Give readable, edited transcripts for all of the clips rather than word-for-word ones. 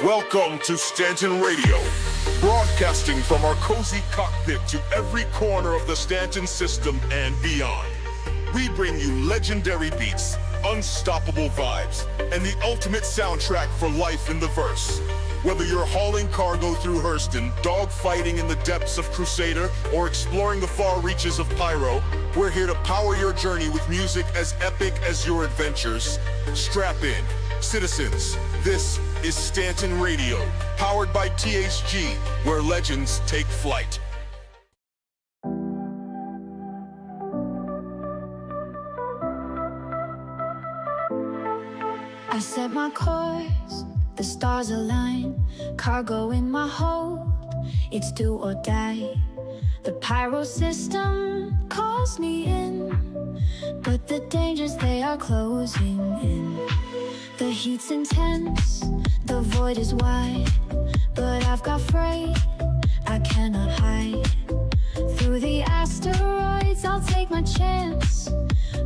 Welcome to Stanton Radio, broadcasting from our cozy cockpit to every corner of the Stanton system and beyond. We bring you legendary beats, unstoppable vibes, and the ultimate soundtrack for life in the verse. Whether you're hauling cargo through Hurston, dogfighting in the depths of Crusader, or exploring the far reaches of Pyro, we're here to power your journey with music as epic as your adventures. Strap in, citizens. This is Stanton Radio, powered by THG, where legends take flight. I set my course, the stars align, cargo in my hold, it's do or die. The pyro system calls me in, but the dangers, they are closing in. The heat's intense, the void is wide, but I've got freight I cannot hide. Through the asteroids I'll take my chance,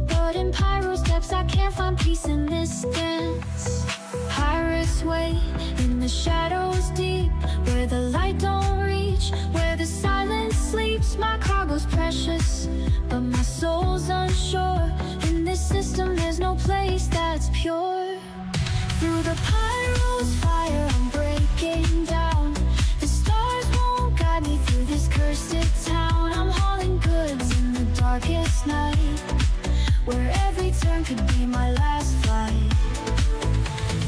but in Pyro's depths I can't find peace in this dance. Pirates wait in the shadows deep, where the light don't reach, where the silence sleeps. My cargo's precious, but my soul's unsure. In this system there's no place that's pure. Through the pyro's fire I'm breaking down, the stars won't guide me through this cursed town. I'm hauling goods in the darkest night, where every turn could be my last flight.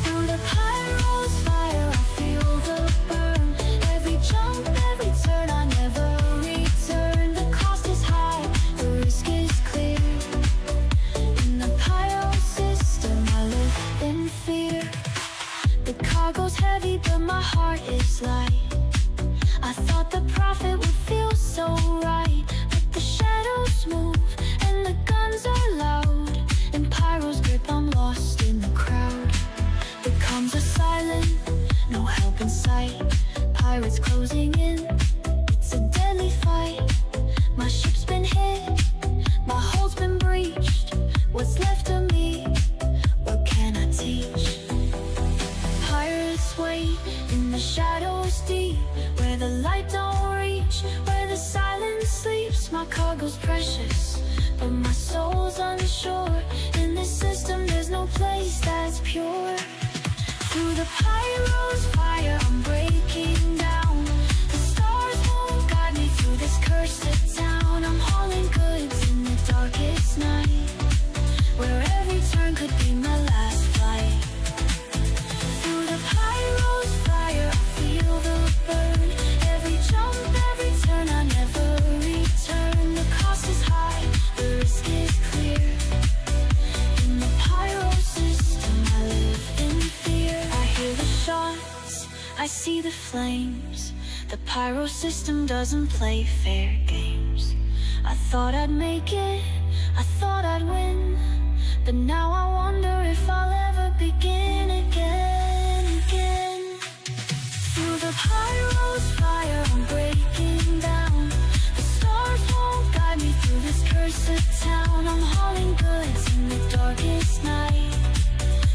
Through the pyro's fire I feel the burn, every jump, every turn, I never return. The cost is high, the risk is clear. In the pyro system I live in fear. The cargo's heavy but my heart is light. I thought the profit would feel so right, but the shadows move and the guns are loud. In Pyro's grip I'm lost in the crowd. The comms are silent, no help in sight. Pirates closing in, it's a deadly fight. My ship's been hit, my hull's been breached. What's left of me, what can I teach? Pirates wait in the shadows deep, where the light don't reach, where the silence sleeps. My cargo's precious, but my soul's unsure. In this system there's no place that's pure. Through the pyro's fire I'm breaking down, the stars won't guide me through this cursed town. I'm hauling goods in the darkest night, where every turn could be my last flight. Through the pyro's fire I feel the burn, every jump, every turn, I never return. The cost is high, the risk is clear. In the pyro system I live in fear. I hear the shots, I see the flames. The pyro system doesn't play fair games. I thought I'd make it, I thought I'd win, but now I wonder if I'll ever begin again. Through the pyro's fire I'm breaking down, the stars won't guide me through this cursed town. I'm hauling goods in the darkest night,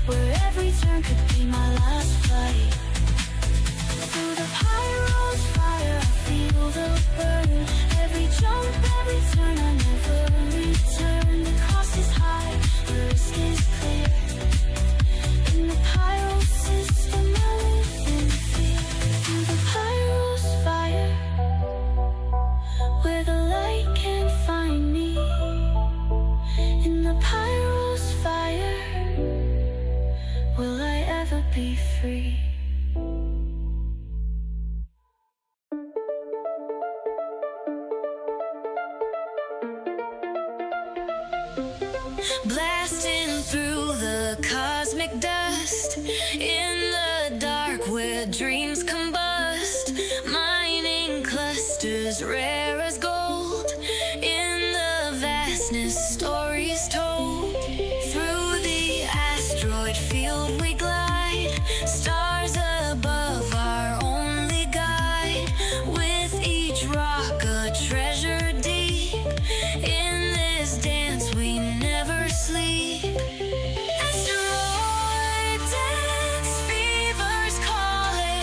where every turn could be my last flight. Through the pyro's fire I feel the burn, every jump, every turn, I never return. The cost is high, the risk is clear. In the pyro system I live in fear. Through the pyro's fire, where the light can't find me. In the pyro's fire, will I ever be free? Blasting through the cosmic dust, in the dark where dreams combust, mining clusters rare as gold, in the vastness stories told. Through the asteroid field we glide, stars above our only guide, with each rock a treasure deep. In this dance we never sleep. Asteroid dance, fevers calling.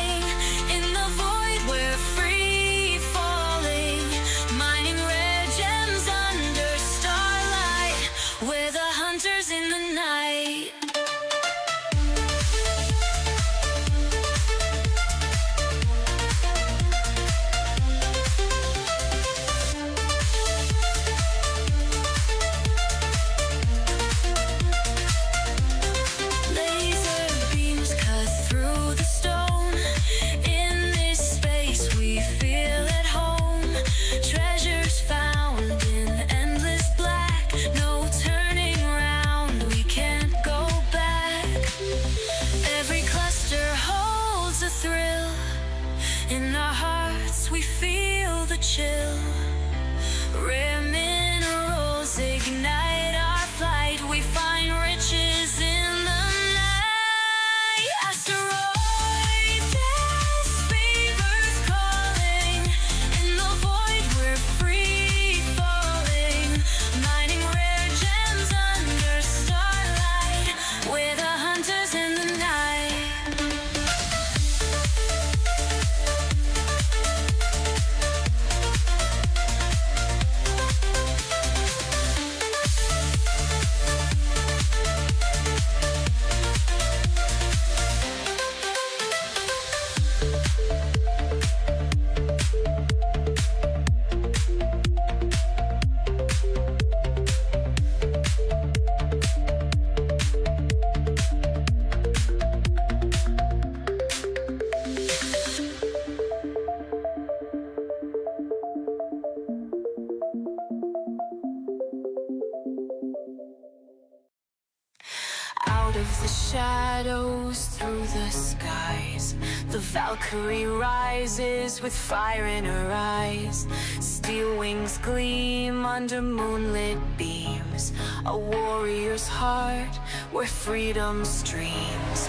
Out of the shadows, through the skies, the Valkyrie rises with fire in her eyes. Steel wings gleam under moonlit beams. A warrior's heart where freedom streams.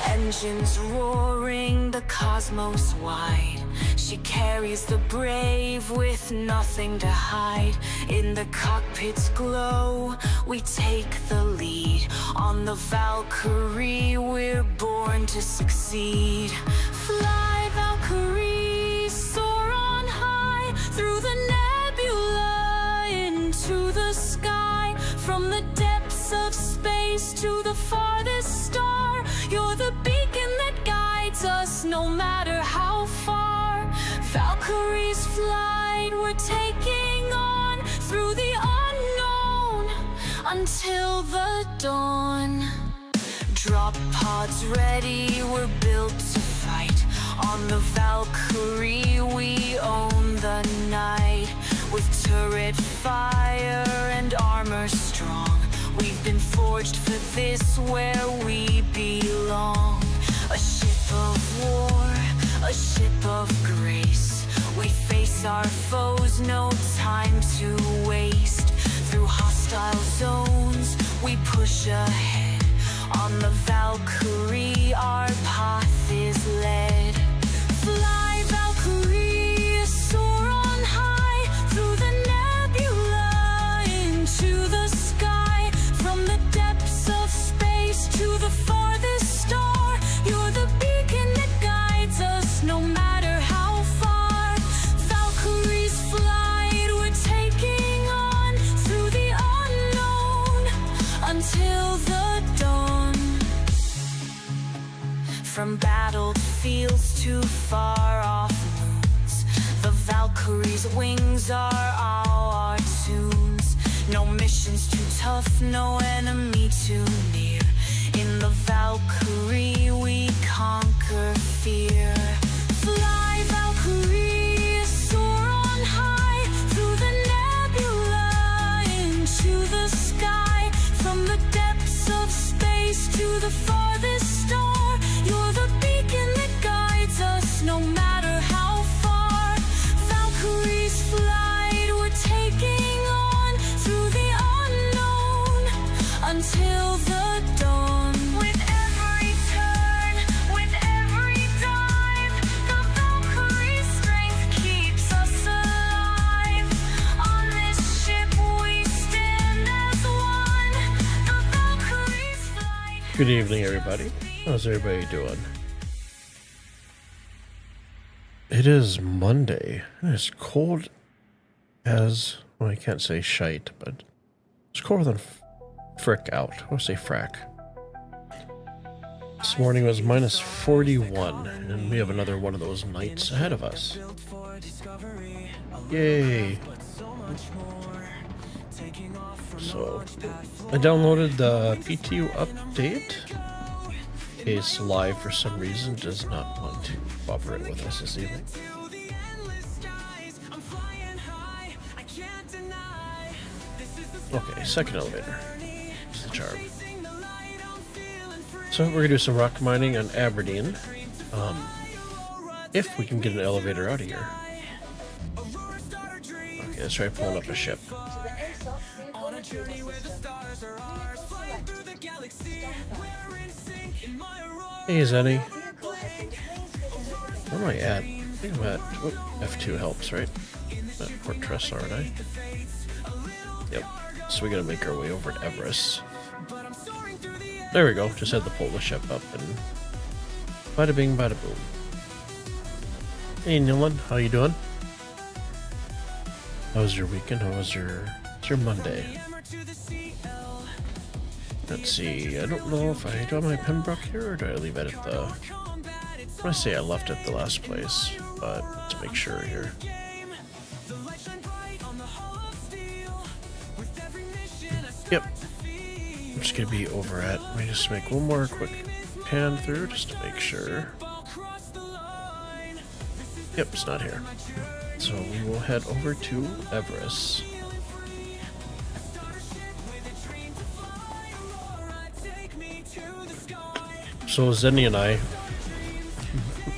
Engines roaring the cosmos wide. She carries the brave with nothing to hide. In the cockpit's glow, we take the lead. On the Valkyrie, we're born to succeed. Fly, Valkyrie, soar on high, through the nebula into the sky. From the depths of space to the farthest star, you're the beacon that guides us no matter how far. Valkyrie's flight, we're taking on through the unknown until the dawn. Drop pods ready, we're built to fight. On the Valkyrie, we own the night. With turret fire and armor strong, we've been forged for this, where we belong. A ship of war, a ship of grace. We face our foes, no time to waste. Through hostile zones, we push ahead. On the Valkyrie, our path is led. Fly, Valkyrie, soar on high, through the nebula into the sky. From the depths of space to the farthest star, you're the beacon that guides us no matter how far. Valkyrie's flight, we're taking on through the unknown until the dawn. From battlefields to far off moons, the Valkyrie's wings are our tunes. No mission's too tough, no enemy too near. In the Valkyrie, we conquer fear. Fly, Valkyrie, soar on high, through the nebula into the sky. From the depths of space to the farthest star, you're the beacon that guides us no matter how far. Valkyrie's flight, we're taking on through the unknown until the dawn. With every turn, with every dive, the Valkyrie's strength keeps us alive. On this ship we stand as one. The Valkyrie's flight. Good evening, everybody. How's everybody doing? It is Monday, and it's cold as, well, I can't say shite, but it's colder than frick out. I'll say frack. This morning was minus 41, and we have another one of those nights ahead of us. Yay! So, I downloaded the PTU update. Case Live, for some reason, does not want to cooperate with us this evening. Okay, second elevator. It's the charm. So we're gonna do some rock mining on Aberdeen. If we can get an elevator out of here. Okay, let's try pulling up a ship. Hey, Zenny. Where am I at? I think I'm at... Oh, F2 helps, right? I'm at Port Trust, aren't I? Yep. So we gotta make our way over to Everest. There we go. Just had to pull the ship up and... Bada bing, bada boom. Hey, Nilan. How you doing? How was your weekend? How was your Monday? Let's see, I don't know if I do have my Pembroke here, or do I leave it at the... I want to say I left it at the last place, but let's make sure here. Yep. I'm just going to be over at... Let me just make one more quick pan through, just to make sure. Yep, it's not here. So we will head over to Everest. So Zenny and I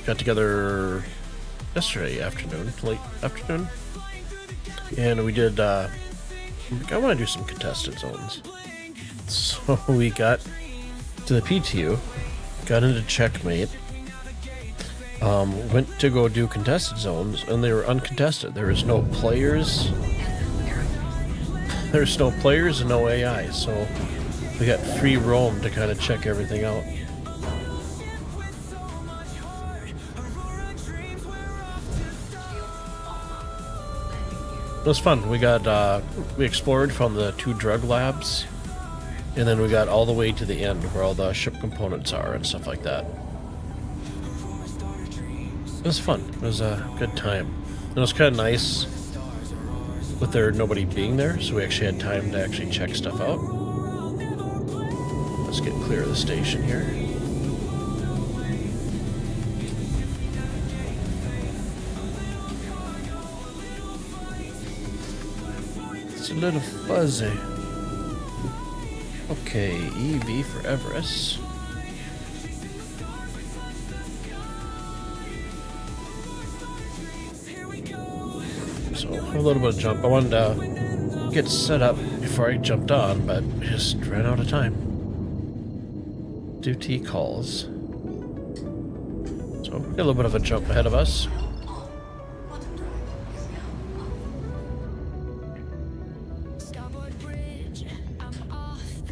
got together yesterday afternoon, late afternoon, and we did, I want to do some contested zones. So we got to the PTU, got into checkmate, went to go do contested zones, and they were uncontested. There was no players. There's no players and no AI, so we got free roam to kind of check everything out. It was fun. We got we explored from the 2 drug labs, and then we got all the way to the end where all the ship components are and stuff like that. It was fun. It was a good time. It was kind of nice with there nobody being there, so we actually had time to actually check stuff out. Let's get clear of the station here. It's a little fuzzy. Okay, EV for Everest. So a little bit of jump. I wanted to get set up before I jumped on, but just ran out of time. Duty calls. So a little bit of a jump ahead of us.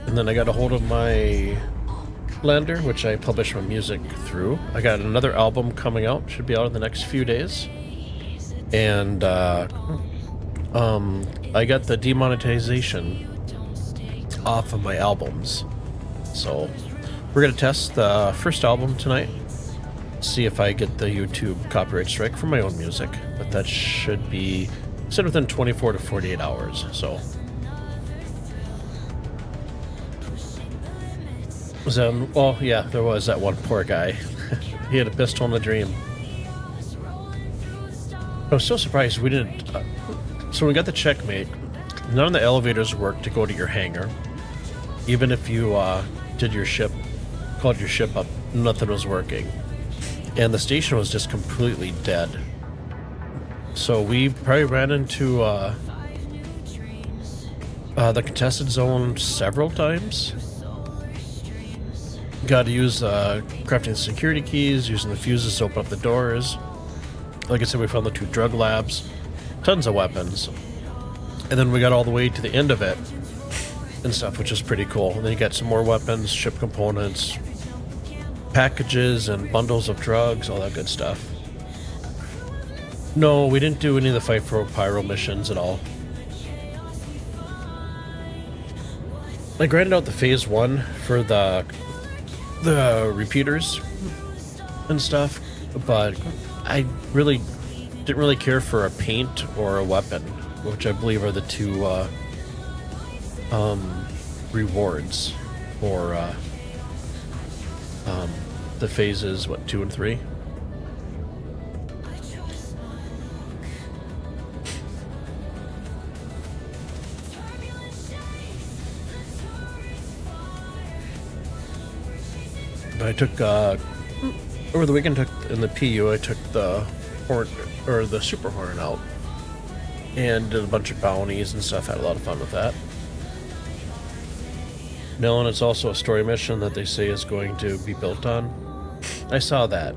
And then I got a hold of my lander, which I publish my music through. I got another album coming out, should be out in the next few days. And I got the demonetization off of my albums. So we're gonna test the first album tonight, see if I get the YouTube copyright strike for my own music. But that should be said within 24 to 48 hours. So was that? Oh yeah, there was that one poor guy. He had a pistol in the dream. I was so surprised we didn't. So when we got the checkmate, none of the elevators worked to go to your hangar. Even if you did your ship, called your ship up, nothing was working. And the station was just completely dead. So we probably ran into the contested zone several times. Got to use crafting security keys, using the fuses to open up the doors. Like I said, we found the 2 drug labs, tons of weapons, and then we got all the way to the end of it and stuff, which is pretty cool. And then you got some more weapons, ship components, packages, and bundles of drugs, all that good stuff. No, we didn't do any of the Fight for Pyro missions at all. I grinded out the phase 1 for the repeaters and stuff, but I really didn't really care for a paint or a weapon, which I believe are the 2 rewards for the phases 2 and 3. I took over the weekend. In the PU, I took the the Super Hornet out and did a bunch of bounties and stuff. Had a lot of fun with that. No, and it's also a story mission that they say is going to be built on. I saw that.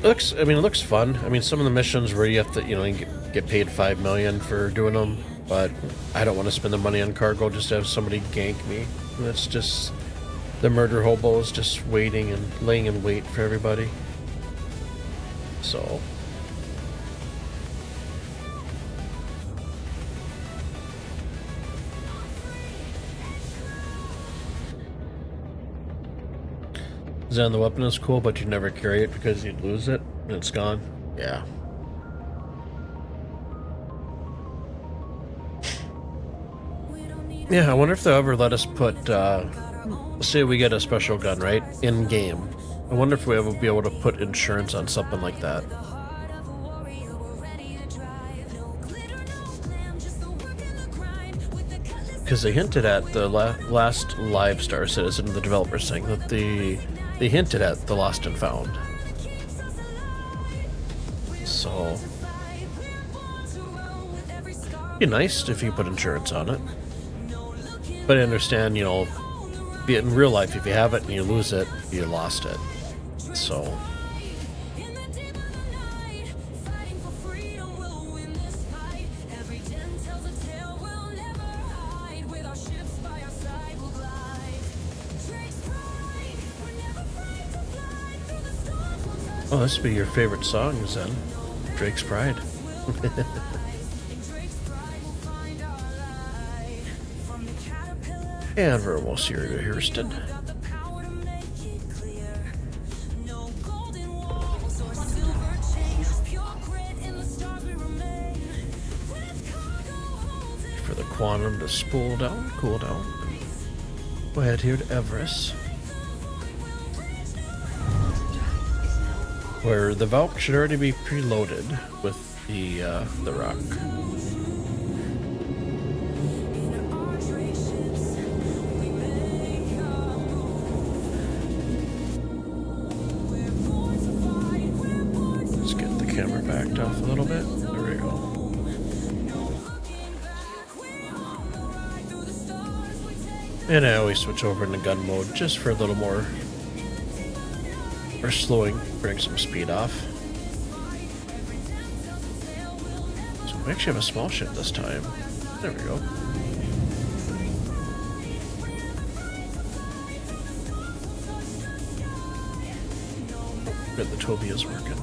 It looks fun. I mean, some of the missions where you have to, you get paid $5 million for doing them, but I don't want to spend the money on cargo just to have somebody gank me. And that's just the murder hobos just waiting and laying in wait for everybody. So Zen, the weapon is cool, but you never carry it because you'd lose it and it's gone. Yeah. Yeah, I wonder if they'll ever let us put, say we get a special gun, right? In game. I wonder if we'll ever be able to put insurance on something like that. because they hinted at the last live Star Citizen, the developers saying that they hinted at the Lost and Found. So, it'd be nice if you put insurance on it. But I understand, you know, in real life, if you have it and you lose it, you lost it. So. Oh, this would be your favorite songs then. Drake's Pride. And we're almost here to Houston. For the quantum to spool down, cool down. Go ahead here to Everest, where the Valk should already be preloaded with the rock. Let's get the camera backed off a little bit. There we go. And I always switch over into gun mode just for a little more, or slowing, bring some speed off. So we actually have a small ship this time. There we go. Good, the Toby is working.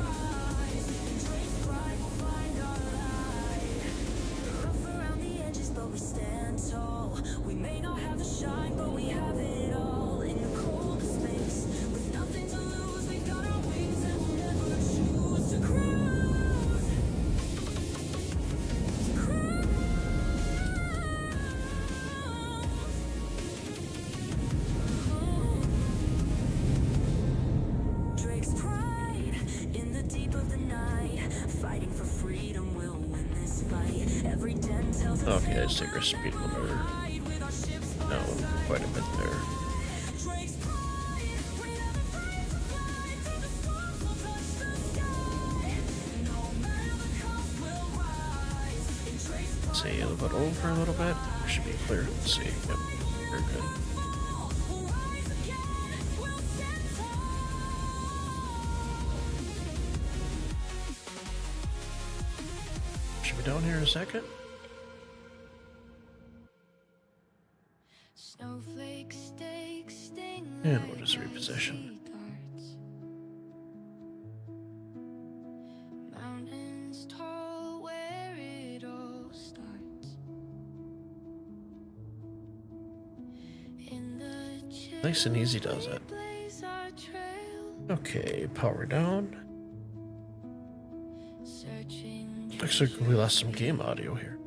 Okay, let's take our speed limiter down quite a bit there. Let's see, a little bit over a little bit. Should be clear. Let's see. Yep, very good. Should be down here in a second. And we'll just reposition. Nice and easy does it. Okay, power down. Looks like we lost some game audio here.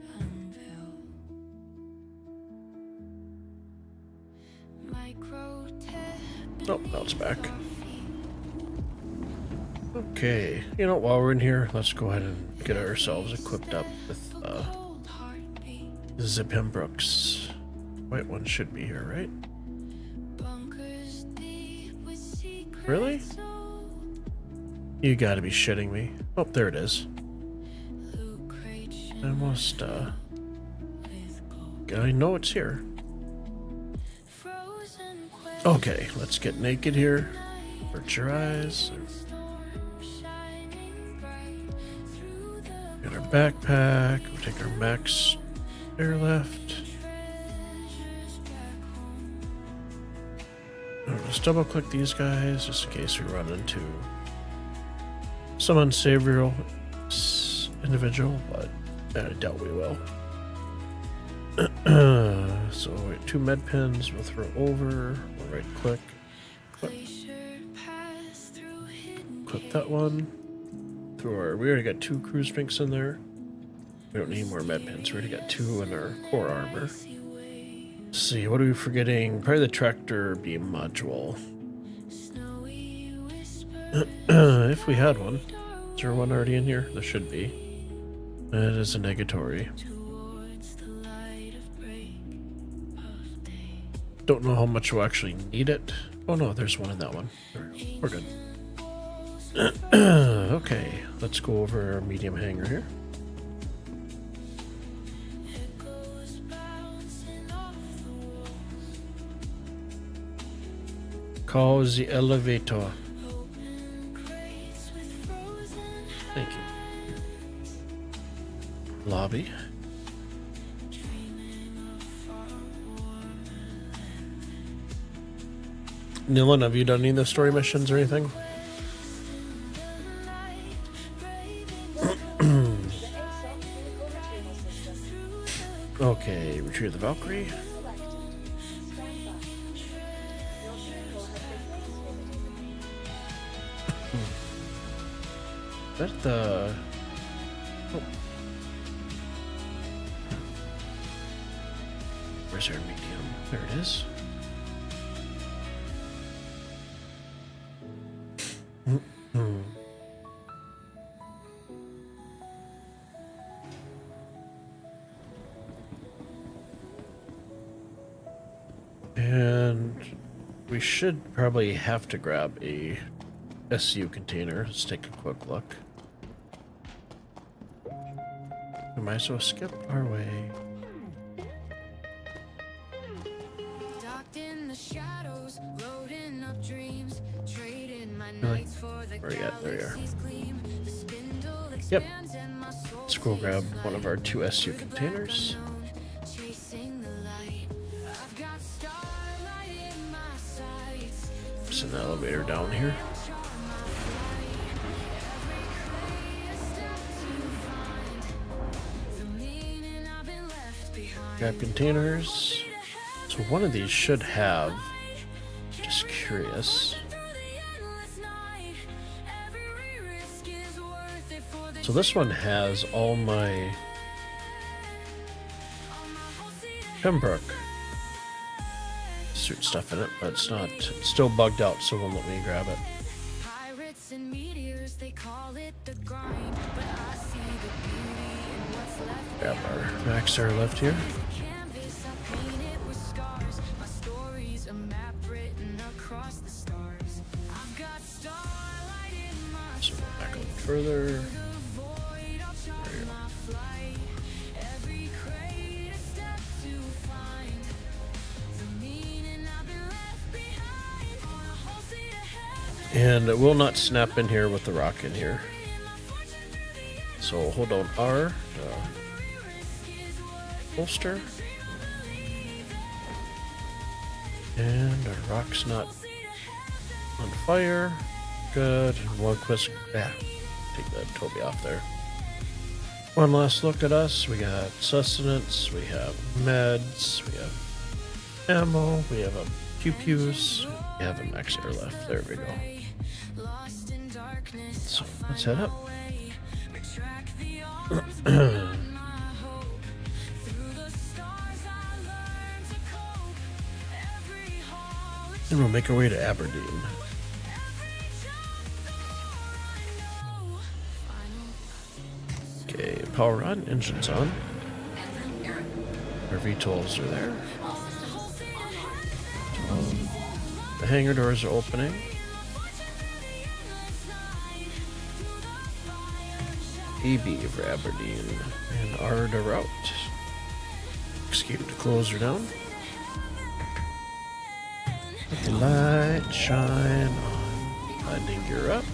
Oh, now it's back. Okay, you know, while we're in here, let's go ahead and get ourselves equipped up with Zip Brooks. White one should be here, right? Really? You gotta be shitting me. Oh, there it is. Almost, I know it's here. Okay, let's get naked here. Hurt your eyes. Get our backpack. We'll take our max airlift. Just double click these guys just in case we run into some unsavory individual, but I doubt we will. So wait, 2 med pins, we'll throw over, we'll right click, click that one, through our, we already got 2 cruise pinks in there, we don't need more med pins, we already got 2 in our core armor. Let's see, what are we forgetting? Probably the tractor beam module. If we had one. Is there one already in here? There should be. That is a negatory. Don't know how much we'll actually need it. Oh no, there's one in that one. We're good. Okay, let's go over our medium hanger here. Call the elevator. Thank you. Lobby. Nilan, have you done any of the story missions or anything? Okay, retrieve the Valkyrie. Is that the... Oh. Where's our medium? There it is. And we should probably have to grab a SU container. Let's take a quick look. We might as well skip our way. Really? Where are you at? There you are. Yep. Let's go grab one of our 2 SU containers. There's an elevator down here. Grab containers. So one of these should have, just curious. So this one has all my Pembroke suit stuff in it, but it's not, it's still bugged out, so it won't let me grab it. Grab our Maxar left here. So back a little further. There you go. And it will not snap in here with the rock in here. So hold on R, holster. And our rock's not on fire. Good. One quick, take the Toby off there. One last look at us. We got sustenance, we have meds, we have ammo, we have a pew-pews, we have a max air left. There we go. So let's head up. And we'll make our way to Aberdeen. Okay, power on, engines on. Our VTOLs are there. The hangar doors are opening. AB for Aberdeen. And R to route. Escape to close her down. Let the light shine on. Landing gear up.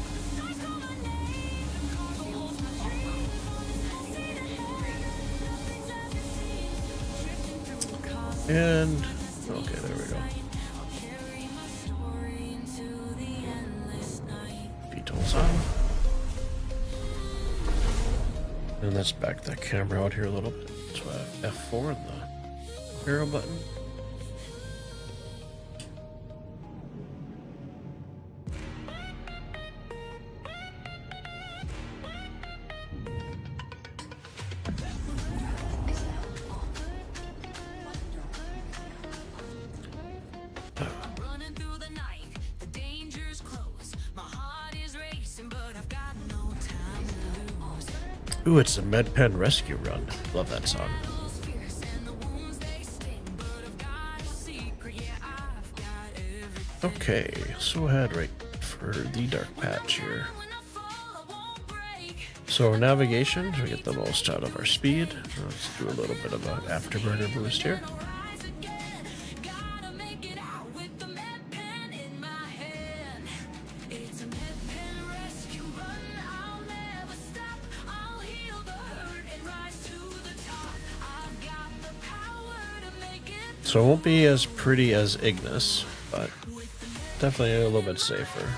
And okay, there we go. VTOL's on. And let's back that camera out here a little bit. So F4 and the arrow button. Ooh, it's a MedPen Rescue Run. Love that song. Okay, so ahead right for the dark patch here. So navigation, to get the most out of our speed. Let's do a little bit of an afterburner boost here. So it won't be as pretty as Ignis, but definitely a little bit safer.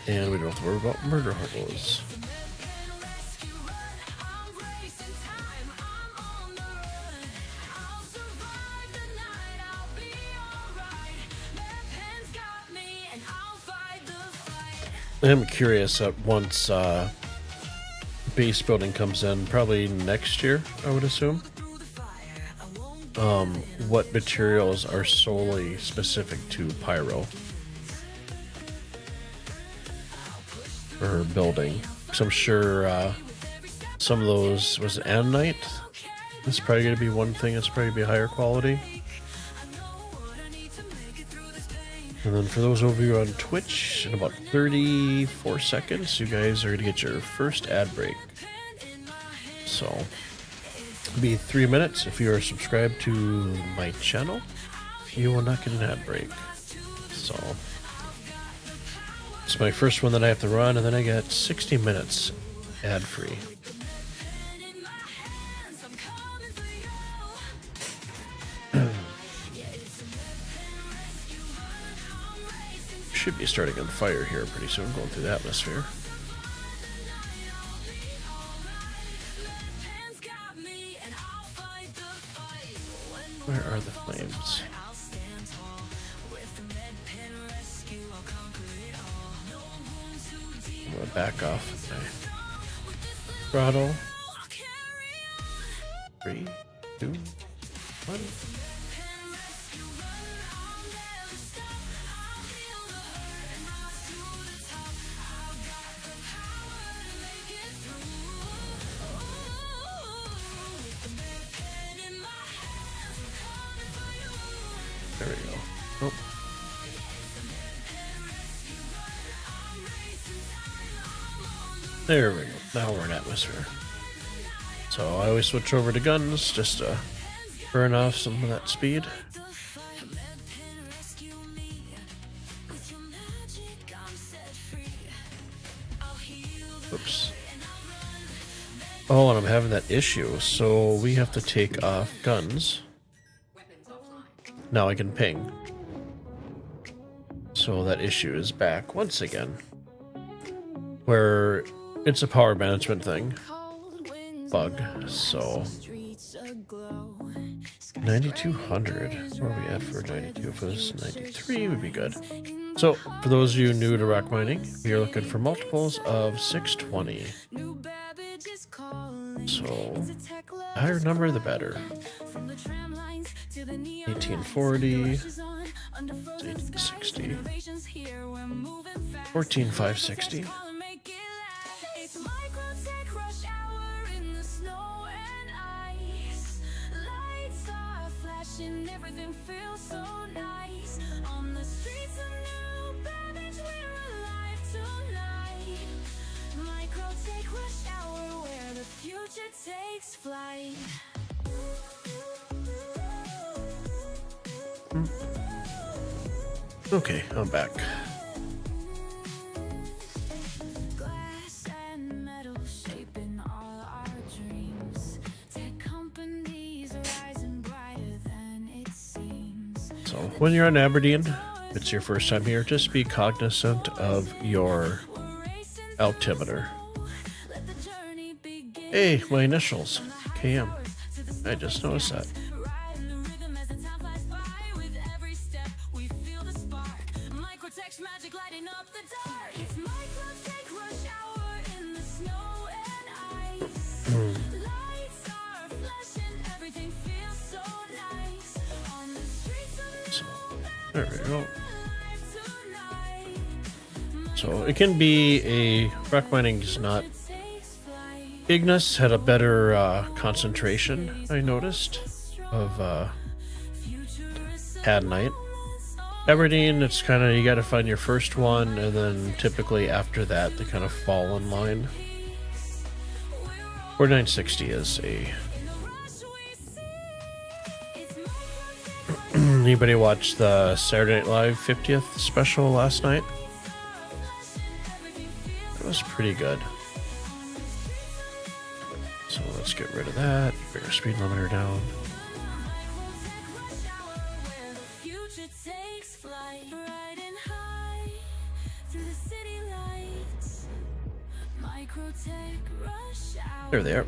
And we don't have to worry about murder hobos. I'm curious at once base building comes in, probably next year, I would assume. What materials are solely specific to pyro or building? Because I'm sure some of those, was it Ammonite? It's probably going to be one thing that's probably be higher quality. And then for those of you on Twitch, in about 34 seconds, you guys are going to get your first ad break. So, it'll be 3 minutes. If you are subscribed to my channel, you will not get an ad break. So, it's my first one that I have to run, and then I get 60 minutes ad free. Should be starting on fire here pretty soon, going through the atmosphere. Where are the flames? I'm gonna back off my throttle. 3, 2, 1. There we go. Oh. There we go. Now we're in atmosphere. So I always switch over to guns just to burn off some of that speed. Oops. Oh, and I'm having that issue. So we have to take off guns. Now I can ping. So that issue is back once again. Where it's a power management thing. Bug. So 9200. What are we at for 92? If it was 93 would be good. So for those of you new to rock mining, we are looking for multiples of 620. So higher number the better. 1840, 1860, 14560. Takes flight. Okay, I'm back. Glass and metal shaping all our dreams. Tech companies rising brighter than it seems. So when you're on Aberdeen, if it's your first time here, just be cognizant of your altimeter. Hey, my initials, KM. I just noticed that. So, there we go. So it can be a rock mining is not. Ignis had a better concentration, I noticed, of Hadnite. Aberdeen, it's kind of, you got to find your first one, and then typically after that, they kind of fall in line. 4960 is a... Anybody watch the Saturday Night Live 50th special last night? It was pretty good. So let's get rid of that. Bring our speed limiter down. There they are.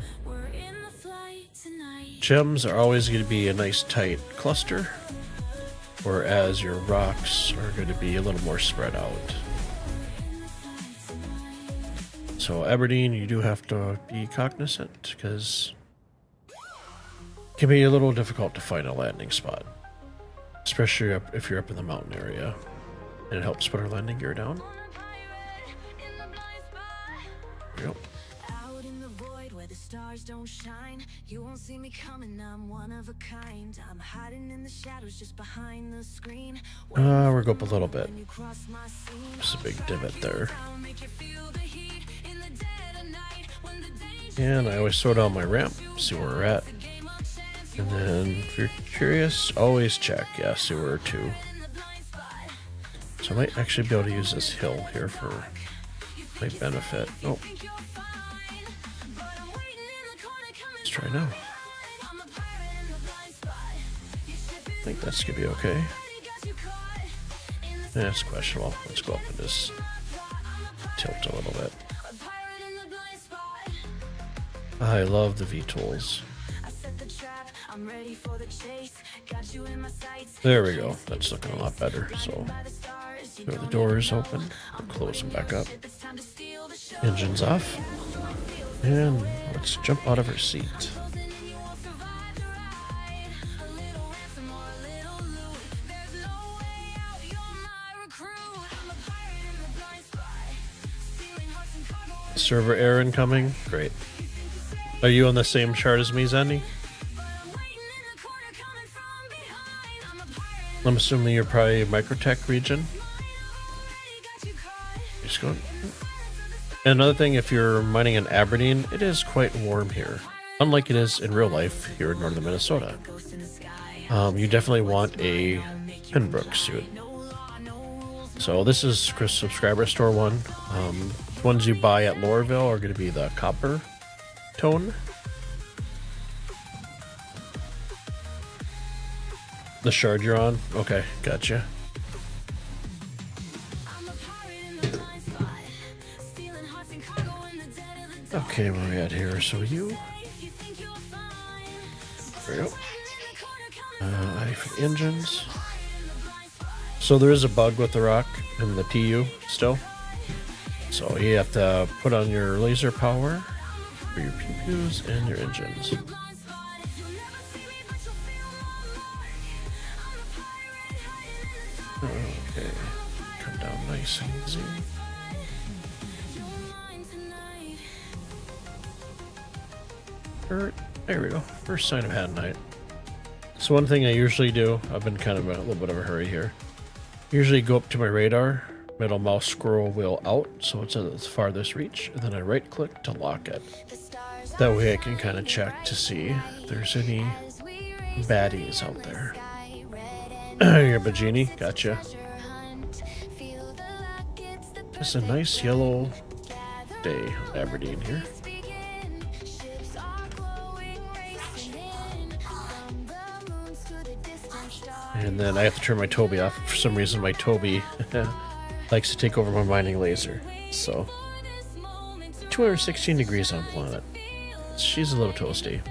Gems are always going to be a nice tight cluster, whereas your rocks are going to be a little more spread out. So Aberdeen, you do have to be cognizant because it can be a little difficult to find a landing spot, especially if you're up in the mountain area. And it helps put our landing gear down. There we go. Stars don't shine, you won't see me coming, I'm one of a kind. I'm hiding in the shadows just behind the screen. We're go up a little bit. There's a big divot there. And I always slow down my ramp, see where we're at. And then if you're curious, always check. Yeah, see where 2. So I might actually be able to use this hill here for my benefit. Nope. Try now. I think that's gonna be okay. That's questionable. Let's go up and just tilt a little bit. I love the V-tools. There we go. That's looking a lot better. So throw the doors open, close them back up. Engines off. And let's jump out of her seat. Server error incoming. Great. Are you on the same chart as me, Zenny? I'm assuming you're probably Microtech region. Just going. And another thing, if you're mining in Aberdeen, it is quite warm here. Unlike it is in real life here in northern Minnesota. You definitely want a Pembroke suit. So this is Chris Subscriber Store one. Ones you buy at Lorville are going to be the copper tone. The shard you're on? Okay, gotcha. Okay, where are we at here? So you... There we go. I for the engines. So there is a bug with the rock and the TU still. So you have to put on your laser power for your PPUs and your engines. Okay, come down nice and easy. There we go. First sign of hand night. So one thing I usually do, I've been kind of in a little bit of a hurry here. Usually go up to my radar, middle mouse scroll wheel out so it's at its farthest reach, and then I right click to lock it. That way I can kind of check to see if there's any baddies out there. You're a Bajini, gotcha. Just a nice yellow day in Aberdeen here. And then I have to turn my Toby off. For some reason, my Toby likes to take over my mining laser. So, 216 degrees on planet. She's a little toasty.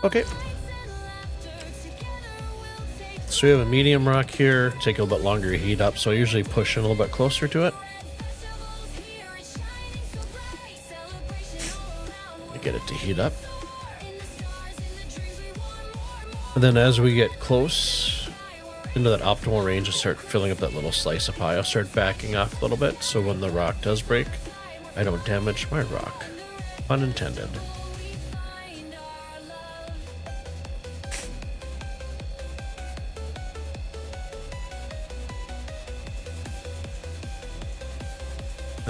Okay. So we have a medium rock here. Take a little bit longer to heat up, so I usually push in a little bit closer to it. To get it to heat up. And then as we get close into that optimal range and start filling up that little slice of pie, I'll start backing off a little bit so when the rock does break, I don't damage my rock. Unintended.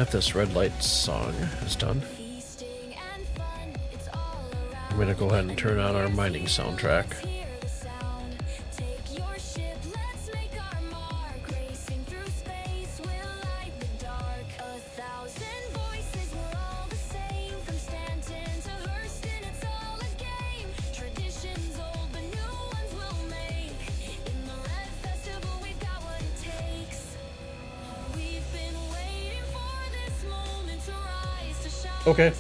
If this red light song is done, I'm gonna go ahead and turn on our mining soundtrack. Okay.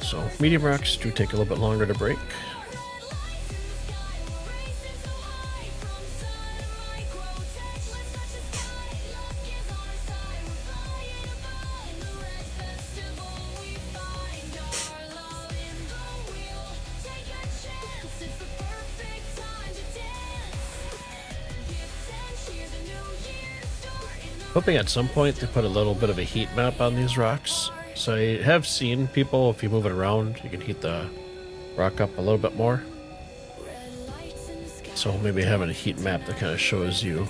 So medium rocks do take a little bit longer to break. Hoping at some point they put a little bit of a heat map on these rocks. So I have seen people, if you move it around, you can heat the rock up a little bit more. So maybe having a heat map that kind of shows you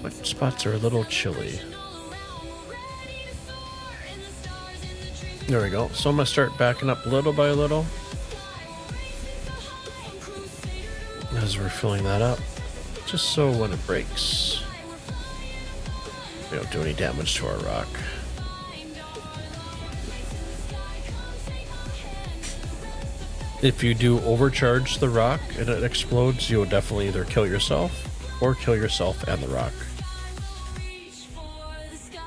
what spots are a little chilly. There we go. So I'm going to start backing up little by little as we're filling that up, just so when it breaks, we don't do any damage to our rock. If you do overcharge the rock and it explodes, you will definitely either kill yourself or kill yourself and the rock.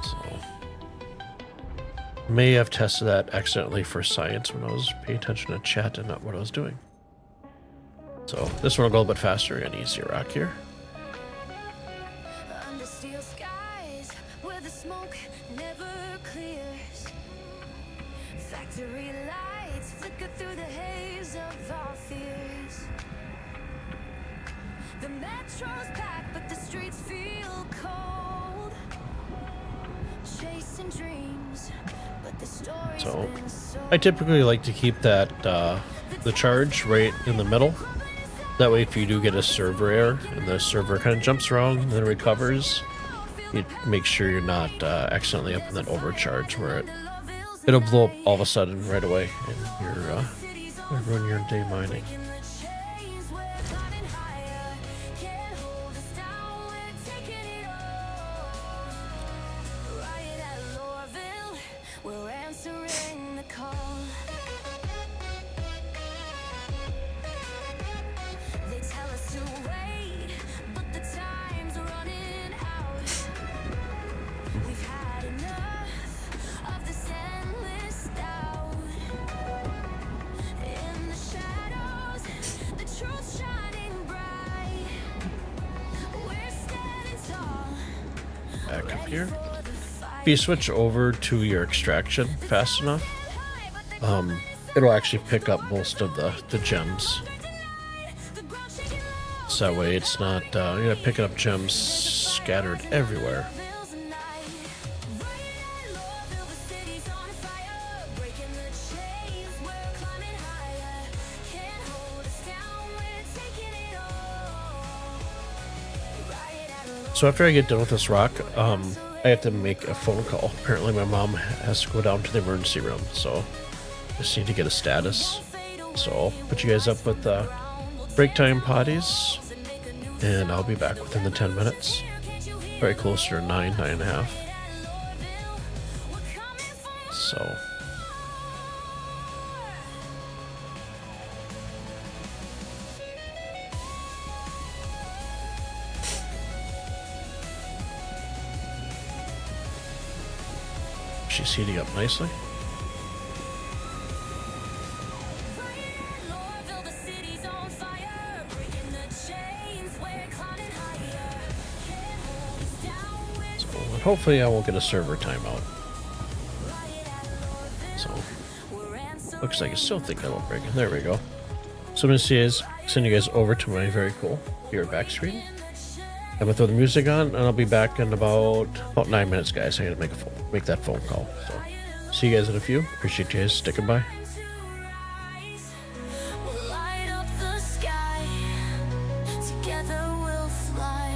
So, may have tested that accidentally for science when I was paying attention to chat and not what I was doing. So this one will go a little bit faster and easier rock here. So I typically like to keep that the charge right in the middle. That way if you do get a server error and the server kind of jumps around and then recovers, you make sure you're not accidentally up in that overcharge where it'll blow up all of a sudden right away and you'll ruin your day mining. Back up here. If you switch over to your extraction fast enough, it'll actually pick up most of the gems. So that way it's not, you're gonna pick up gems scattered everywhere. So after I get done with this rock, I have to make a phone call. Apparently my mom has to go down to the emergency room, so I just need to get a status. So I'll put you guys up with break time potties, and I'll be back within the 10 minutes. Very closer to 9.5. So she's heating up nicely. So hopefully I won't get a server timeout. So looks like I still think I won't break it. There we go. So I'm gonna send you guys over to my very cool here back screen. I'm gonna throw the music on, and I'll be back in about 9 minutes, guys. I gotta make that phone call. So, see you guys in a few. Appreciate you guys sticking by. We'll light up the sky. Together we'll fly.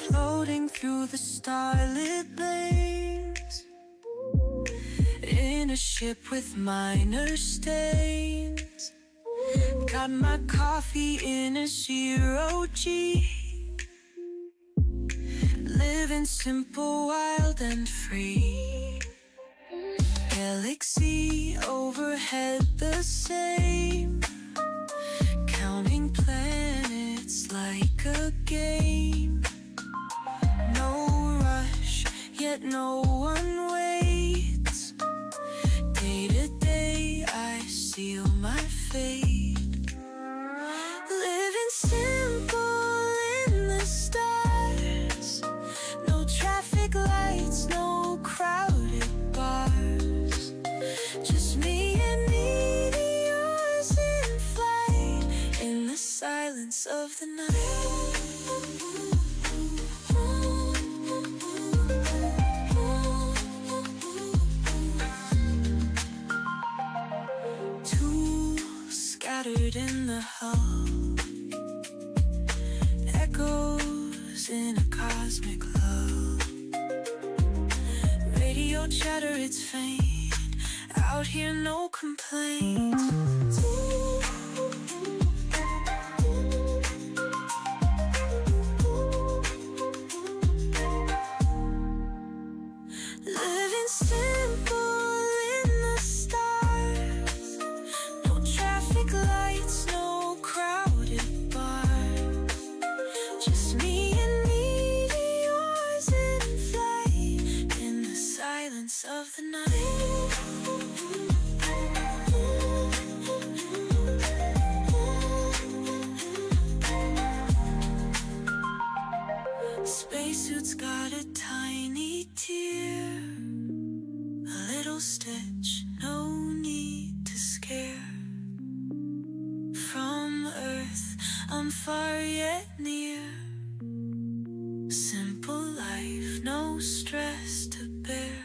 Floating through the starlit lanes in a ship with minor stains. Got my coffee in a zero-G. Living simple, wild and free. Galaxy overhead the same. Counting planets like a game. No rush, yet no one waits. Day to day I seal my fate. Living simple in the stars. No traffic lights, no crowded bars. Just me and meteors in flight. In the silence of the night. Scattered in the hull, echoes in a cosmic lull. Radio chatter, it's faint. Out here, no complaints. Living simple in the stars. No traffic lights, no crowded bars. Just me and meteors in flight. In the silence of the night. Spacesuit's got a tiny tear. A little stitch, no need to scare. From Earth, I'm far yet near. Simple life, no stress to bear.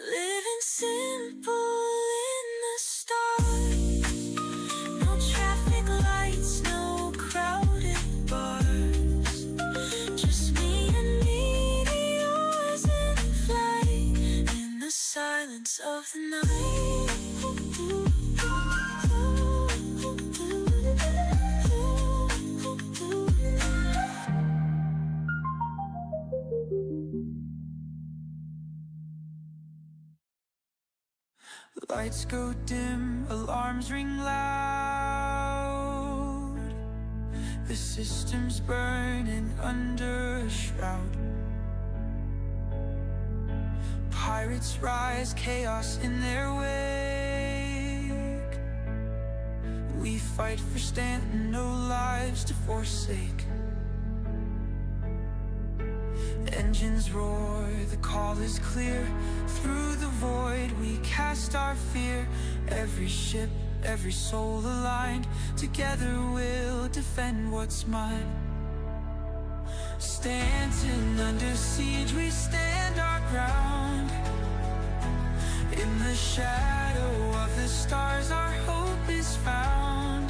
Living simple in the stars. No traffic lights, no crowded bars. Just me and meteors in flight. In the silence of the night. Lights go dim, alarms ring loud. The system's burning under a shroud. Pirates rise, chaos in their wake. We fight for Stanton, no lives to forsake. Engines roar, the call is clear. Through the void we cast our fear. Every ship, every soul aligned. Together we'll defend what's mine. Stanton under siege, we stand our ground. In the shadow of the stars our hope is found.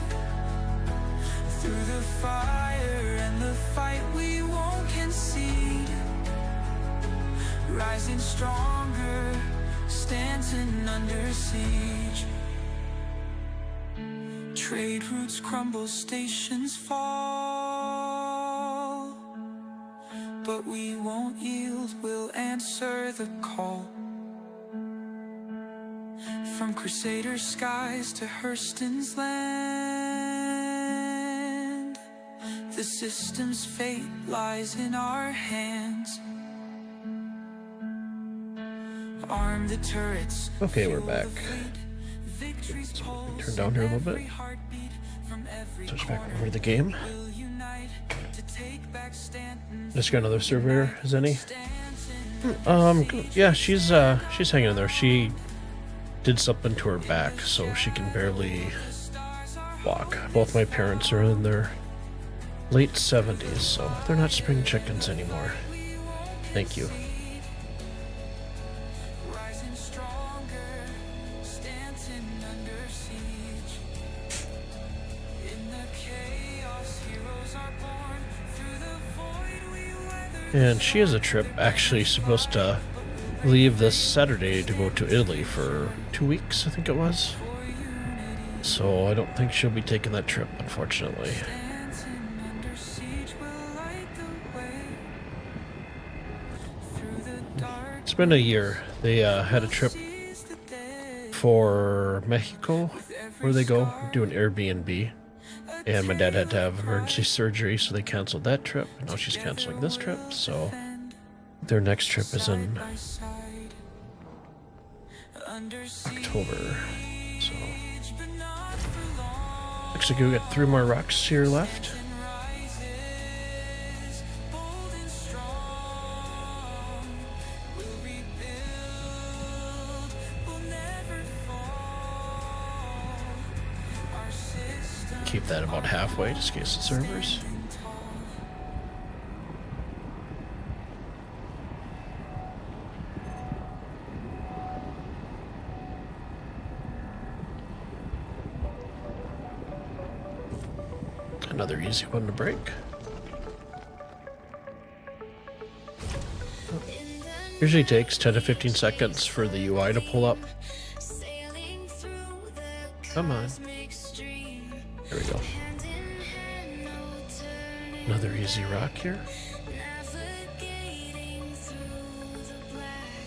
Through the fire and the fight we won't concede. Rising stronger, Stanton under siege. Trade routes crumble, stations fall. But we won't yield, we'll answer the call. From Crusader skies to Hurston's land, the system's fate lies in our hands. Arm the turrets. Okay, we're back. Turn down here a little bit. Switch back over to the game. Just got another surveyor, is any? Yeah, she's hanging in there. She did something to her back, so she can barely walk. Both my parents are in their late 70s, so they're not spring chickens anymore. Thank you. Rising stronger, Stanton under siege. In the chaos, heroes are born. Through the void we weather. And she has a trip actually supposed to leave this Saturday to go to Italy for 2 weeks, I think it was. So I don't think she'll be taking that trip, unfortunately. Stanton under siege will light the way. Through the dark It's been a year. They had a trip is the day. for Mexico where they go do an Airbnb. And my dad had to have emergency surgery, so they canceled that trip. Now she's canceling this trip, so their next trip is in By side. Under siege, October. So but not for long. looks like we got 3 more rocks here left. Rises, bold and strong. We'll rebuild, we'll never fall. Our system Keep that about halfway just in case it servers. Another easy one to break. Usually takes 10 to 15 seconds for the UI to pull up. Sailing through the Come on. cosmic stream, There we go. hand in hand, no turning, Another easy rock here. navigating through the black.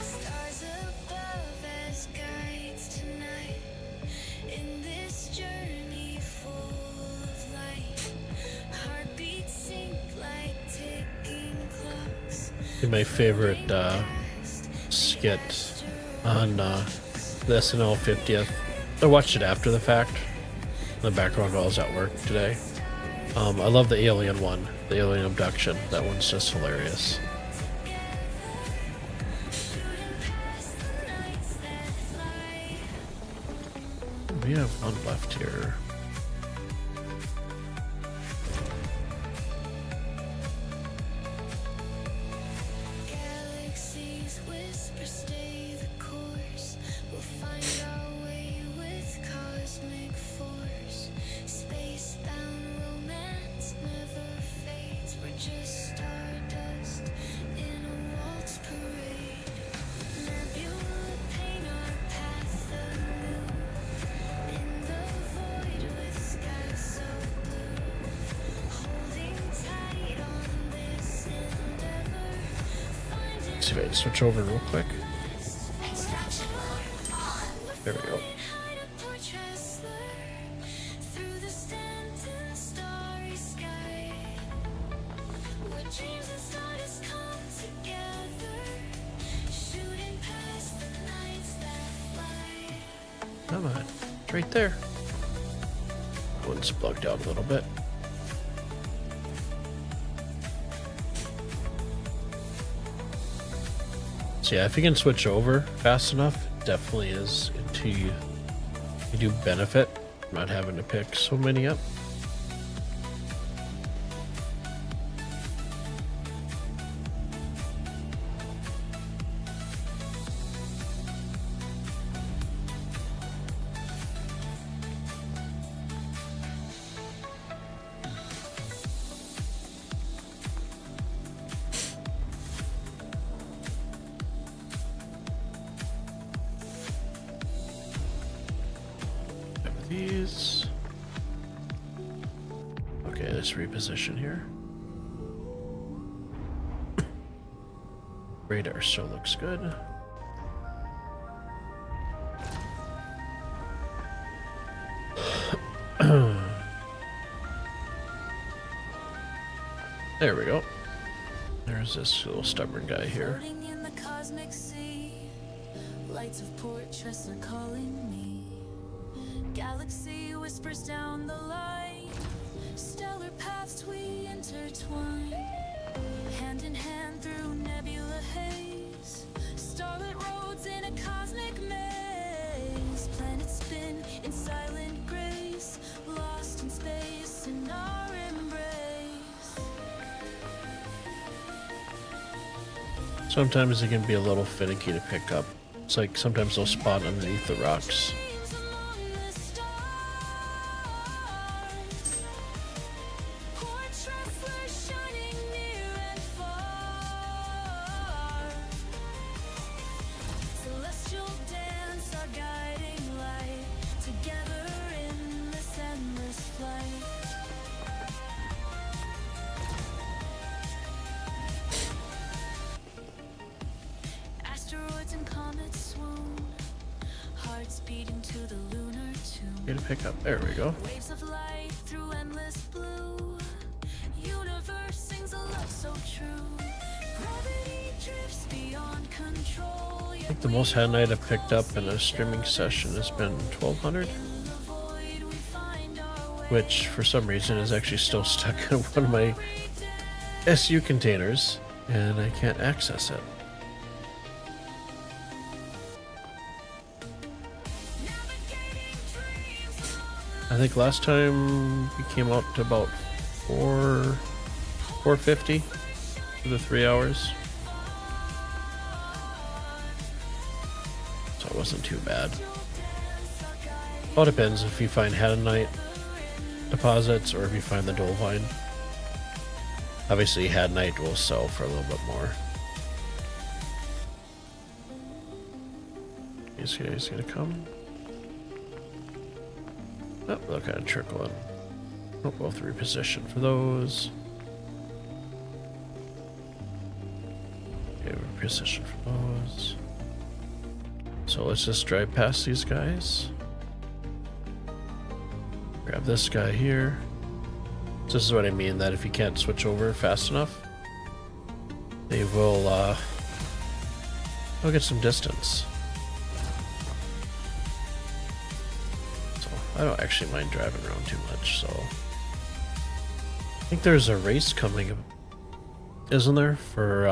Stars above as guides tonight, in this journey full of light. Heartbeats sync like ticking clocks. My favorite skit on the SNL 50th. I watched it after the fact. In the background while I was at work today. I love the alien one, the alien abduction. That one's just hilarious. We have one left here. Galaxies whisper, stay the course. We'll find our way with cosmic force. Spacebound romance never fades. We're just stardust in a waltz parade. Nebula paint our path anew. In the void with skies so blue. Holding tight on this endeavor. See if I can switch over real quick. There we go. Hide a porch wrestler through the Stanton starry sky, where dreams and stars come together, shooting past the nights that fly. Come on. It's right there. One's plugged out a little bit. So yeah, if you can switch over fast enough, it definitely is into you. You do benefit from not having to pick so many up. These. Okay, Let's reposition here. Radar still looks good. There we go. There's this little stubborn guy here. Floating in the cosmic sea, lights of portraits are calling me. Galaxy whispers down the line, stellar paths we intertwine. Hand in hand through nebula haze, starlit roads in a cosmic maze. Planets spin in silent grace, lost in space in our embrace. Sometimes it can be a little finicky to pick up. It's like sometimes they'll spawn underneath the rocks. Asteroids and comets swoon, hearts beating to the lunar tune. Get a pickup. There we go. Waves of light through endless blue. Universe sings a love so true. Gravity drifts beyond control. I think the most head night I've picked up in a streaming session has been 1200, which for some reason is actually still stuck in one of my SU containers, and I can't access it. I think last time we came out to about 450 for the 3 hours. So it wasn't too bad. All depends if you find Hadanite deposits or if you find the Dolvine. Obviously Hadanite will sell for a little bit more. These guys gonna come? Oh, they'll kind of trickle in. Oh, we'll have to reposition for those. Okay, reposition for those. So let's just drive past these guys. Grab this guy here. So this is what I mean, that if you can't switch over fast enough, they will they'll get some distance. I don't actually mind driving around too much, so I think there's a race coming, isn't there, for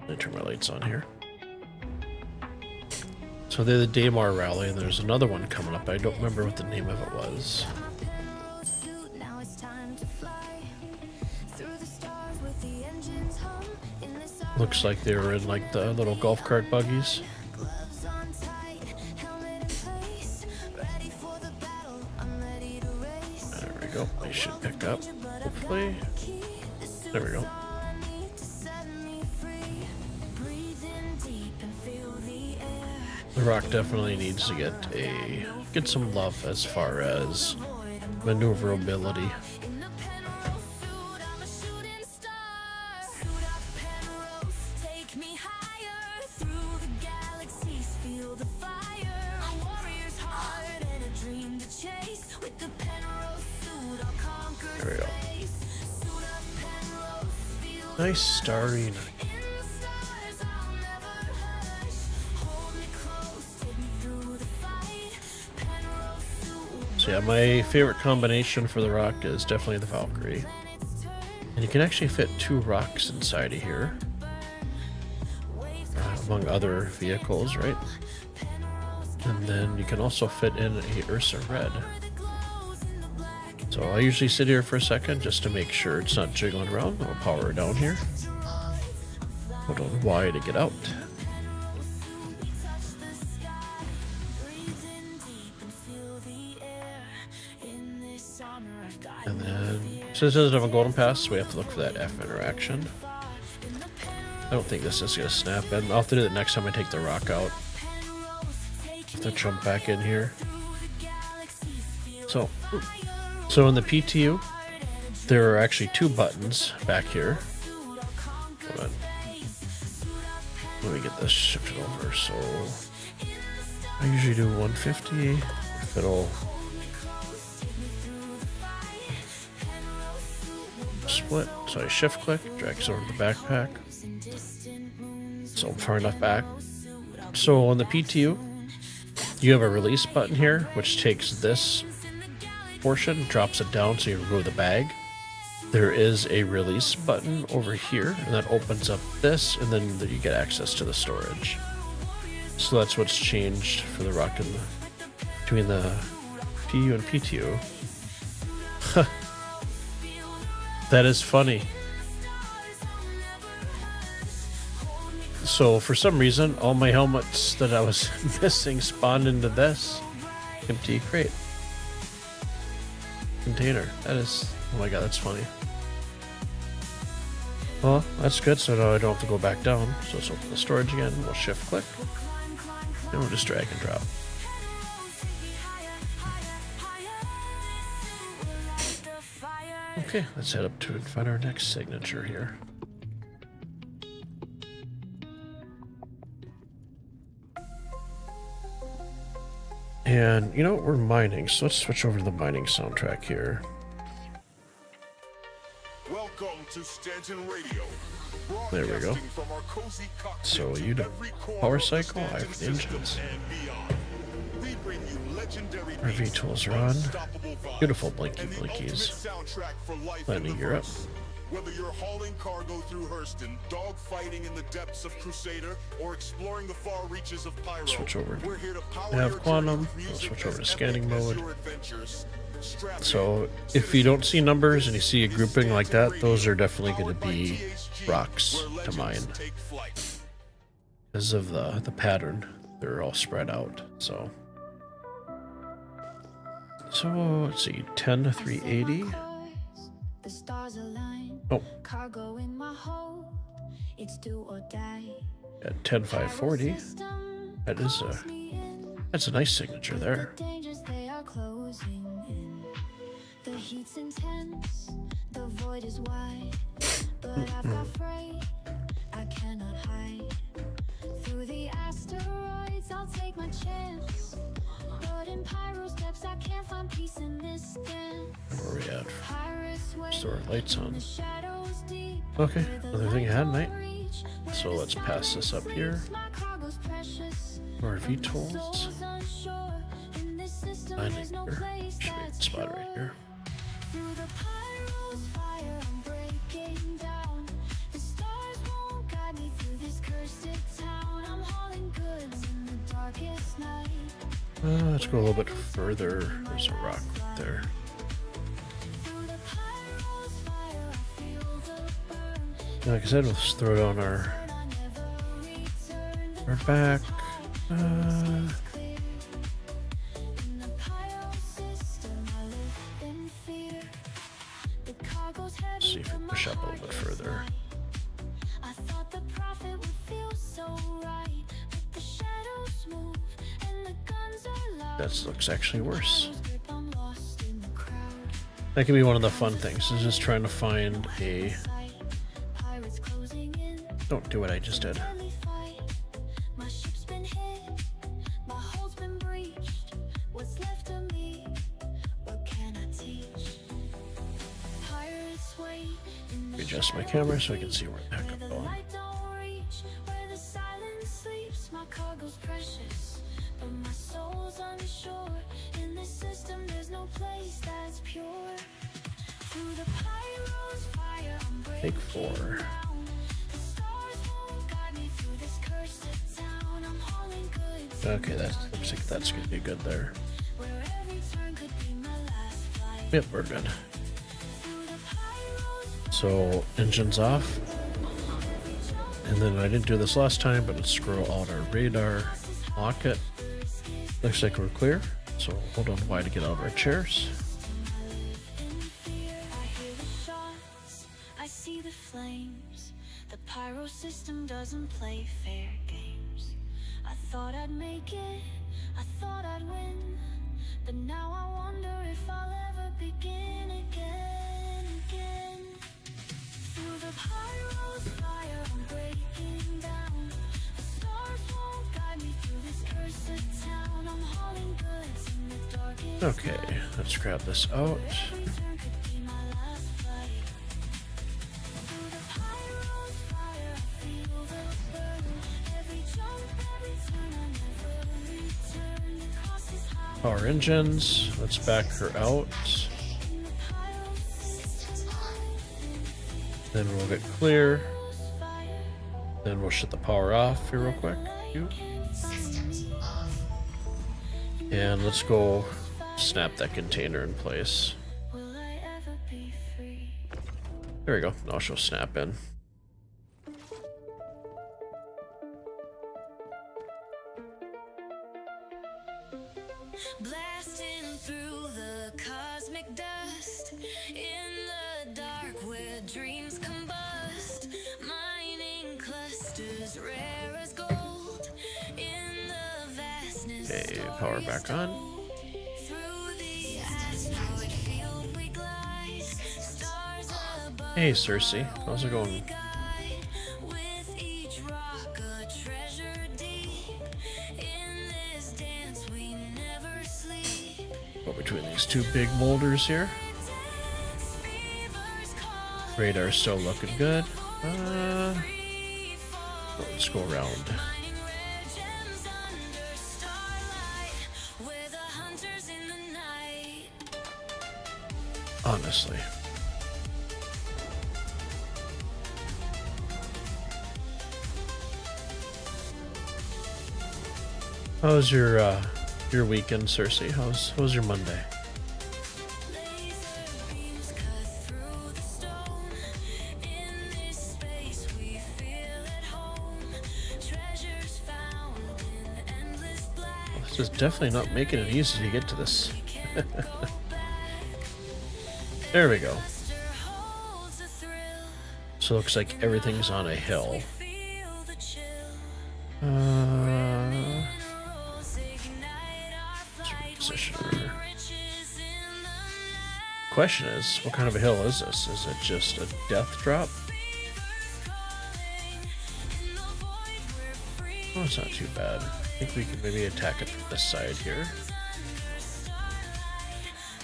let me turn my lights on here. So they're the Daymar rally, and there's another one coming up. I don't remember what the name of it was. Looks like they were in like the little golf cart buggies. Go. I should pick up, hopefully. There we go. The rock definitely needs to get some love as far as maneuverability. There we go. Nice starry night. So yeah, my favorite combination for the rock is definitely the Valkyrie. And you can actually fit 2 rocks inside of here. Among other vehicles, right? And then you can also fit in a Ursa Red. So I usually sit here for a second just to make sure it's not jiggling around. I'll power it down here. Hold on Y to get out. And then, since it doesn't have a golden pass, we have to look for that F interaction. I don't think this is going to snap in. I'll have to do it next time I take the rock out. Have to jump back in here. So, So in the PTU, there are actually two buttons back here. Hold on. Let me get this shifted over. So I usually do 150. If it'll split, so I shift click, drags over the backpack. So I'm far enough back. So on the PTU, you have a release button here, which takes this portion, drops it down so you remove the bag. There is a release button over here, and that opens up this, and then you get access to the storage. So that's what's changed for the ruck and between the PU and PTU. That is funny. So for some reason, all my helmets that I was missing spawned into this empty crate container. That is, oh my god, that's funny. Well, that's good, so now I don't have to go back down. So let's open the storage again. We'll shift click, and we'll just drag and drop. Okay, let's head up to find our next signature here. And, you know, we're mining, so let's switch over to the mining soundtrack here. Welcome to Stanton Radio. There we go. Broadcasting from our cozy cockpit So to you do every corner power of the cycle, I Stanton have the engines. system and beyond. We bring you legendary Our beats, VTools are on. unstoppable vibes, Beautiful blinky and the ultimate blinkies. soundtrack for life Landing in the gear up. verse. Whether you're hauling cargo through Hurston, dogfighting in the depths of Crusader, or exploring the far reaches of Pyro, Switch over. we're here to power We have your quantum. journey with We'll music switch over as to scanning epic as mode. your adventures. Strap in. So if you don't see numbers and you see a grouping like that, those are definitely going to be rocks to mine. Because of the pattern, they're all spread out. So let's see, 10 to 380. The stars align. Oh, Cargo in my hold. It's do or die. at 10 540. That is that's a nice signature there. Dangers they are closing in. The heat's intense. The void is wide. But I've got freight I cannot hide. Through the asteroids I'll take my chance. But in Pyro steps I can't find peace in this dance. Where are we at? Pirates wait Store lights on. in the shadows deep. Okay, another thing I had tonight. So let's pass this up here. My cargo's precious. Our VTools. Souls unsure. In this system Landing there's no gear. place Should be a that's spot right pure. here. Through the pyro's fire, I'm breaking down. The stars won't guide me through this cursed town. I'm hauling goods in the darkest night. Let's go a little bit further. There's a rock right there. Through the pyro's fire, I feel the burn. Like I said, let's throw down our I never return. back. Clear. In the pyro system, I live in fear. The cargo's heavy, See if we but my push up a heart little bit is further. light. I thought the prophet would feel so right, but the shadows move and the guns are loud. That looks actually worse. Pyro's grip, I'm lost in the crowd. That can be one of the fun things, is just trying to find a... Sight, pirates closing in, Don't do what I just did. deadly fight. My ship's been hit, my hull's been breached. What's left of me? What can I teach? Pirates wait in the Adjust my shadows camera so I can see where the heck where I'm the going. light don't reach, where the silence sleeps. My cargo's precious, but my soul's unsure. In this system, there's no place that's pure. Through the pyro's fire, I'm Take breaking 4. down. The stars won't guide me through this cursed town. I'm hauling goods Okay, that looks like that's going to be good there. where every turn could be my last flight. Yep, we're good. Through the pyro's So, engines off. And then I didn't do this last time, but let's scroll out our radar, lock it. Looks like we're clear. So hold on Y to get out of our chairs. in fear, I hear the shots, I see the flames. The pyro system doesn't play fair games. I thought I'd make it, I thought I'd win, but now I wonder if I'll ever begin. Okay, let's grab this out. Power engines, let's back her out. Then we'll get clear. Then we'll shut the power off here real quick. And let's go snap that container in place. There we go. Now she'll snap in. Blasting through the cosmic dust in the dark where dreams combust, mining clusters rare as gold in the vastness. Okay, power back on. Through the asteroid field we glide, stars above. Hey Cersei, how's it going? With each rock a treasure deep. In this dance we never sleep. Go between these two big boulders here. Radar's still looking good. Let's go around. Mining rare gems under starlight. We're the hunters in the night. Honestly. How's your weekend, Cersei? How's your Monday? Laser beams cut through the stone. In this space we feel at home. Treasures found in endless black. This is definitely not making it easy to get to this. There we go. Luster holds a thrill. So it looks like everything's on a hill. Feel the chill. Uh, Minerals ignite our flight. position her. Riches in the night. Question is, what kind of a hill is this? Is it just a death drop? In the void we're free. Oh, it's not too bad. I think we can maybe attack it from this side here.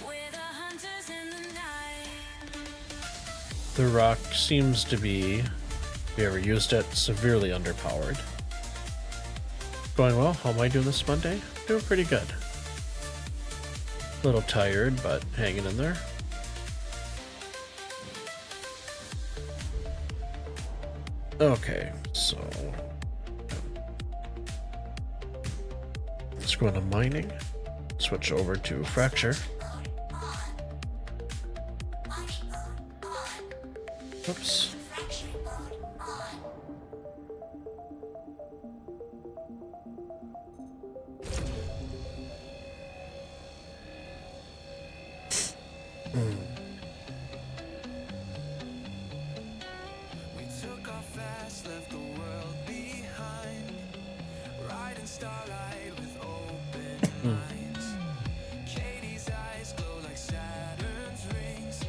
We're the hunters in the night. The rock seems to be, if you ever used it, severely underpowered. Going well. How am I doing this Monday? Doing pretty good. A little tired, but hanging in there. Okay, so let's go into mining. Switch over to fracture. Oops. We took off fast, left the world behind. Riding starlight with open minds. Katie's eyes glow like Saturn's rings.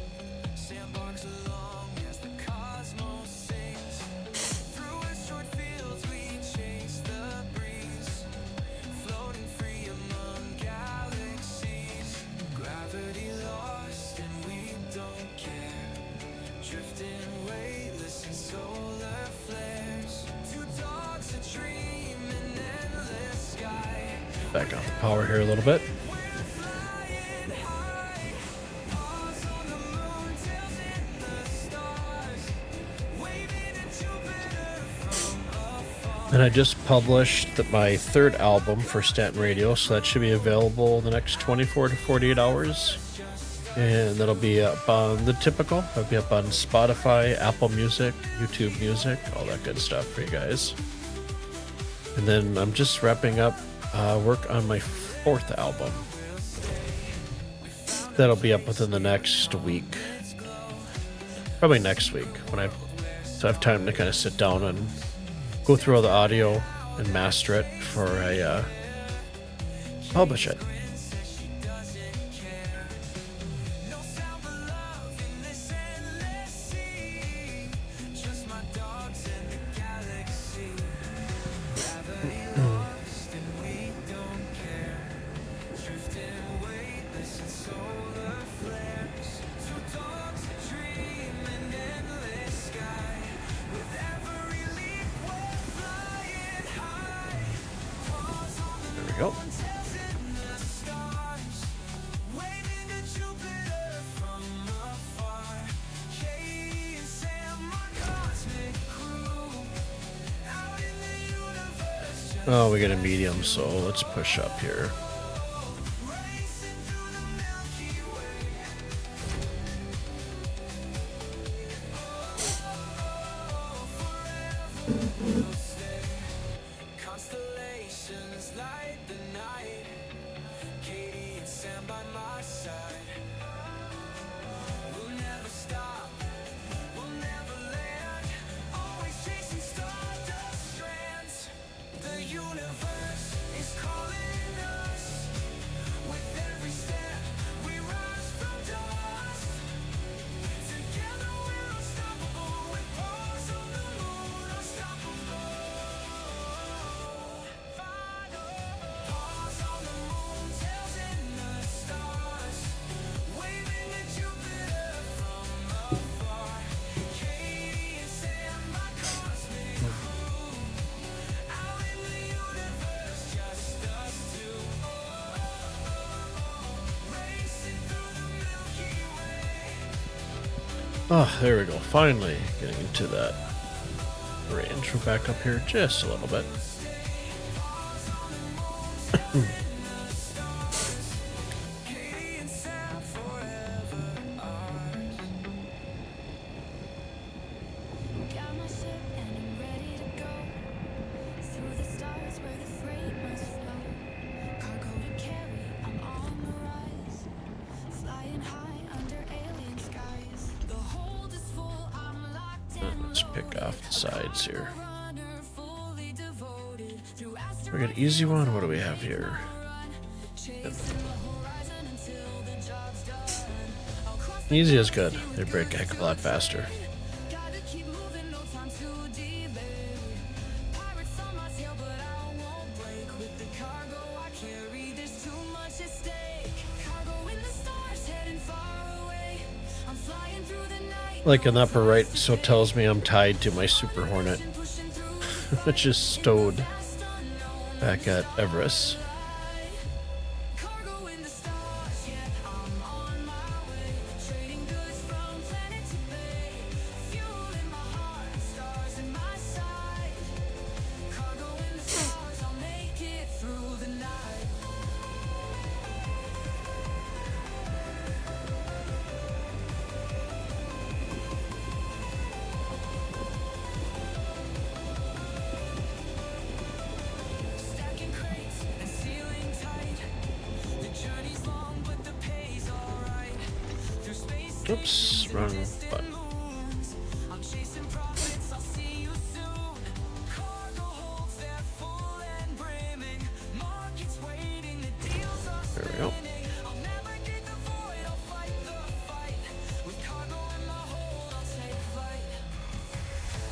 Sandbox along as the cosmos sings. Through asteroid fields we chase the breeze. Floating free among galaxies. Gravity lost and we don't care. Drifting weightless in solar flares. Two dogs a dream in endless sky. Back off the power here a little bit. Flying high. Paws on the moon, tails in the stars. Waving at Jupiter from afar. And I just published my third album for Stanton Radio, so that should be available in the next 24 to 48 hours. And that'll be up on the typical. It'll be up on Spotify, Apple Music, YouTube Music, all that good stuff for you guys. And then I'm just wrapping up work on my fourth album. That'll be up within the next week. Probably next week so I have time to kind of sit down and go through all the audio and master it before I publish it. Just my dogs and the galaxy. Gravity lost and we don't care. Drifting weightless Oh, we got a medium, so let's push up here. Constellations light the night. Katie and Sam by my side. We'll never stop. We'll never land. Always chasing stardust strands. The universe is calling us. With every step we rise from dust. Together we're unstoppable. With paws on the moon, unstoppable. Paws on the moon, tails in the stars. Waving at Jupiter from afar. Katie and Sam, my cosmic crew. Out in the universe, just us two. Racing through the Milky Way. Oh, there we go. Finally getting into that range. We're back up here just a little bit. Katie and Sam forever ours. Got my ship and I'm ready to go through the stars where the freight must flow. Cargo to carry, I'm on the rise, flying high under alien skies. The hold is full, I'm locked in. Let's pick off the sides here. Runner fully devoted through We got easy one. What do we have here? Easy is good. They break a heck of a lot faster. Gotta keep moving, no time to delay. Pirates on my tail, but I won't break. With the cargo I carry, there's too much at stake. Cargo in the stars, heading far away. I'm flying through the night. Like in the upper right, so it tells me I'm tied to my Super Hornet, Pushing through which is stowed past unknown. back at Everest. Cargo in the stars, yeah, I'm on my way. Trading goods from planet to bay. Fuel in my heart, stars in my side. Cargo in the stars, I'll make it through the night. Stacking crates and sealing tight. The journey's long, but the pay's alright. Through space, Oops, wrong button. moons. I'm chasing profits, I'll see you soon. Cargo holds, they're full and brimming. Markets waiting, the deals are There we go. spinning. I'll navigate the void, I'll fight the fight. With cargo in my hold, I'll take flight.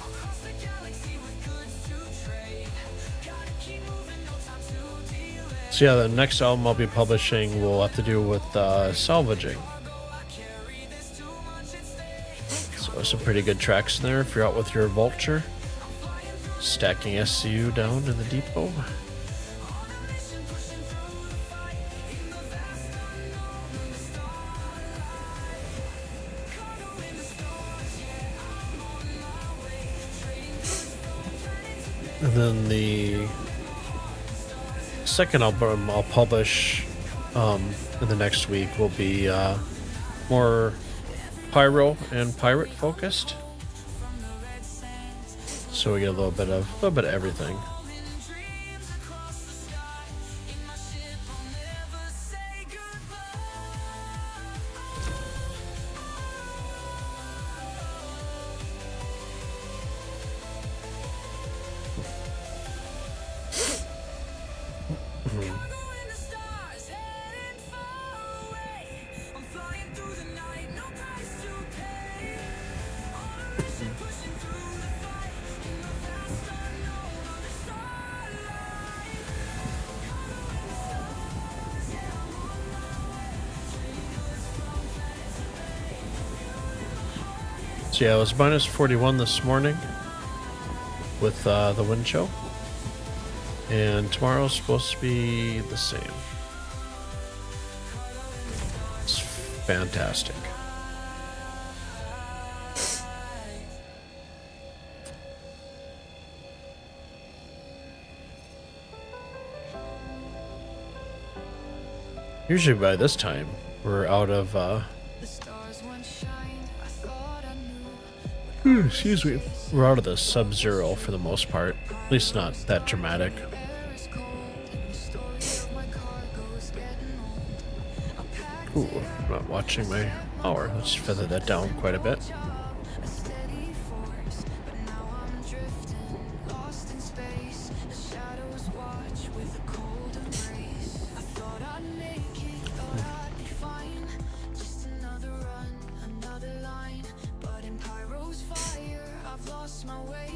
I'll cross the galaxy with goods to trade. Gotta keep moving, no time to delay. So yeah, the next album I'll be publishing will have to do with salvaging. So some pretty good tracks in there if you're out with your Vulture, stacking SCU down in the depot. And then the second album I'll publish in the next week will be more pyro and pirate focused. So we get a little bit of everything. So yeah, it was minus 41 this morning with the wind chill. And tomorrow's supposed to be the same. It's fantastic. Usually by this time, we're out of, The stars once shined, I thought I knew. excuse me, we're out of the sub-zero for the most part. At least not that dramatic. Air is cold, and the story of my cargo's getting old. I packed Ooh, I'm not watching my hour. Let's feather that down quite a bit. a steady force, but now I'm drifting, lost in space. The shadows watch with a cold embrace. I thought I'd make it, thought I'd be fine. Just another run, another line. But in Pyro's fire, I've lost my way,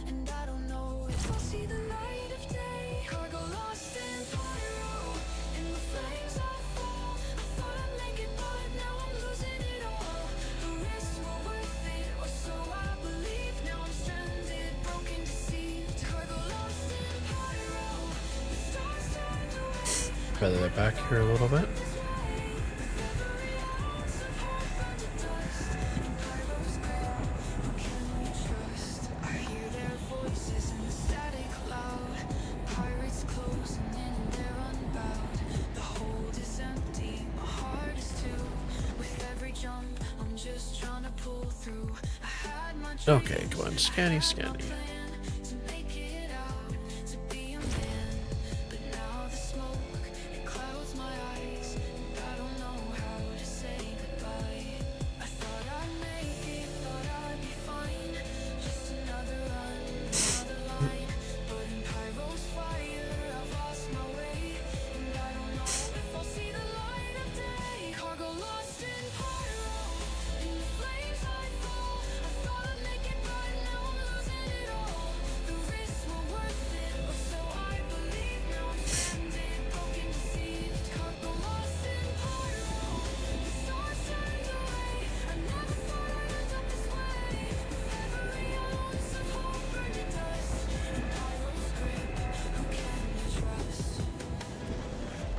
and I don't know if I'll see the light of day. Cargo lost in Pyro, in the flames I fall. I thought I'd make it, but now I'm losing it all. The risks were worth it, or so I believe. Now I'm stranded, broken, deceived. Cargo lost in Pyro, the stars turned away. Feather that back here a little bit. I hear their voices in the static loud. Pirates closing in and they're unbowed. The hold is empty, my heart is too. With every jump, I'm just trying to pull through. I had my Okay, come on, scanny, scanny. plan to make it out, to be a man. But now the smoke, it clouds my eyes, and I don't know how to say goodbye. I thought I'd make it, thought I'd be fine. Just another run, another line. But in Pyro's fire, I've lost my way, and I don't know if I'll see the light of day. Cargo lost in Pyro, in the flames I fall. I thought I'd make it, but now I'm losing it all. The risks were worth it, or so I believe. Now I'm stranded, broken, deceived. Cargo lost in Pyro, the stars turned away. I never thought I'd end up this way. Every ounce of hope burned to dust. In Pyro's grip, who can you trust?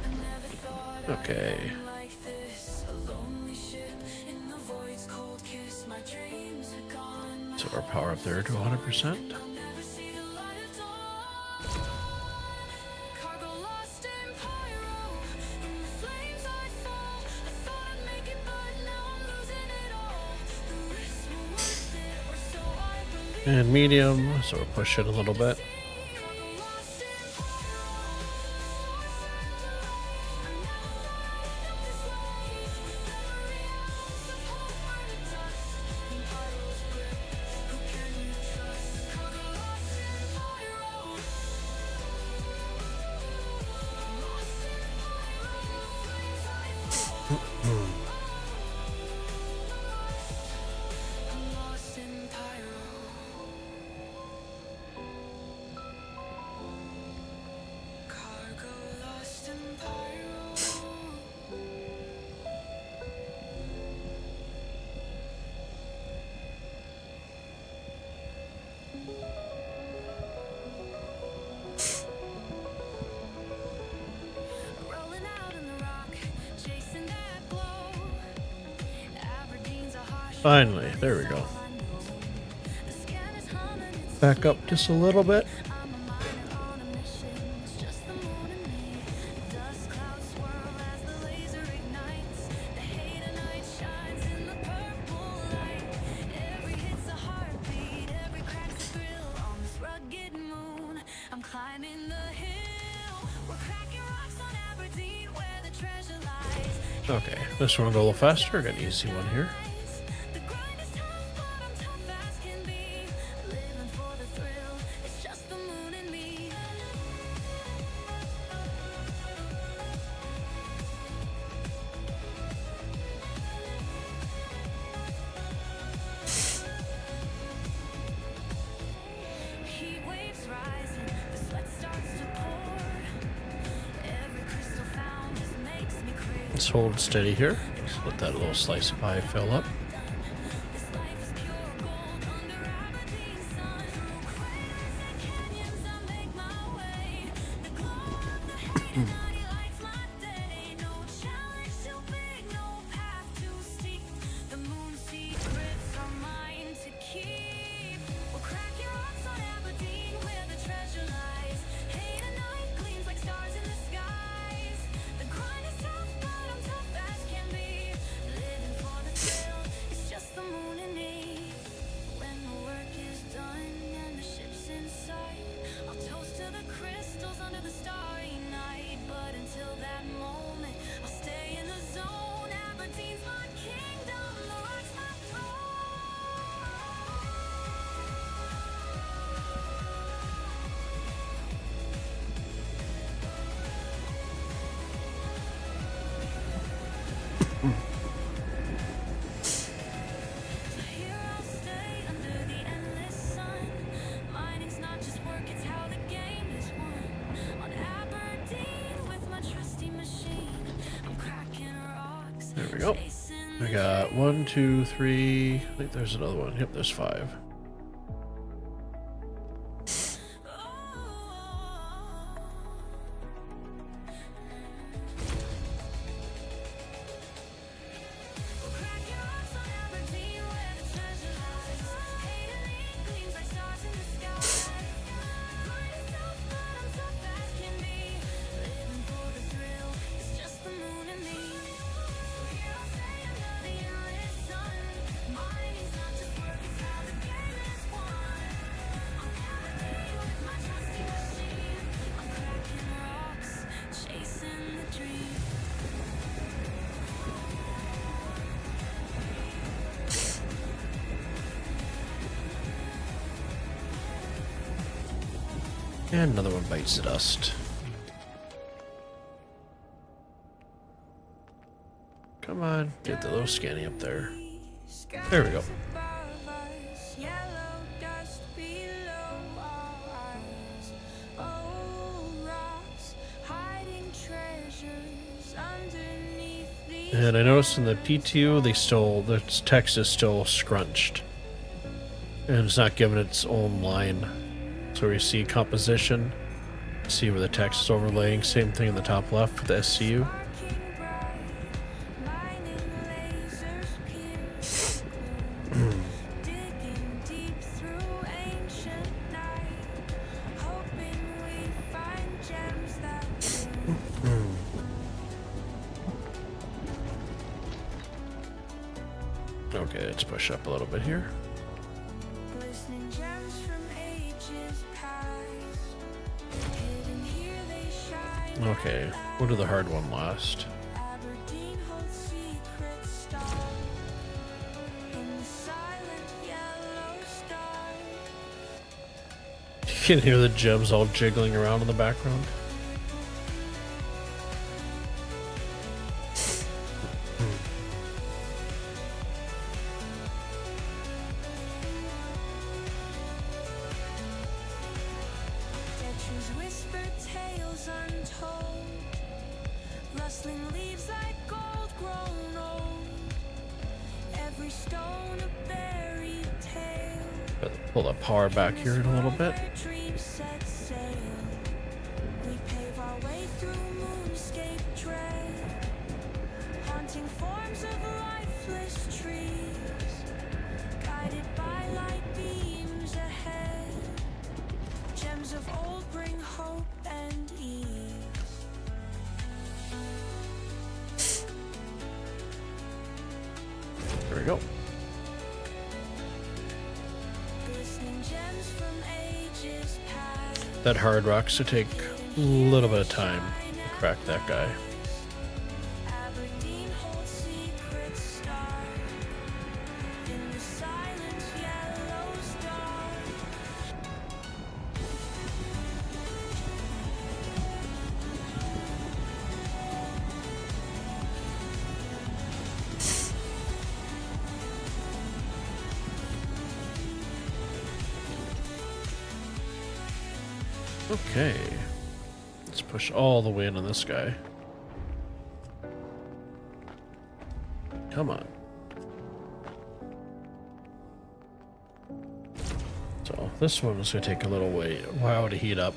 I never thought Okay. I'd end like this. A lonely ship in the void's cold kiss. My dreams are gone. So our power up there to 100%. I'll never see the light of dawn. Cargo lost in Pyro, in the flames I fall. I thought I'd make it, but now I'm losing it all. The risks were worth it, or so I believe. And medium, so we'll push it a little bit. Cargo lost in Pyro, I never thought I'd end up this way. With every ounce of hope burned to dust. In Pyro's grip, who can you trust? Cargo lost in Pyro. Lost in Pyro, flames I fall. I'm lost in Pyro. Cargo lost in Pyro. Rolling out in the rock, chasing that glow. Aberdeen's a harsh Finally, there we go. I know. The scan is humming, it's Back up just a little bit. I'm a miner on a mission. It's just the moon and me. Dust clouds swirl as the laser ignites. The hate of night shines in the purple light. Every hit's a heartbeat, every crack's a thrill. On this rugged moon, I'm climbing the hill. We're cracking rocks on Aberdeen where the treasure lies. Okay, this one will go a little faster. Got an easy one here. The grind is tough, but I'm tough as can be. Living for the thrill, it's just the moon and me. Heat waves rising, the sweat starts to pour. Every crystal found just makes me crave. Let's hold steady here. Just let that little slice of pie fill up. This life is pure gold under Aberdeen sun. Through craters and canyons I make my way. The glow of the hate at night lights my day. No challenge too big, no path too steep. The moon's secrets are mine to keep. We're cracking rocks on Aberdeen where the treasure lies. Hate at night gleams like stars in the skies. The grind is tough, but Here I'll stay under the endless sun. Mining's not just work, it's how the game is won. On Aberdeen with my trusty machine, I'm cracking rocks. There we go. Chasing I got 1, 2, 3. I think there's another one. Yep, there's 5. Chasing the dream. And another one bites the dust. Come on, get the little scanny up there. There we go. And I noticed in the PTU, the text is still scrunched. And it's not given its own line. So we see composition, see where the text is overlaying, same thing in the top left with the SCU. Okay, let's push up a little bit here. Okay, we'll do the hard one last. You can hear the gems all jiggling around in the background. Pull the power back here in a little bit. There we go. That hard rock's to take a little bit of time to crack that guy. Okay, let's push all the way in on this guy. Come on. So this one is going to take a little while to heat up.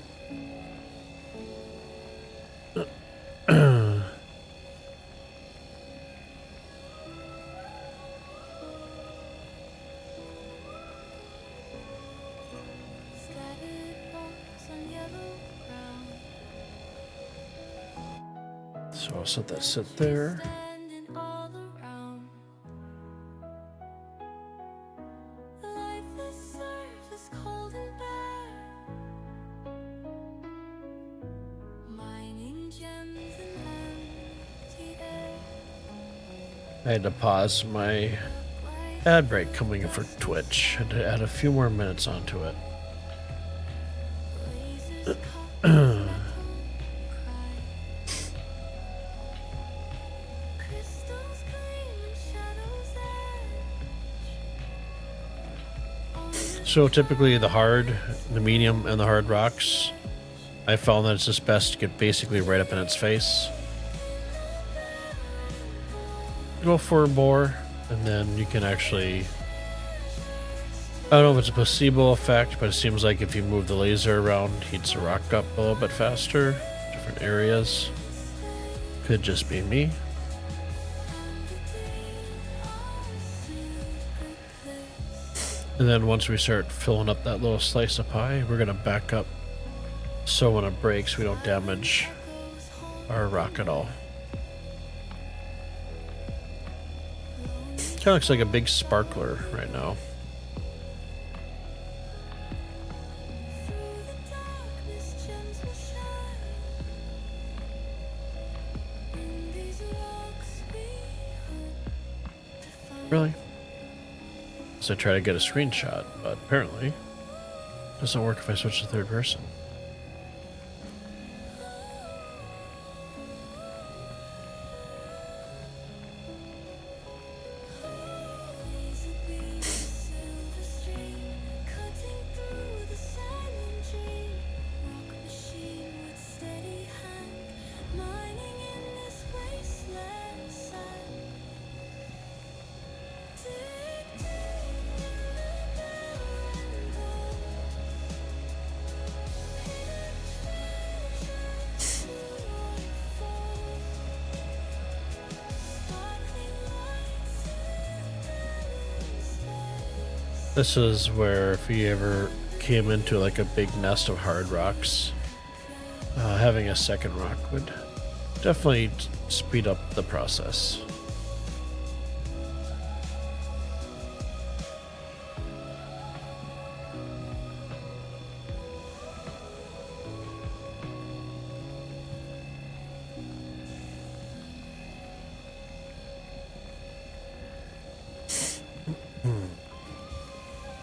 So I'll set that sit there. I had to pause my ad break coming in for Twitch. Had to add a few more minutes onto it. So typically the hard, the medium, and the hard rocks, I found that it's just best to get basically right up in its face. Go for more, and then you can actually... I don't know if it's a placebo effect, but it seems like if you move the laser around, heats the rock up a little bit faster. Different areas. Could just be me. And then once we start filling up that little slice of pie, we're going to back up so when it breaks, we don't damage our rock at all. Kind of looks like a big sparkler right now. Really? So I try to get a screenshot, but apparently it doesn't work if I switch to third person. This is where if you ever came into like a big nest of hard rocks, having a second rock would definitely speed up the process.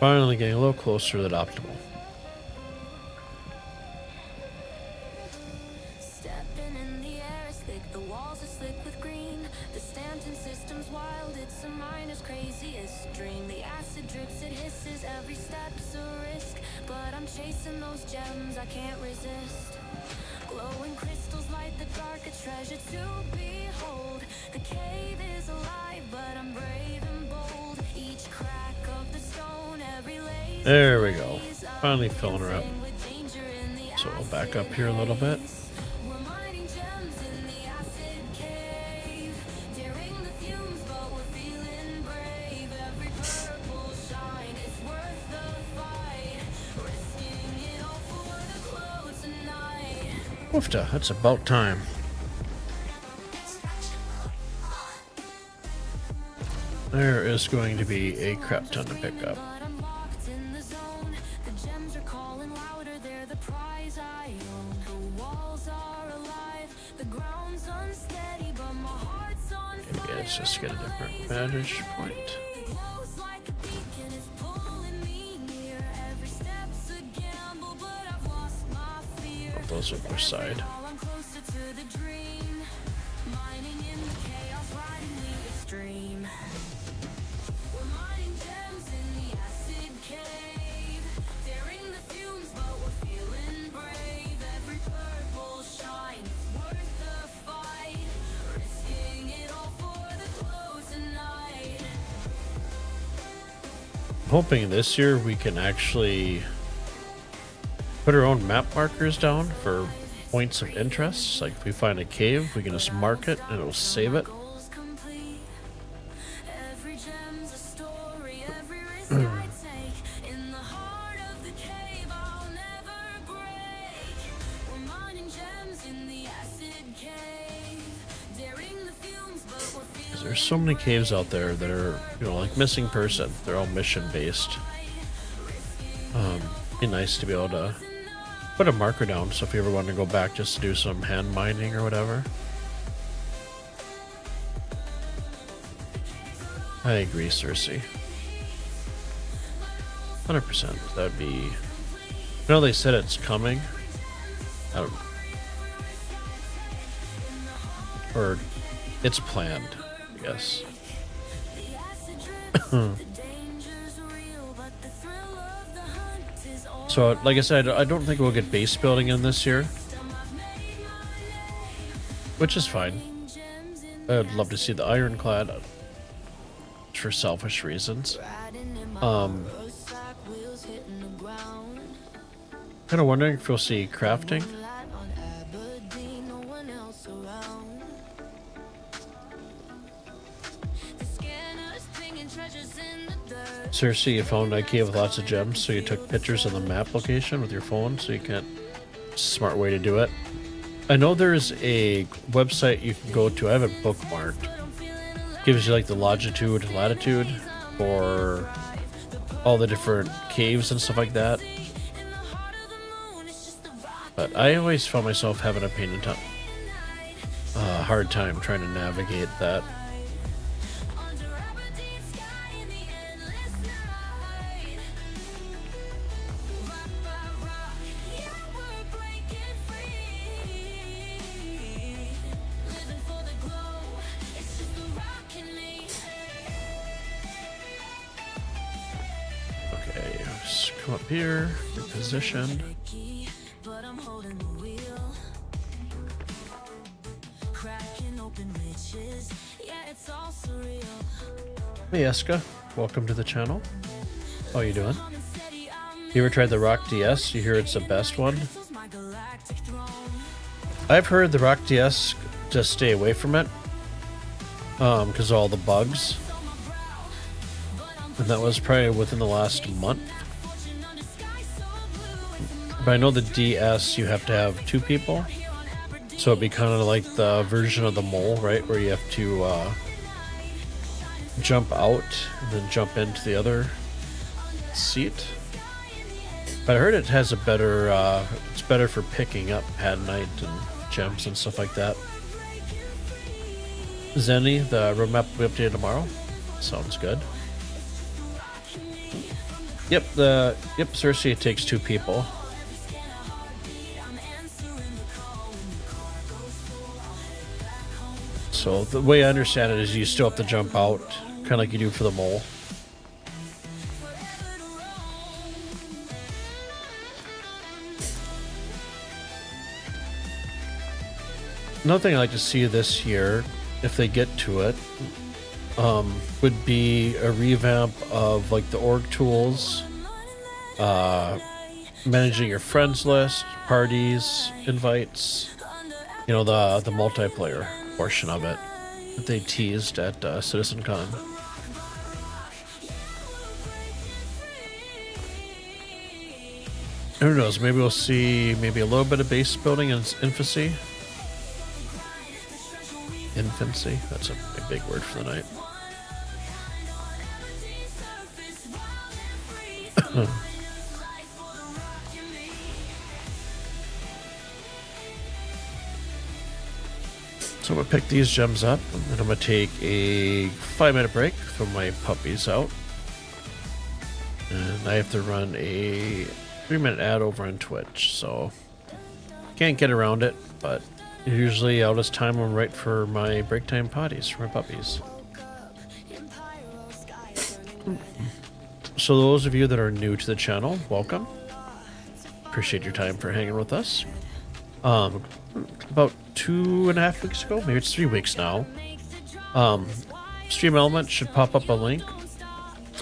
Finally getting a little closer to that optimal. Stepping in the air is thick, the walls are slick with green. The Stanton system's wild, it's a miner's craziest dream. The acid drips, it hisses, every step's a risk. But I'm chasing those gems, I can't resist. Glowing crystals light the dark, a treasure to behold. The cave is alive, but I'm brave and bold. Each crack of the stone, every lace. There we go. Finally filling her up. So we'll back up here a little bit. We're mining gems in the acid cave. Daring the fumes, but we're feeling brave. Every purple shine is worth the fight. Risking it all for the glow tonight. Oofta, that's about time. There is going to be a crap ton to pick up. But I'm locked in the zone. The gems are calling louder, they're the prize I own. The walls are alive, the ground's unsteady, but my heart's on fire. Maybe let's just get a different vantage point. It glows like a beacon, it's pulling me near. Every step's a gamble, but I've lost my fear. Those on which side? All I'm closer to the dream. Mining in the chaos, riding the extreme. We're mining gems in the acid cave. Daring the fumes, but we're feeling brave. Every purple shine is worth the fight. Risking it all for the glow tonight. I'm hoping this year we can actually put our own map markers down for points of interest. Like if we find a cave, we can just mark it and it'll save it. Goals complete. Every gem's a story, every risk I take. In the heart of the cave, I'll never break. We're mining gems in the acid cave. Daring the fumes, but we're feeling There's so many caves out there that are, you know, like missing person. They're all mission based. Be nice to be able to put a marker down so if you ever want to go back just to do some hand mining or whatever. I agree, Cersei. 100%. That'd be... I know they said it's coming. I don't... Or it's planned. guess. So, like I said, I don't think we'll get base building in this year, which is fine. I'd love to see the ironclad for selfish reasons. Kind of wondering if we'll see crafting. Seriously, you found a cave with lots of gems, so you took pictures of the map location with your phone, so you can't... Smart way to do it. I know there's a website you can go to, I have it bookmarked. Gives you like the longitude, latitude, for all the different caves and stuff like that. But I always found myself having a hard time trying to navigate that. Okay, just come up here, get positioned. Hey Eska, welcome to the channel. How you doing? You ever tried the Rock DS? You hear it's the best one? I've heard the Rock DS, just stay away from it. Because of all the bugs. And that was probably within the last month. But I know the DS, you have to have 2 people. So it'd be kind of like the version of the mole, right? Where you have to jump out and then jump into the other seat. But I heard it has a better, it's better for picking up at night and gems and stuff like that. Zenny, the roadmap will be updated tomorrow. Sounds good. Yep, Cersei, it takes 2 people. So the way I understand it is you still have to jump out, kind of like you do for the mole. Another thing I'd like to see this year, if they get to it, would be a revamp of like the org tools, managing your friends list, parties, invites, you know, the multiplayer portion of it that they teased at CitizenCon. Who knows, maybe we'll see maybe a little bit of base building in infancy. Infancy, that's a big word for the night. So I'm going to pick these gems up, and then I'm going to take a 5-minute break, throw my puppies out. And I have to run a 3-minute ad over on Twitch, so can't get around it, but usually out as time I'm right for my break time potties for my puppies. So those of you that are new to the channel, welcome. Appreciate your time for hanging with us. About 2.5 weeks ago, maybe it's 3 weeks now, Stream Element should pop up a link.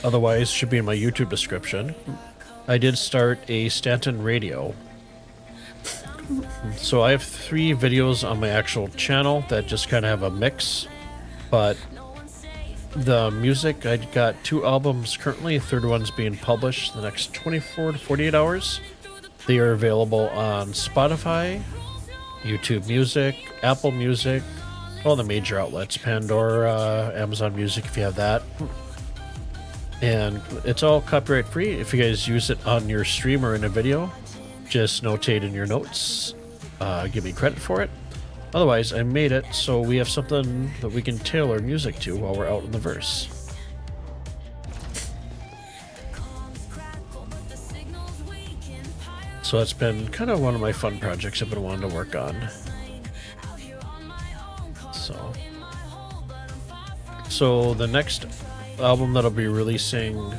Otherwise, should be in my YouTube description. I did start a Stanton radio. So I have 3 videos on my actual channel that just kind of have a mix, but the music, I got 2 albums currently, a third one's being published the next 24 to 48 hours. They are available on Spotify, YouTube Music, Apple Music, all the major outlets, Pandora, Amazon Music if you have that. And it's all copyright free. If you guys use it on your stream or in a video, just notate in your notes, give me credit for it. Otherwise, I made it so we have something that we can tailor music to while we're out in the verse. So that's been kind of one of my fun projects I've been wanting to work on. So So the next album that I'll be releasing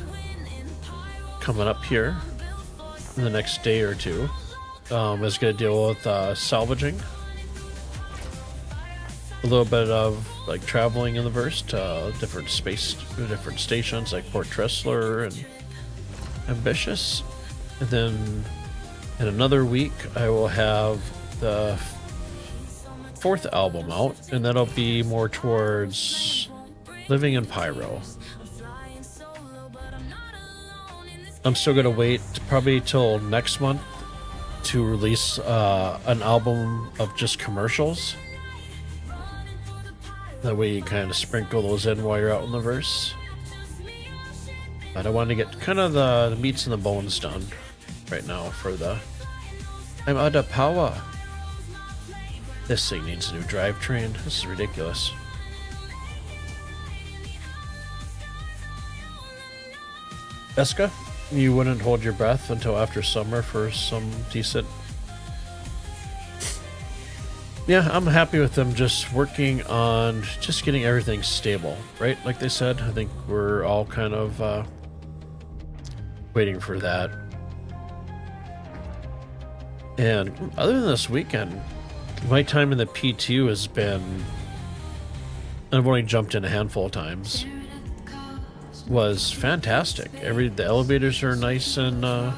coming up here in the next day or two is going to deal with salvaging. A little bit of like traveling in the verse to different stations like Port Tressler and Ambitious. And then in another week, I will have the fourth album out, and that'll be more towards living in Pyro. I'm still gonna wait probably till next month to release an album of just commercials. That way you kind of sprinkle those in while you're out in the verse. But I want to get kind of the meats and the bones done right now for the... I'm out of power. This thing needs a new drivetrain. This is ridiculous. Eska, you wouldn't hold your breath until after summer for some decent... Yeah, I'm happy with them just working on just getting everything stable, right? Like they said, I think we're all kind of waiting for that. And other than this weekend, my time in the P2 has been, I've only jumped in a handful of times, was fantastic. The elevators are nice and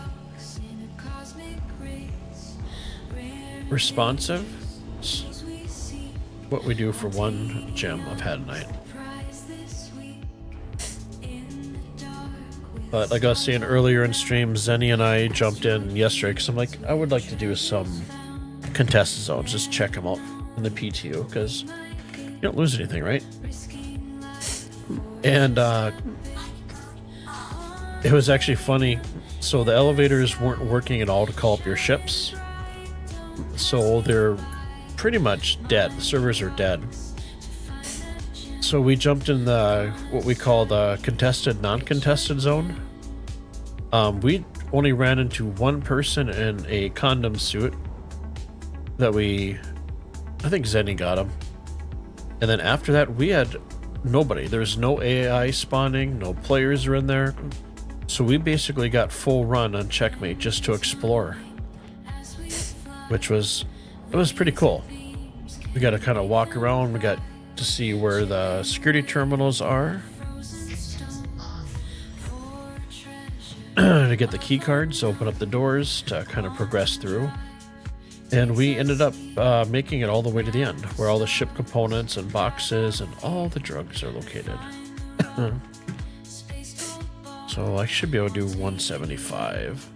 responsive. What we do for one gym I've had tonight. But like I was saying earlier in stream, Zenny and I jumped in yesterday because I'm like, I would like to do some contested zones, just check them out in the PTO because you don't lose anything, right? And it was actually funny. So the elevators weren't working at all to call up your ships. So they're pretty much dead. The servers are dead. So we jumped in the what we call the contested, non-contested zone. We only ran into one person in a condom suit that I think Zenny got him. And then after that, we had nobody. There's no AI spawning, no players are in there. So we basically got full run on Checkmate just to explore, which was pretty cool. We got to kind of walk around. We got to see where the security terminals are to get the key cards, open up the doors to kind of progress through. And we ended up making it all the way to the end, where all the ship components and boxes and all the drugs are located. So I should be able to do 175.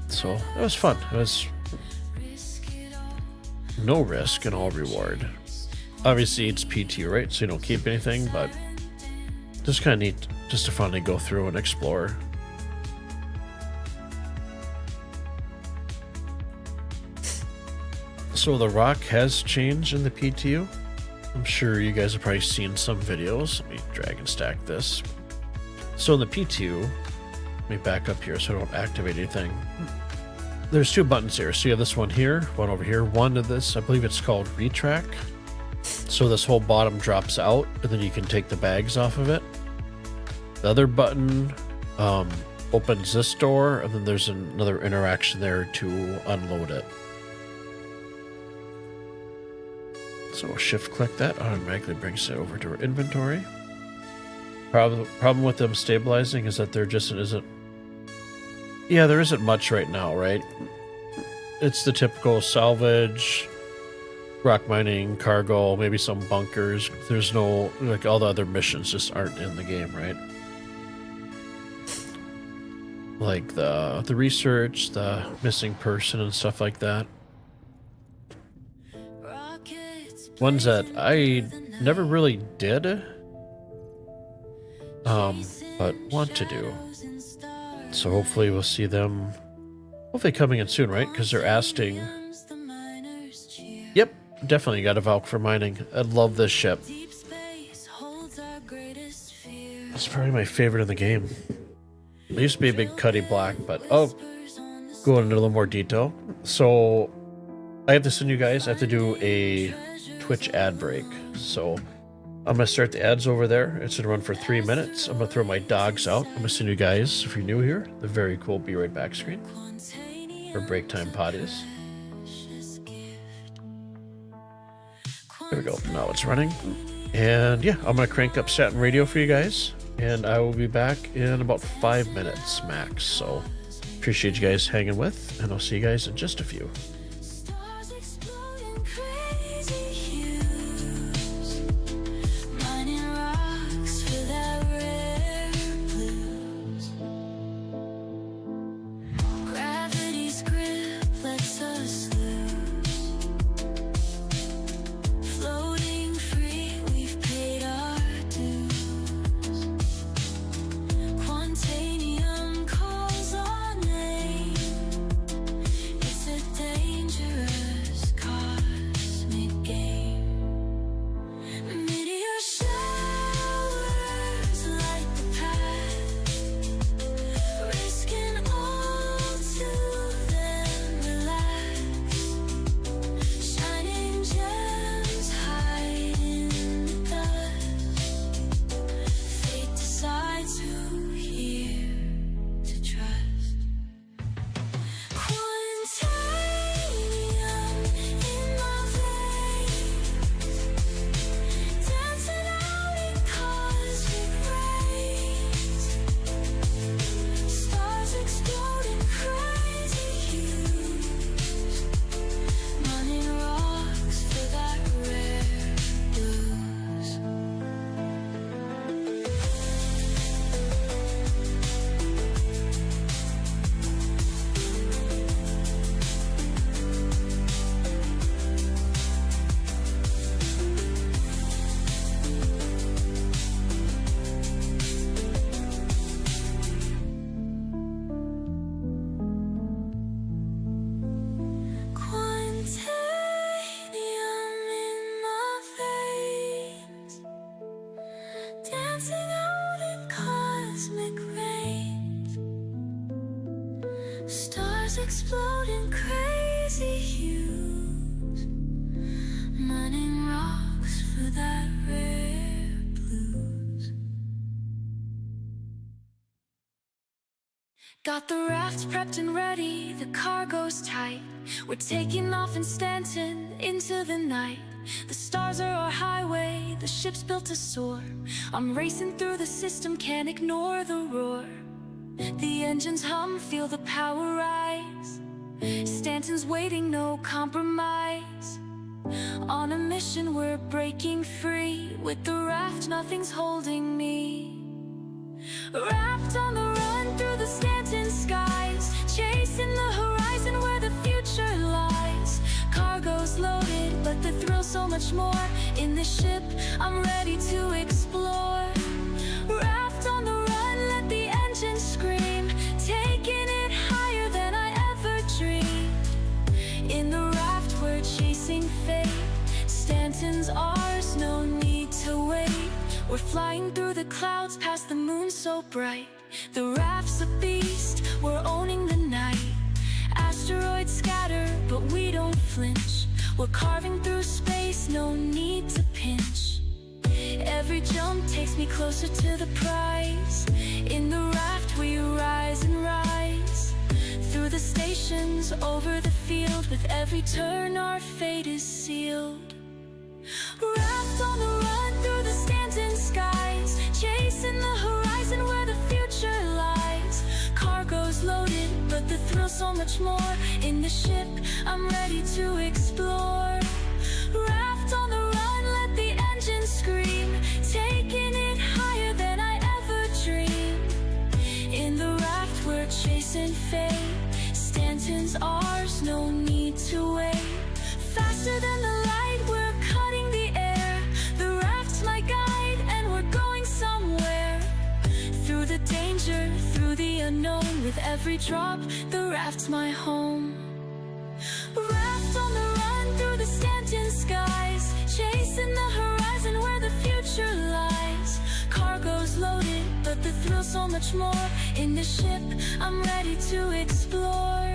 So that was fun. It was no risk and all reward. Obviously it's PT, right? So you don't keep anything, but just kind of neat just to finally go through and explore. So the rock has changed in the PTU. I'm sure you guys have probably seen some videos. Let me drag and stack this. So in the P2, let me back up here so I don't activate anything. There's two buttons here. So you have this one here, one over here. One of this, I believe it's called retrack. So this whole bottom drops out and then you can take the bags off of it. The other button opens this door and then there's another interaction there to unload it. So we'll shift click that, automatically brings it over to our inventory. Problem with them stabilizing is that there just isn't... Yeah, there isn't much right now, right? It's the typical salvage, rock mining, cargo, maybe some bunkers. There's no... like all the other missions just aren't in the game, right? Like the research, the missing person and stuff like that. Ones that I never really did, but want to do. So hopefully we'll see them hopefully coming in soon, right? Because they're asking. Yep, definitely got a Valk for mining. I love this ship. It's probably my favorite in the game. It used to be a big Cuddy Black, but oh, go into a little more detail. So I have to send you guys, I have to do a Twitch ad break. So I'm going to start the ads over there. It's going to run for 3 minutes. I'm going to throw my dogs out. I'm going to send you guys, if you're new here, the very cool Be Right Back screen for break time potties. There we go. Now it's running. And yeah, I'm going to crank up Stanton Radio for you guys. And I will be back in about 5 minutes max. So appreciate you guys hanging with, and I'll see you guys in just a few. Stars exploding crazy hues, mining rocks for that rare blues. Gravity's grip lets us loose, floating free, we've paid our dues. Quantanium calls our name. It's a dangerous cosmic game. Meteor showers light the path, risking all to then relax. Shining gems hide in the dust. Fate decides who here to trust. Quantanium in my veins, dancing out in cosmic rays. Stars exploding crazy hues, mining rocks for that rare blues. Quantanium in my veins, dancing out in cosmic rains. Stars exploding crazy hues, mining rocks for that rare blues. Got the raft prepped and ready, the cargo's tight. We're taking off in Stanton into the night. The stars are our highway, the ship's built to soar. I'm racing through the system, can't ignore the roar. The engines hum, feel the power rise. Stanton's waiting, no compromise. On a mission, we're breaking free. With the raft, nothing's holding me. Wrapped on the run through the Stanton skies, chasing the horizon where the future lies. Cargo's loaded, but the thrill's so much more. In the ship, I'm ready to explore. Wrapped on the run, let the engine scream, taking it higher than I ever dreamed. In the raft, we're chasing fate. Stanton's ours, no need to wait. We're flying through the clouds past the moon so bright. The raft's a beast, we're owning the night. Asteroids scatter, but we don't flinch. We're carving through space, no need to pinch. Every jump takes me closer to the prize. In the raft we rise and rise. Through the stations, over the field. With every turn our fate is sealed. Wrapped on the run through the Stanton skies, chasing the horizon where the future lies. Cargo's loaded, but the thrill's so much more. In the ship, I'm ready to explore. Raft on the run, let the engine scream, taking it higher than I ever dreamed. In the raft, we're chasing fate. Stanton's ours, no need to wait. Faster than the light, we're cutting the air. The raft's my guide, and we're going somewhere. Through the danger, through the unknown. With every drop, the raft's my home. Raft on the run through the Stanton skies, chasing the horizon where the future lies. Cargo's loaded, but the thrill's so much more. In the ship, I'm ready to explore.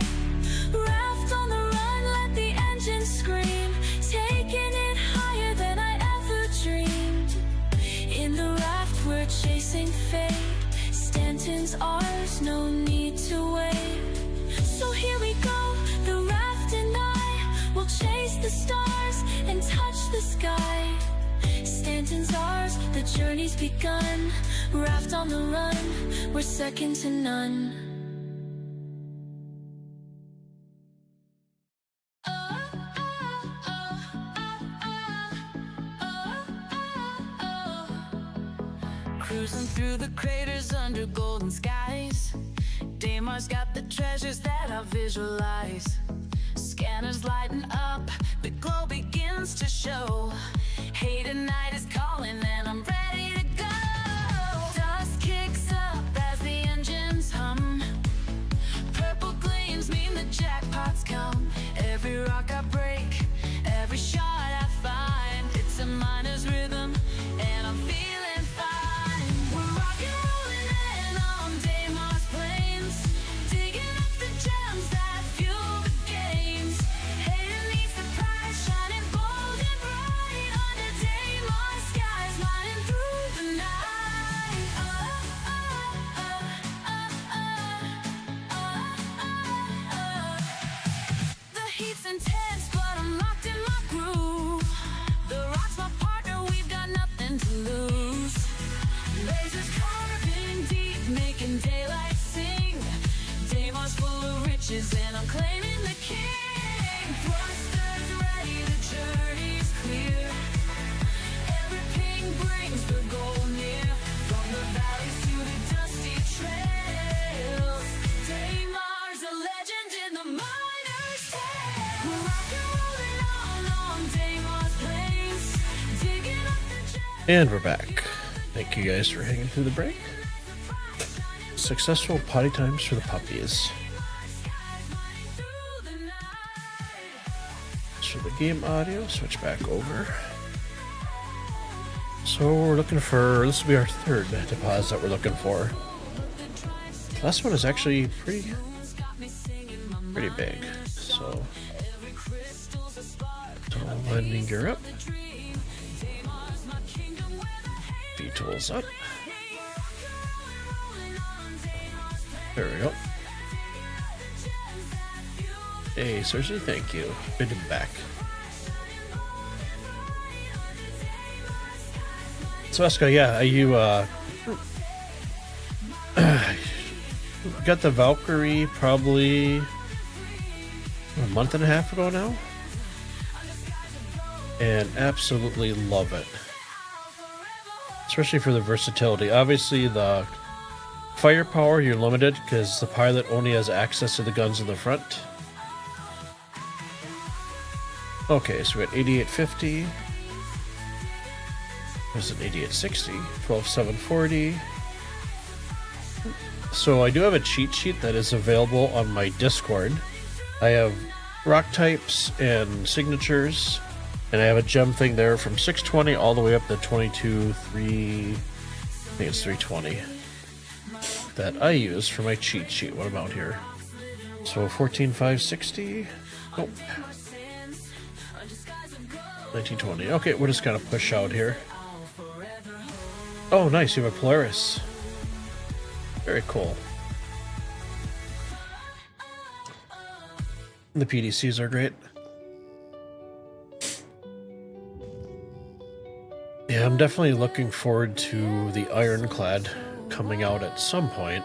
journey's begun. Raft on the run, we're second to none. Cruising through the craters under golden skies. Damar's got the treasures that I visualize. Scanners lighten up, the glow begins to show. Hey, tonight is calling and I'm ready to go. Dust kicks up as the engines hum. Purple gleams mean the jackpot's come. Every rock I break, every shot I find, it's a miner's rhythm and I'm feeling fine. We're rock and rolling in on Damar's plains, digging up the gems that fuel the games. Hidden neath the prize, shining bold and bright under Damar's skies, mining through the night. The heat's intense, but I'm locked in my groove. The rock's my partner, we've got nothing to lose. Lasers carving deep, making daylight sing. Damar's full of riches and I'm claiming the king. Thrusters ready, the journey's clear. Every ping brings the goal near. From the valleys to the dusty trails, Damar's a legend in the miner's tale. We're rock and rolling on Damar's plains, digging up the gems. And we're back. Thank you guys for hanging through the break. Successful potty times for the puppies. So the game audio, switch back over. So we're looking for, this will be our third deposit that we're looking for. The last one is actually pretty big. So lending gear up. V-tools up. There we go. Hey, Cersei, thank you. Good to be back. So, Eska, yeah, you got the Valkyrie probably a month and a half ago now, and absolutely love it. Especially for the versatility. Obviously, the firepower, you're limited because the pilot only has access to the guns in the front. Okay, so we got 8850. There's an 8860, 12740. So I do have a cheat sheet that is available on my Discord. I have rock types and signatures, and I have a gem thing there from 620 all the way up to 22, 3, I think it's 320, that I use for my cheat sheet. What about here? So 14560. Nope. 1920. Okay, we'll just kind of push out here. Oh, nice. You have a Polaris. Very cool. The PDCs are great. Yeah, I'm definitely looking forward to the Ironclad coming out at some point.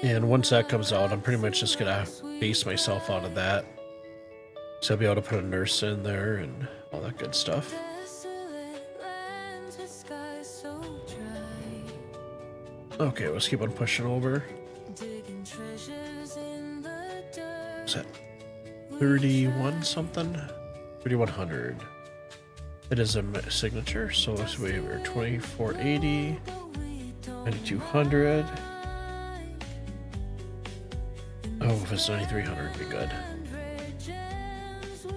And once that comes out, I'm pretty much just gonna base myself out of that. So I'll be able to put a nurse in there and all that good stuff. Okay, let's keep on pushing over. What's that? 31 something? 3100. It is a signature, so we have 2480, 9200. Oh, if it's 9300, it'd be good.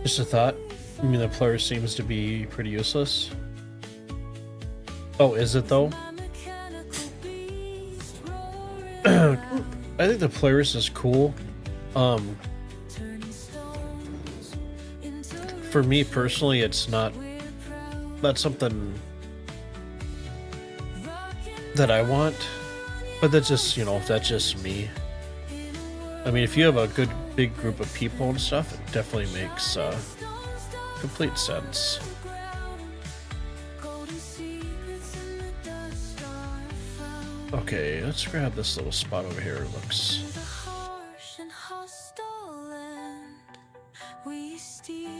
Just a thought. I mean, the Polaris seems to be pretty useless. Oh, is it though? I think the Polaris is cool. For me personally, it's not something that I want, but that's just, that's just me. I mean, if you have a good big group of people and stuff, it definitely makes complete sense. Okay, let's grab this little spot over here. It looks...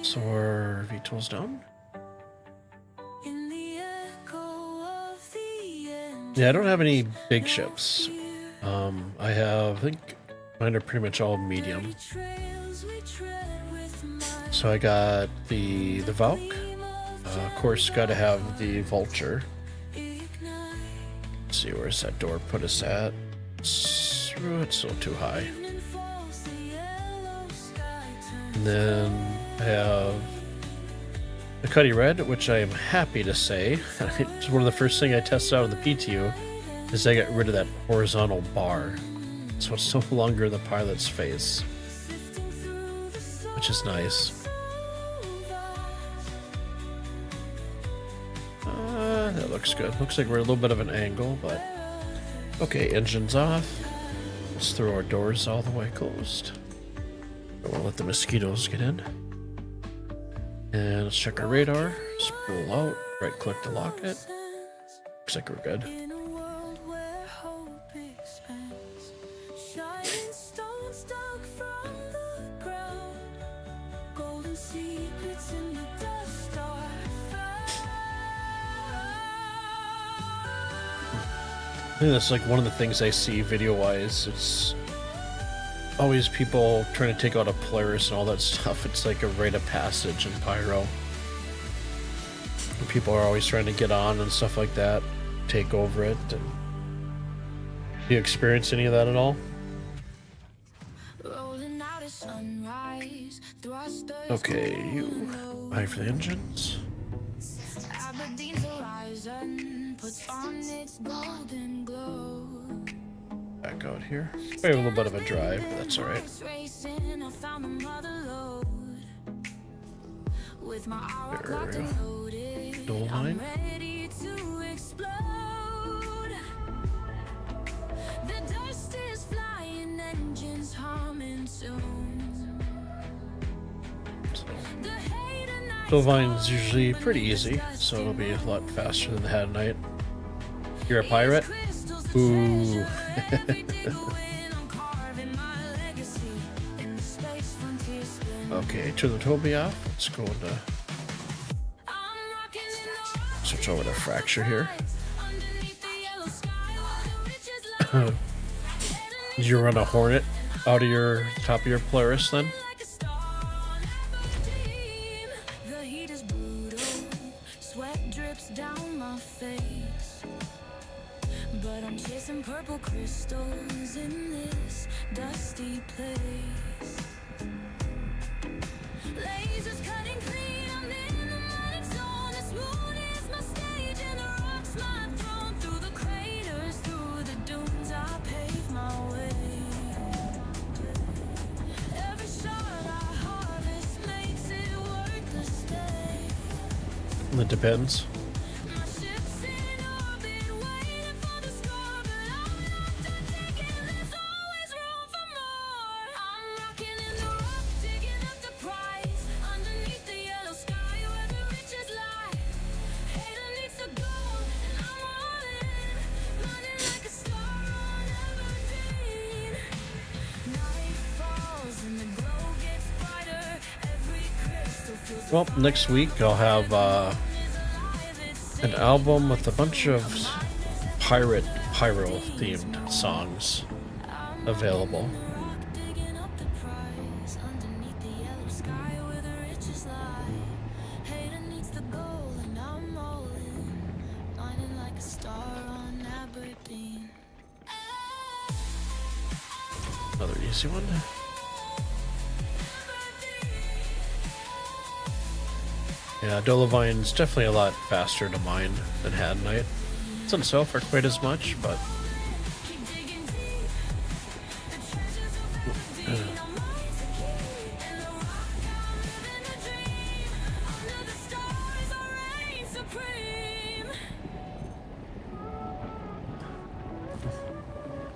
So are VTOLs down? Yeah, I don't have any big ships. I have, I think mine are pretty much all medium. So I got the Valk. Of course, got to have the Vulture. Let's see, where's that door put us at? It's still too high. And then I have the Cuddy Red, which I am happy to say, it's one of the first things I tested out in the PTU, is I got rid of that horizontal bar. So it's no longer in the pilot's face, which is nice. That looks good. Looks like we're a little bit of an angle, but okay, engine's off. Let's throw our doors all the way closed. We'll let the mosquitoes get in. And let's check our radar. Spool out. Right click to lock it. Looks like we're good. I think that's like one of the things I see video-wise. It's always people trying to take out a Polaris and all that stuff. It's like a rite of passage in Pyro. And people are always trying to get on and stuff like that, take over it. And do you experience any of that at all? Okay, you eye for the engines. Back out here. We have a little bit of a drive, but that's alright. There we go. Dual line. Dual line's usually pretty easy, so it'll be a lot faster than the Hat Knight. You're a pirate? Ooh. Okay, turn the Toby off. Let's go into... switch over to Fracture here. Did you run a Hornet out of your top of your Polaris then? But I'm chasing purple crystals in this dusty place. Lasers cutting clean, I'm in the morning zone. This moon is my stage and the rocks my throne. Through the craters, through the dunes, I pave my way. Every shot I harvest makes it worth the stay. It depends. Well, next week I'll have an album with a bunch of pyro themed songs available. Another easy one. Yeah, Dolovine's definitely a lot faster to mine than Hat Knight. Doesn't sell for quite as much, but...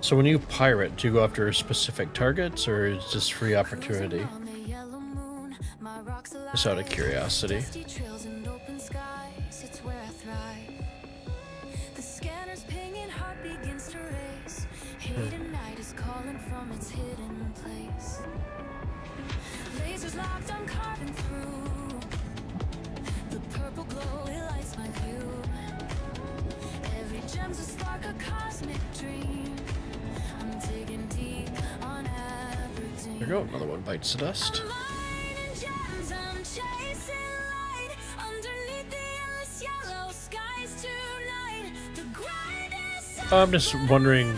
So when you pirate, do you go after specific targets, or is it just free opportunity? Just out of curiosity. Dusty trails and open skies, it's where I thrive. The scanner's pinging, heart begins to race. Hate at night is calling from its hidden place. Lasers locked, I'm carving through. The purple glow, it lights my view. Every gem's a spark, a cosmic dream. I'm digging deep on Aberdeen. There we go, another one bites the dust. Mining gems, I'm chasing light. Underneath the endless yellow skies tonight. The grind is I'm just wondering, a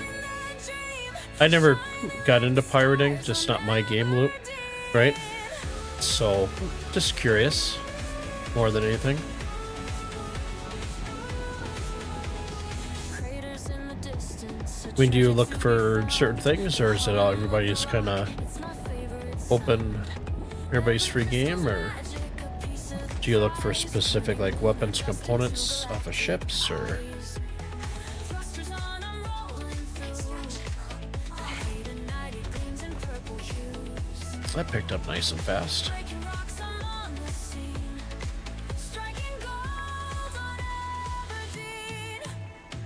dream. I never got into pirating, just not my game loop, right? So, just curious, more than anything. Craters in the distance. I mean, do you look for certain things, or is it all everybody's kind of It's my favorite. open, everybody's free game, or do you look for specific like weapons components off of ships, or Thrusters on, I'm rolling through. The hate at night, it gleams in purple hues. that picked up nice and fast? Breaking rocks, I'm on the scene. Striking gold on Aberdeen.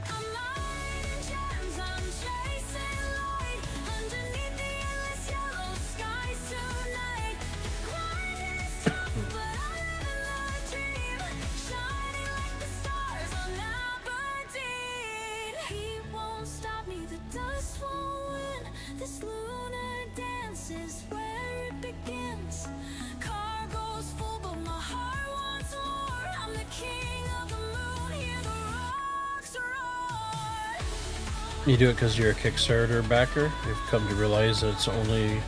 I'm mining gems, I'm chasing light. Underneath the endless yellow skies tonight. The grind is tough, but I live in the dream. Shining like the stars on Aberdeen. He won't stop me, the dust won't win. This lunar dance is where it begins. Cargo's full, but my heart wants more. I'm the king of the moon, hear the rocks roar. You do it because you're a Kickstarter backer. You've come to realize that its only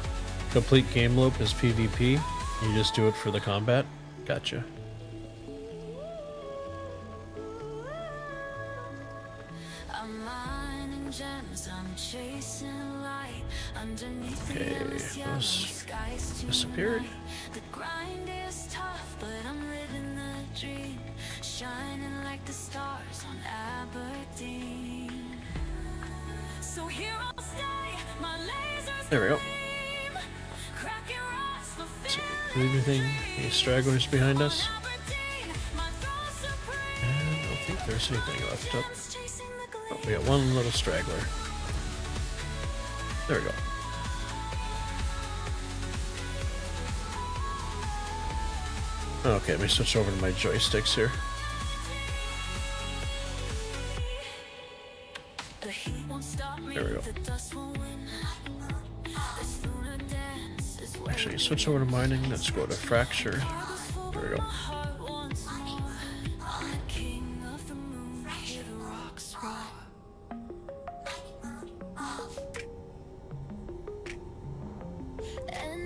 complete game loop is PvP. You just do it for the combat. Gotcha. I'm mining gems, I'm chasing light. Underneath the Okay, endless yellow those skies disappeared. tonight. The grind is tough, but I'm living the dream. Shining like the stars on Aberdeen. So here I'll stay, my lasers There we go. gleam. Cracking rocks, So, fulfilling anything? Any stragglers behind us? Aberdeen. My goal supreme. And I don't think there's anything left up. Chasing the Oh, gleam. we got one little straggler. There we go. Okay, let me switch over to my joysticks here. The heat won't stop me, There we go. the dust won't win. This lunar dance is where Actually, switch over to mining. Let's go to fracture. There we go. my heart wants more. I'm the king of the moon, hear the rocks roar.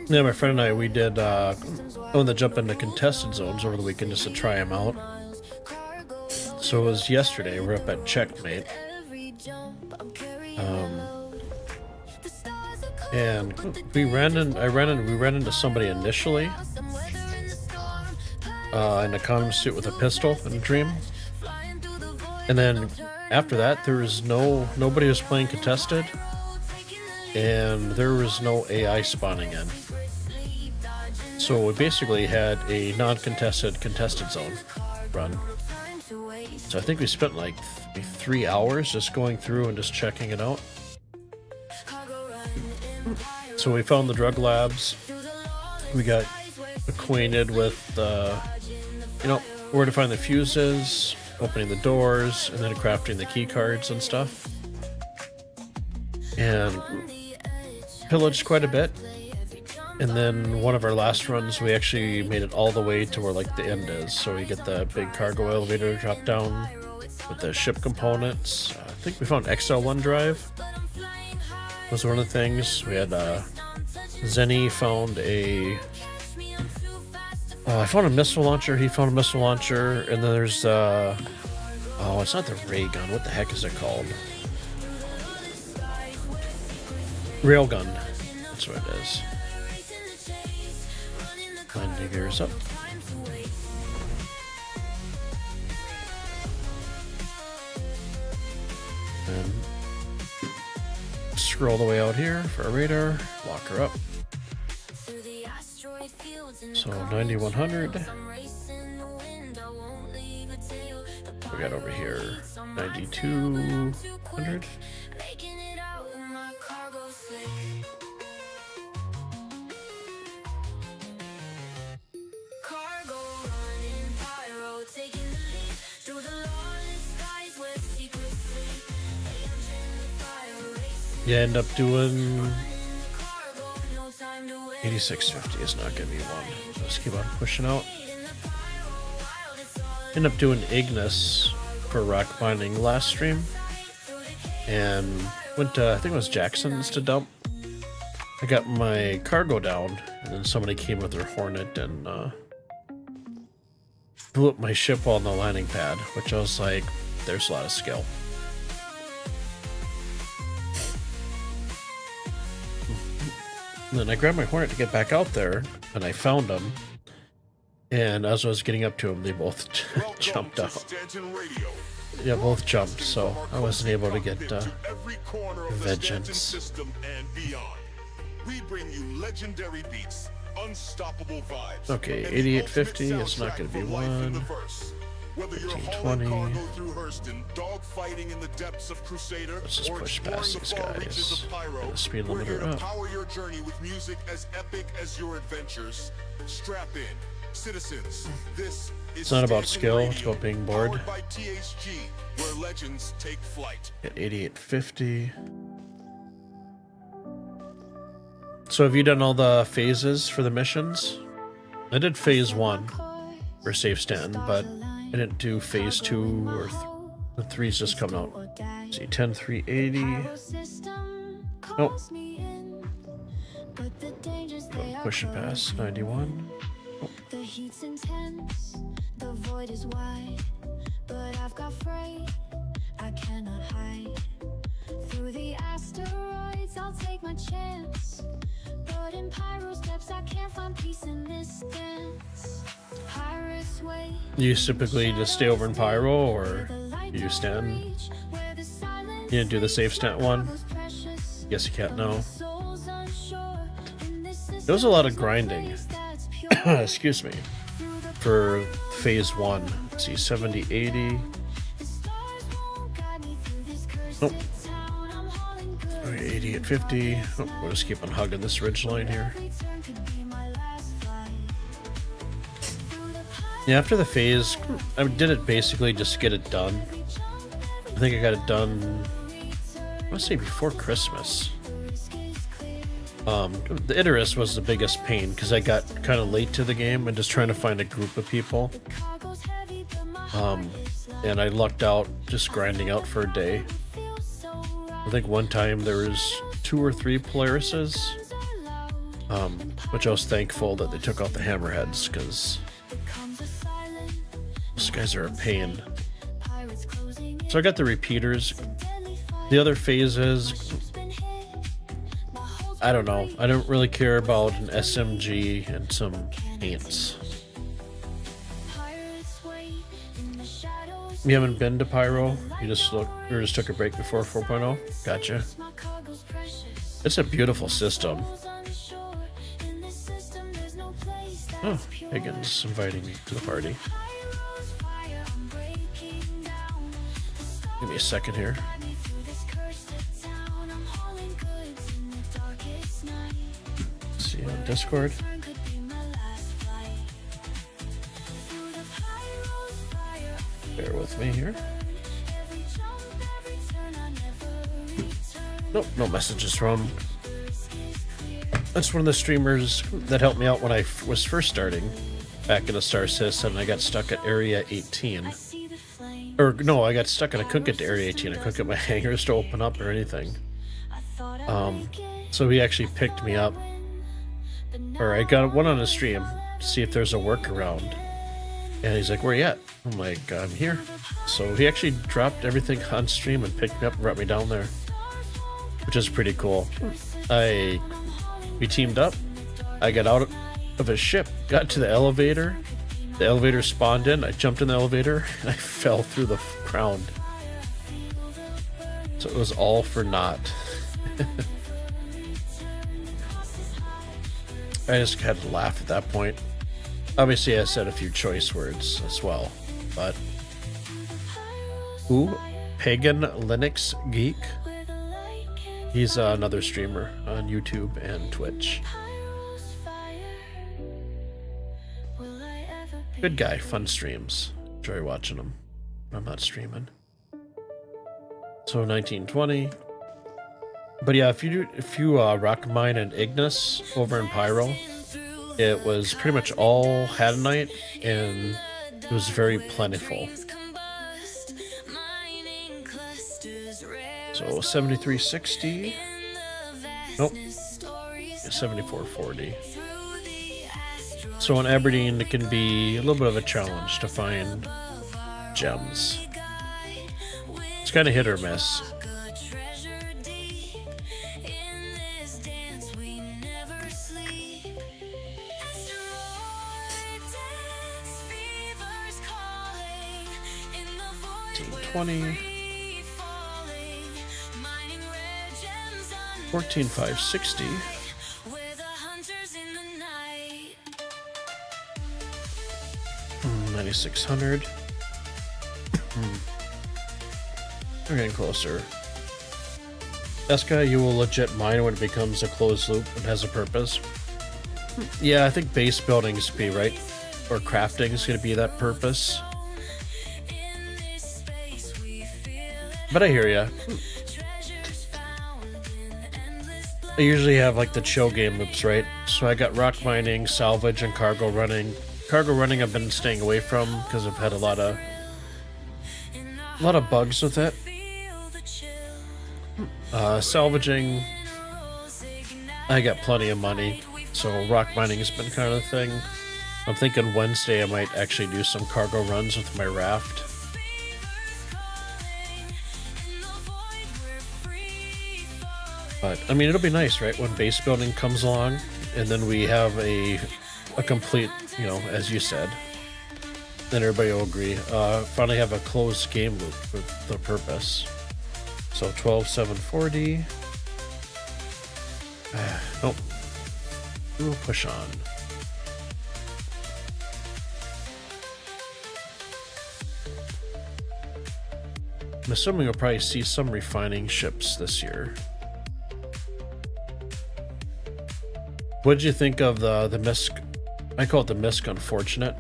Yeah, my friend and I, we did, I wanted to jump into contested zones over the weekend just to try them out. So it was yesterday, we're up at Checkmate. And we ran into somebody initially, in a condom suit with a pistol in a dream. And then after that, there was nobody was playing contested, and there was no AI spawning in. So we basically had a non-contested contested zone run. So I think we spent like 3 hours just going through and just checking it out. So we found the drug labs. We got acquainted with, where to find the fuses, opening the doors, and then crafting the key cards and stuff. And pillaged quite a bit. And then one of our last runs, we actually made it all the way to where like the end is. So you get the big cargo elevator drop down with the ship components. I think we found XL1 drive. Was one of the things. We had Zenny found I found a missile launcher. He found a missile launcher, and then there's it's not the ray gun. What the heck is it called? Railgun. That's what it is. Landing gears up. And scroll the way out here for a radar. Lock her up. So 9100. We got over here 9200. Yeah, end up doing 8650 is not gonna be one. Let's keep on pushing out. End up doing Ignis for rock mining last stream, and went to, I think it was Jackson's to dump. I got my cargo down, and then somebody came with their Hornet and blew up my ship while on the landing pad, which I was like, there's a lot of skill. And then I grabbed my Hornet to get back out there, and I found them. And as I was getting up to them, they both jumped out. Yeah, both jumped, so I wasn't able to get vengeance. We bring you legendary beats, unstoppable vibes. Okay, 8850 is not going to be one. 1520. Let's just push past these guys. Get the speed limiter up. Power your journey with music as epic as your adventures. Strap in, citizens. This is It's not about Stanton skill, Radio, it's about being bored. powered by THG, where legends take flight. At 8850. So have you done all the phases for the missions? I did phase 1 for Save Stanton, but I didn't do phase 2 or the 3's just coming out. See, 10380. Nope. Pushing past 91. Oh. The heat's intense, the void is wide, but I've got freight I cannot hide. Through the asteroids, I'll take my chance. But in pyro steps, I can't find peace in this dance. Pirates wait. You typically just stay over in Pyro, or you do Stanton? You didn't do the Save Stant one? Guess you can't know. There was a lot of grinding. Excuse me. For phase 1. Let's see, 70, 80. Nope. Okay, 80 at 50. Oh, we'll just keep on hugging this ridge line here. Yeah, after the phase, I did it basically just to get it done. I think I got it done, I want to say before Christmas. The Icarus was the biggest pain because I got kind of late to the game and just trying to find a group of people. And I lucked out just grinding out for a day. I think one time there was 2 or 3 Polarises, which I was thankful that they took out the hammerheads because those guys are a pain. So I got the repeaters. The other phases, I don't know. I don't really care about an SMG and some paints. You haven't been to Pyro? You just took a break before 4.0? Gotcha. It's a beautiful system. Oh, Higgins inviting me to the party. Give me a second here. Let's see on Discord. Bear with me here. Nope, no messages from. That's one of the streamers that helped me out when I was first starting back in the Star System, and I got stuck at Area 18. Or, no, I got stuck and I couldn't get to Area 18. I couldn't get my hangars to open up or anything. So he actually picked me up. Or I went on a stream to see if there's a workaround. And he's like, where you at? I'm like, I'm here. So he actually dropped everything on stream and picked me up and brought me down there, which is pretty cool. We teamed up. I got out of his ship, got to the elevator. The elevator spawned in. I jumped in the elevator and I fell through the ground. So it was all for naught. I just had to laugh at that point. Obviously, I said a few choice words as well, but who? Pagan Linux Geek. He's another streamer on YouTube and Twitch. Good guy, fun streams. Enjoy watching him. I'm not streaming. So 1920. But yeah, if you rock mine and Ignis over in Pyro, it was pretty much all Hadanite and it was very plentiful. So 7360. Nope. 7440. So in Aberdeen, it can be a little bit of a challenge to find gems. It's kind of hit or miss. $14,560. 9,600. We're getting closer. Eska, you will legit mine when it becomes a closed loop and has a purpose. Yeah, I think base building is be right, or crafting is going to be that purpose. But I hear ya. I usually have like the chill game loops, right? So I got rock mining, salvage, and cargo running. Cargo running I've been staying away from because I've had a lot of bugs with it. Salvaging, I got plenty of money, so rock mining has been kind of the thing. I'm thinking Wednesday I might actually do some cargo runs with my raft. But I mean, it'll be nice, right, when base building comes along, and then we have a complete, you know, as you said, then everybody will agree. Finally have a closed game loop with the purpose. So 12,740. Nope. We'll push on. I'm assuming we'll probably see some refining ships this year. What did you think of the MISC? I call it the MISC Unfortunate.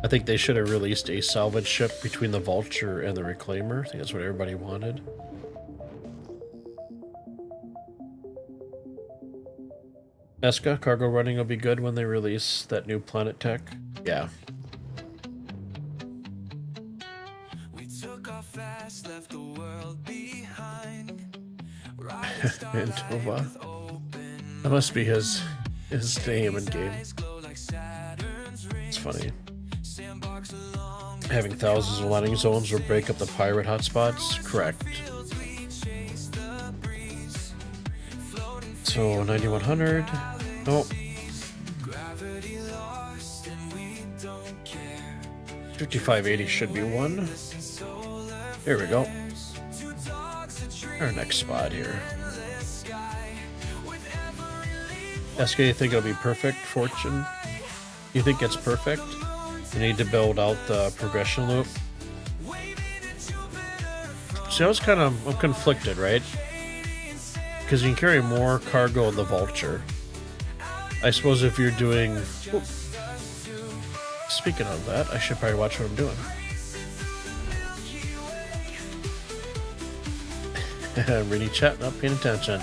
I think they should have released a salvage ship between the Vulture and the Reclaimer. I think that's what everybody wanted. Eska, cargo running will be good when they release that new planet tech. Yeah. Mantova. That must be his name in game. It's funny. Having thousands of landing zones will break up the pirate hotspots. Correct. So 9100. Nope. 5580 should be one. There we go. Our next spot here. SK, you think it'll be perfect? Fortune? You think it's perfect? You need to build out the progression loop. See, I'm conflicted, right? Because you can carry more cargo in the Vulture. I suppose if you're doing... Ooh. Speaking of that, I should probably watch what I'm doing. I'm really chatting, not paying attention.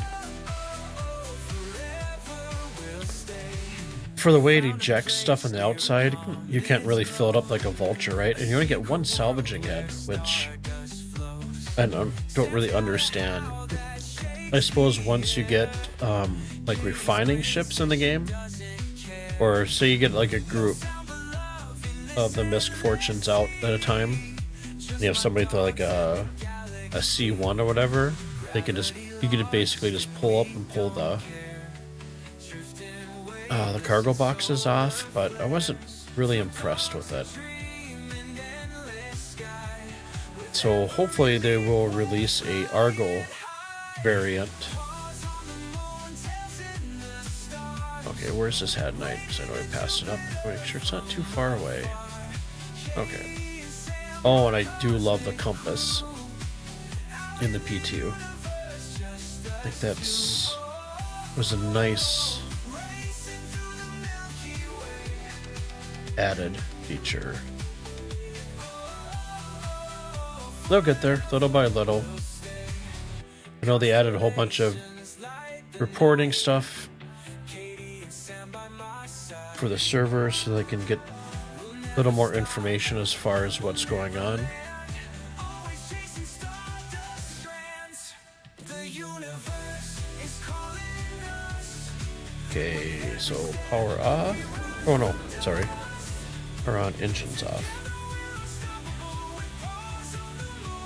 For the way it ejects stuff on the outside, you can't really fill it up like a Vulture, right? And you only get one salvaging head, which I don't really understand. I suppose once you get like refining ships in the game, or say you get like a group of the MISC Fortunes out at a time, and you have somebody to like a C1 or whatever, you could basically just pull up and pull the cargo boxes off, but I wasn't really impressed with it. So hopefully they will release a Argo variant. Okay, where's this hat night? Because I know I passed it up. Make sure it's not too far away. Okay. Oh, and I do love the compass in the P2. I think that's was a nice added feature. They'll get there, little by little. I know they added a whole bunch of reporting stuff for the server so they can get a little more information as far as what's going on. Okay, so power off. Oh no, sorry. Power on, engines off.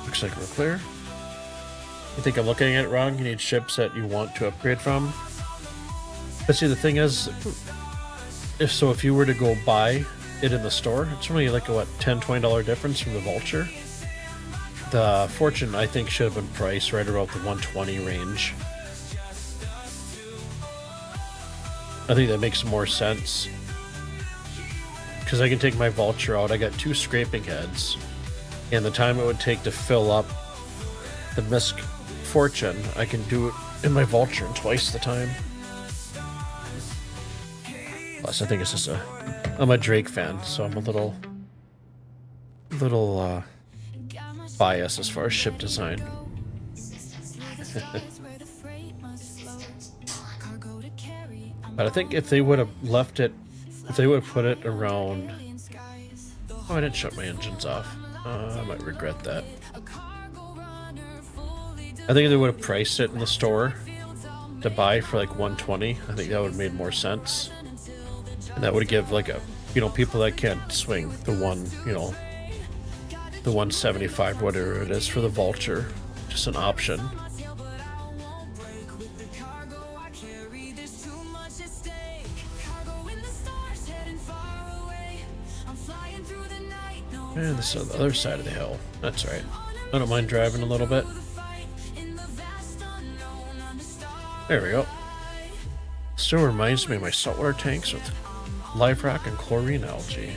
Looks like we're clear. You think I'm looking at it wrong? You need ships that you want to upgrade from. But see, the thing is, if you were to go buy it in the store, it's only like a what, $10, $20 difference from the Vulture. The Fortune, I think, should have been priced right around the 120 range. I think that makes more sense. Because I can take my Vulture out. I got 2 scraping heads. And the time it would take to fill up the Misk Fortune, I can do it in my Vulture in twice the time. Plus, I think it's just I'm a Drake fan, so I'm a little biased as far as ship design. But I think if they would have left it, if they would have put it around... Oh, I didn't shut my engines off. I might regret that. I think if they would have priced it in the store to buy for like 120, I think that would have made more sense. And that would give like a, people that can't swing the the 175, whatever it is for the Vulture, just an option. And this is the other side of the hill. That's right. I don't mind driving a little bit. There we go. Still reminds me of my saltwater tanks with live rock and chlorine algae.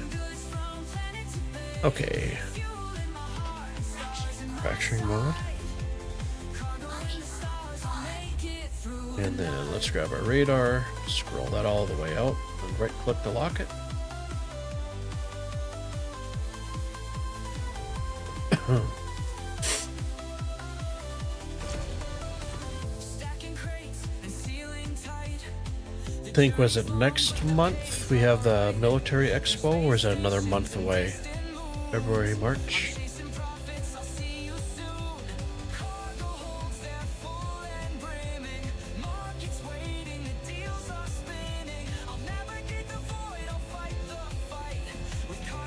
Okay. Fracturing mode. And then let's grab our radar, scroll that all the way out, and right click to lock it. I think, was it next month we have the military expo, or is that another month away? February, March?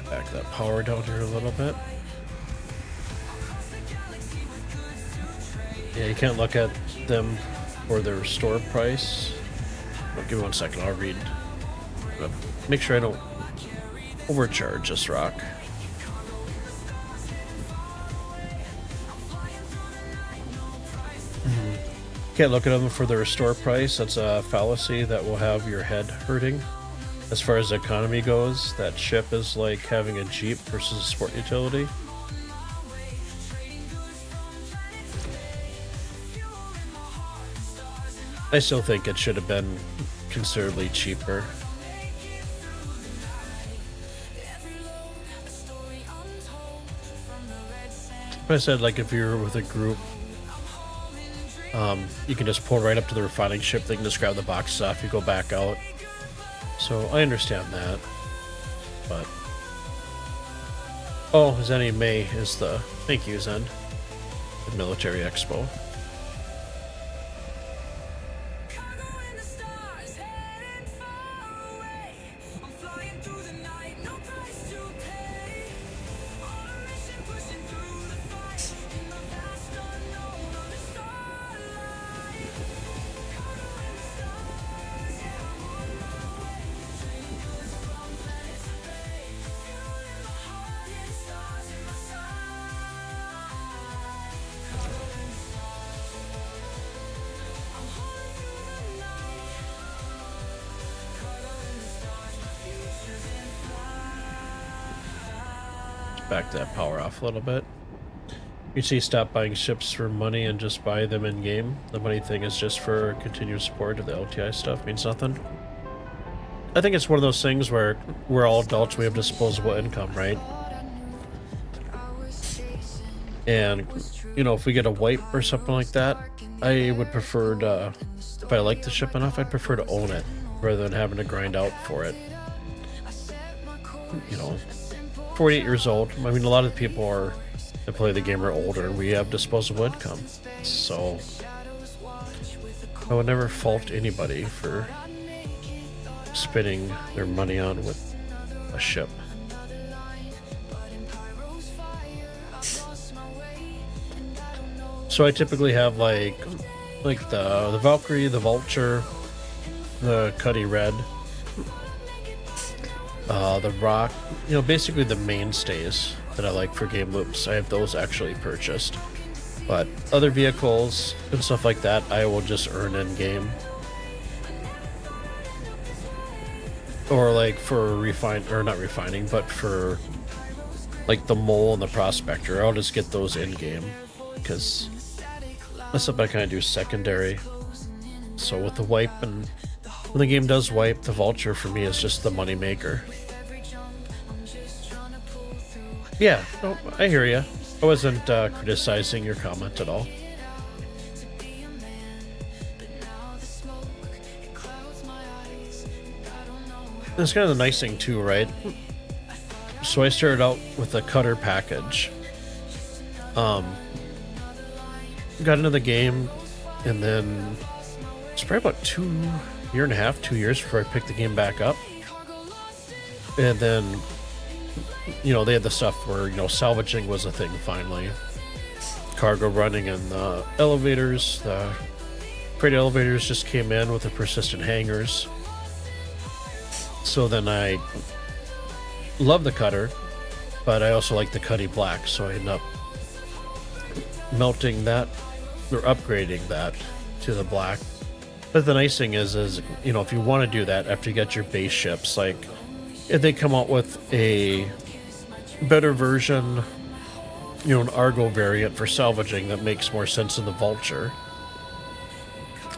Back that power down here a little bit. Yeah, you can't look at them for their store price. Well, give me 1 second, I'll read. Make sure I don't overcharge this rock. Can't look at them for their store price. That's a fallacy that will have your head hurting. As far as the economy goes, that ship is like having a Jeep versus a sport utility. I still think it should have been considerably cheaper. But I said, like, if you're with a group, you can just pull right up to the refining ship. They can just grab the boxes off. You go back out. So I understand that. But oh, Zenny May is the thank you, Zen. The military expo. back that power off a little bit. You see, stop buying ships for money and just buy them in game. The money thing is just for continued support of the LTI stuff. Means nothing. I think it's one of those things where we're all adults. We have disposable income, right? And you know, if we get a wipe or something like that, I would prefer to. If I like the ship enough, I'd prefer to own it rather than having to grind out for it. You know, 48 years old. I mean, a lot of people that play the game are older, and we have disposable income. So I would never fault anybody for spending their money on with a ship. So I typically have like the Valkyrie, the Vulture, the Cuddy Red, the Rock, you know, basically the mainstays that I like for game loops. I have those actually purchased, but other vehicles and stuff like that I will just earn in game, or like for not refining, but for like the Mole and the Prospector, I'll just get those in game because that's something I kind of do secondary. So with the wipe, and when the game does wipe, the Vulture for me is just the money maker. Yeah, no, I hear you. I wasn't criticizing your comment at all. That's kind of the nice thing too, right? So I started out with a cutter package. Got into the game, and then it's probably about 2 years before I picked the game back up. And then, you know, they had the stuff where, you know, salvaging was a thing finally. Cargo running and the elevators, the freight elevators just came in with the persistent hangars. So then I love the cutter, but I also like the Cuddy Black, so I end up melting that or upgrading that to the black. But the nice thing is you know, if you want to do that after you get your base ships, like if they come out with a better version, you know, an Argo variant for salvaging that makes more sense than the Vulture,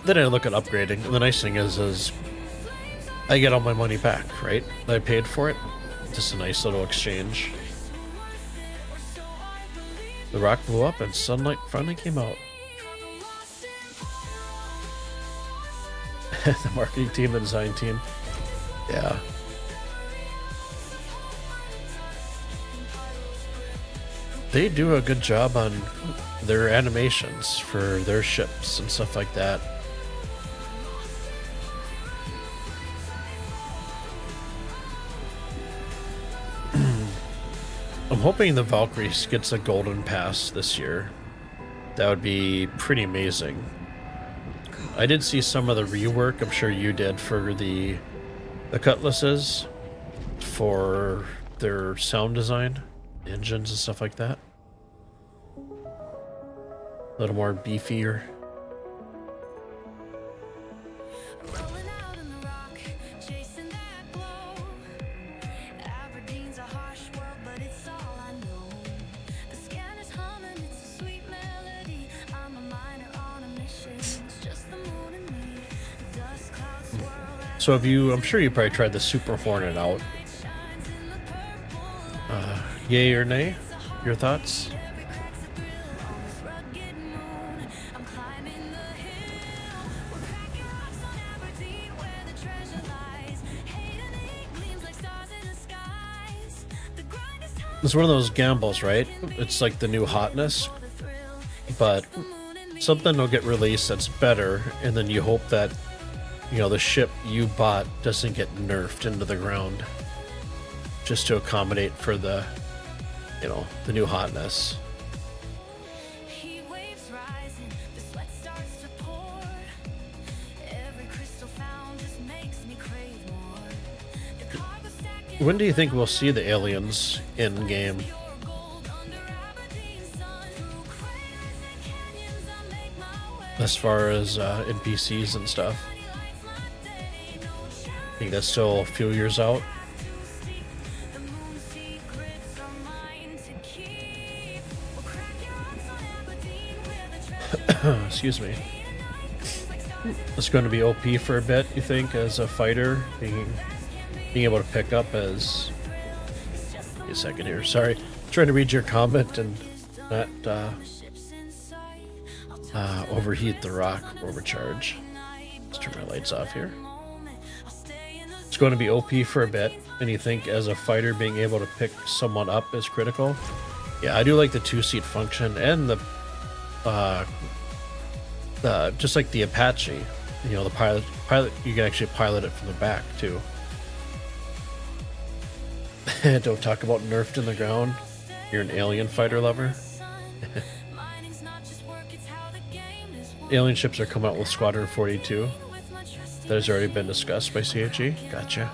then I look at upgrading. And the nice thing is I get all my money back, right? I paid for it. Just a nice little exchange. The rock blew up and sunlight finally came out. The marketing team, the design team. Yeah. They do a good job on their animations for their ships and stuff like that. I'm hoping the Valkyrie gets a golden pass this year. That would be pretty amazing. I did see some of the rework, I'm sure you did, for the cutlasses, for their sound design, engines and stuff like that. A little more beefier. So have you, I'm sure you probably tried the Super Hornet out. Yay or nay? Your thoughts? It's one of those gambles, right? It's like the new hotness, but something will get released that's better, and then you hope that, you know, the ship you bought doesn't get nerfed into the ground just to accommodate for the, you know, the new hotness. When do you think we'll see the aliens in game? As far as NPCs and stuff. I think that's still a few years out. Excuse me. It's going to be OP for a bit, you think, as a fighter, being able to pick up as... Wait a second here, sorry. Trying to read your comment and not overheat the rock overcharge. Let's turn my lights off here. It's going to be OP for a bit, and you think as a fighter being able to pick someone up is critical? Yeah, I do like the two-seat function and the just like the Apache, you know, the pilot, you can actually pilot it from the back too. Don't talk about nerfed in the ground. You're an alien fighter lover. Alien ships are coming out with Squadron 42. That has already been discussed by CHE. Gotcha.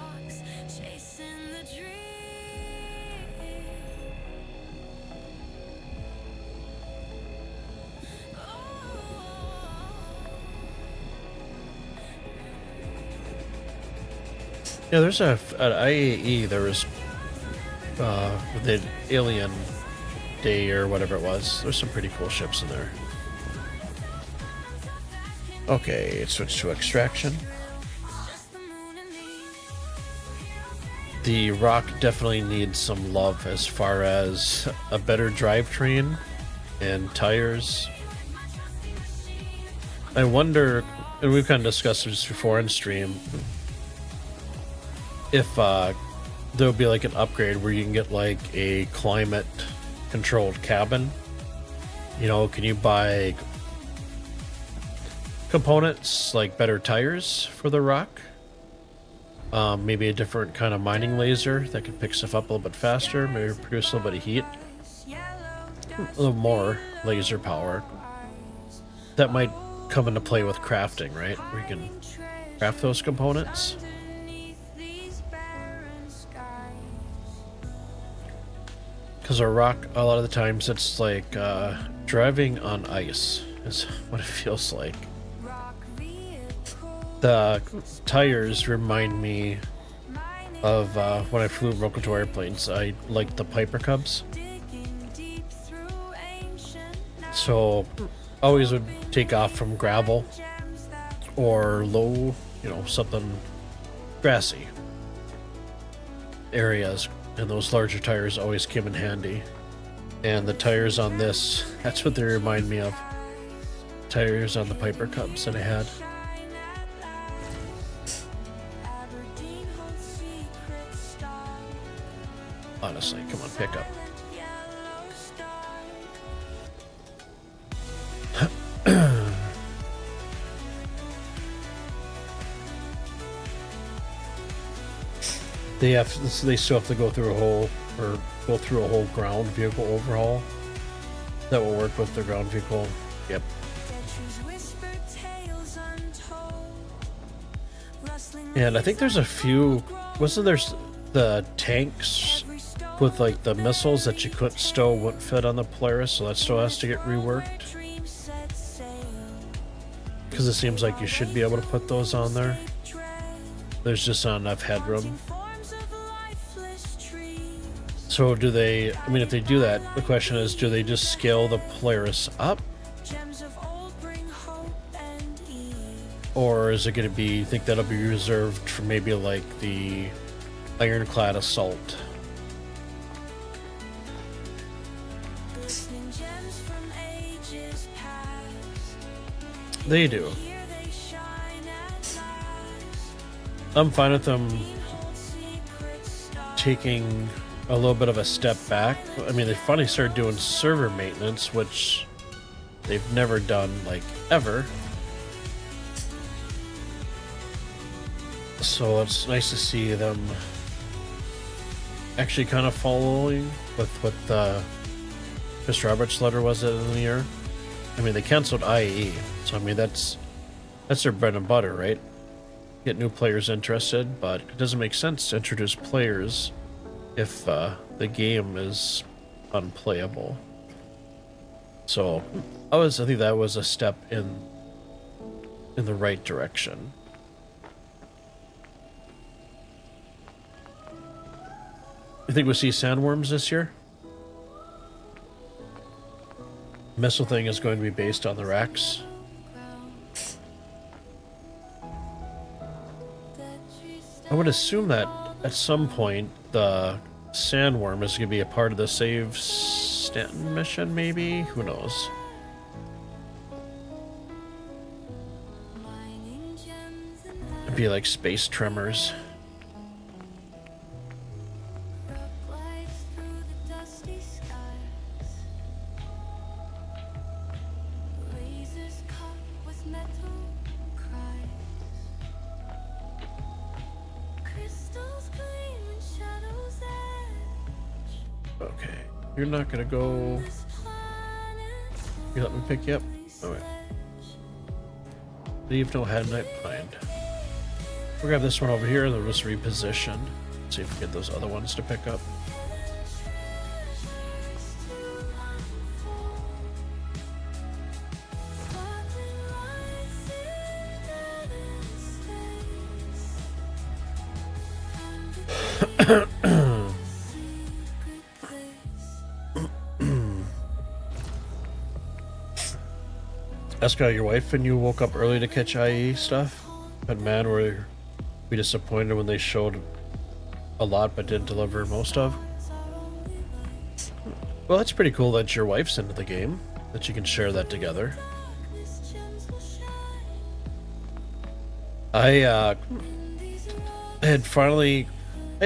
Yeah, there's at IAE, there was the Alien Day or whatever it was. There's some pretty cool ships in there. Okay, switch to extraction. The rock definitely needs some love as far as a better drivetrain and tires. I wonder, and we've kind of discussed this before in stream, if there'll be like an upgrade where you can get like a climate controlled cabin. You know, can you buy components like better tires for the rock? Maybe a different kind of mining laser that can pick stuff up a little bit faster, maybe produce a little bit of heat. A little more laser power. That might come into play with crafting, right? Where you can craft those components. Because our rock, a lot of the times, it's like driving on ice is what it feels like. The tires remind me of when I flew Rokoto airplanes. I liked the Piper Cubs. So always would take off from gravel or low, you know, something grassy areas. And those larger tires always came in handy. And the tires on this, that's what they remind me of. Tires on the Piper Cubs that I had. Honestly, come on, pick up. They still have to go through a whole ground vehicle overhaul. That will work with the ground vehicle. Yep. And I think there's a few. Wasn't there the tanks with like the missiles that you couldn't stow wouldn't fit on the Polaris, so that still has to get reworked? Because it seems like you should be able to put those on there. There's just not enough headroom. So do they, I mean, if they do that, the question is, do they just scale the Polaris up? Or is it going to be, you think that'll be reserved for maybe like the Ironclad Assault? They do. I'm fine with them taking a little bit of a step back. I mean, they finally started doing server maintenance, which they've never done, like, ever. So it's nice to see them actually kind of following with what Mr. Roberts' letter was at the end of the year. I mean, they canceled IAE, so I mean, that's their bread and butter, right? Get new players interested, but it doesn't make sense to introduce players if the game is unplayable. So I think that was a step in the right direction. You think we'll see sandworms this year? missile thing is going to be based on the racks. I would assume that at some point the sandworm is going to be a part of the Save Stanton mission, maybe? Who knows? It'd be like space tremors. Okay, you're not gonna go. You let me pick you up? Alright. Leave no head night behind. We'll grab this one over here and then we'll just reposition. See if we get those other ones to pick up. Eska, your wife and you woke up early to catch IE stuff? But man, were we disappointed when they showed a lot but didn't deliver most of? Well, that's pretty cool that your wife's into the game, that you can share that together. I had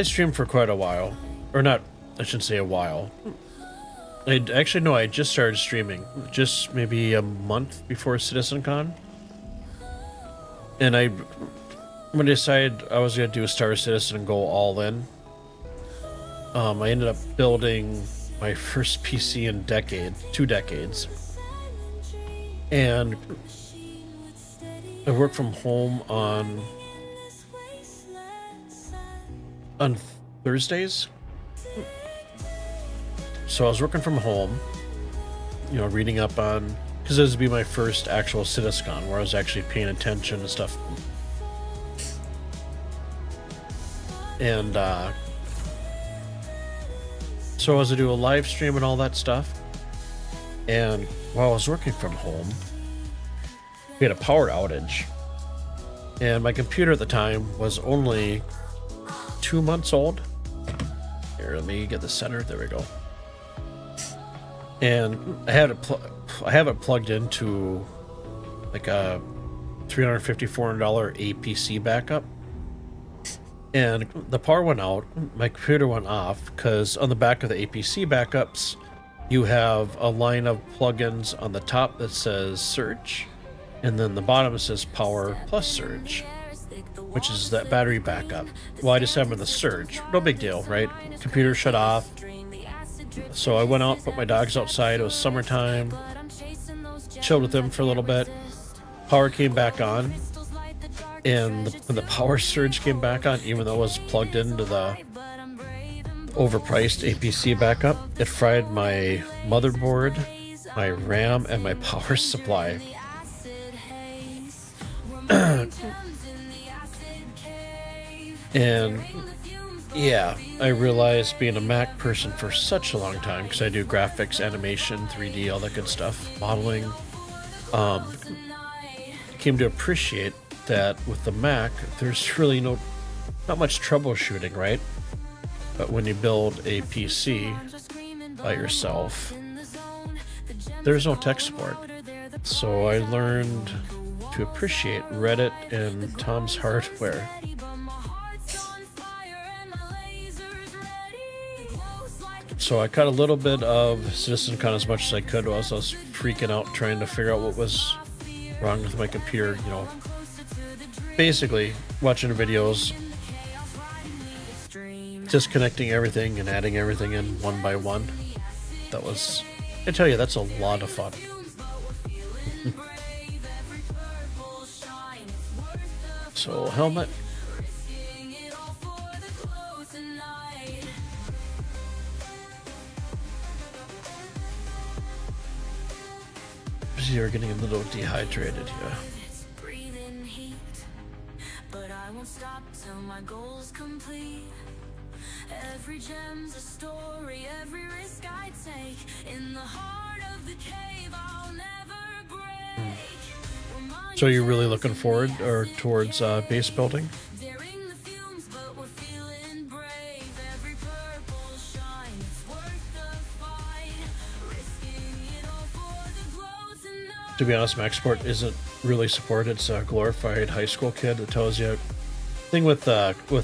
streamed for quite a while. Or not, I shouldn't say a while. I just started streaming just maybe a month before CitizenCon. And when I decided I was going to do a Star Citizen and go all in, I ended up building my first PC in 2 decades. And I work from home on Thursdays. So I was working from home, you know, reading up on, because this would be my first actual CitizenCon where I was actually paying attention and stuff. And so I was to do a live stream and all that stuff. And while I was working from home, we had a power outage. And my computer at the time was only 2 months old. Here, let me get the center. There we go. And I have it plugged into like a $350, $400 APC backup. And the power went out, my computer went off, because on the back of the APC backups, you have a line of plugins on the top that says Surge, and then the bottom says Power plus Surge, which is that battery backup. Well, I just have the Surge. No big deal, right? Computer shut off. So I went out, put my dogs outside. It was summertime. Chilled with them for a little bit. Power came back on. And when the power surge came back on, even though it was plugged into the overpriced APC backup, it fried my motherboard, my RAM, and my power supply. And yeah, I realized being a Mac person for such a long time, because I do graphics, animation, 3D, all that good stuff, modeling, came to appreciate that with the Mac, there's really not much troubleshooting, right? But when you build a PC by yourself, there's no tech support. So I learned to appreciate Reddit and Tom's Hardware. So I cut a little bit of CitizenCon as much as I could while I was freaking out trying to figure out what was wrong with my computer, you know. Basically, watching the videos, disconnecting everything and adding everything in one by one. That was, I tell you, that's a lot of fun. So, helmet. You're getting a little dehydrated here. But I won't stop till my goal's complete. Every gem's a story, every risk I take in the heart of So you're really looking forward or towards base building? To be honest, Maxport isn't really supported. It's a glorified high school kid that tells you. Thing with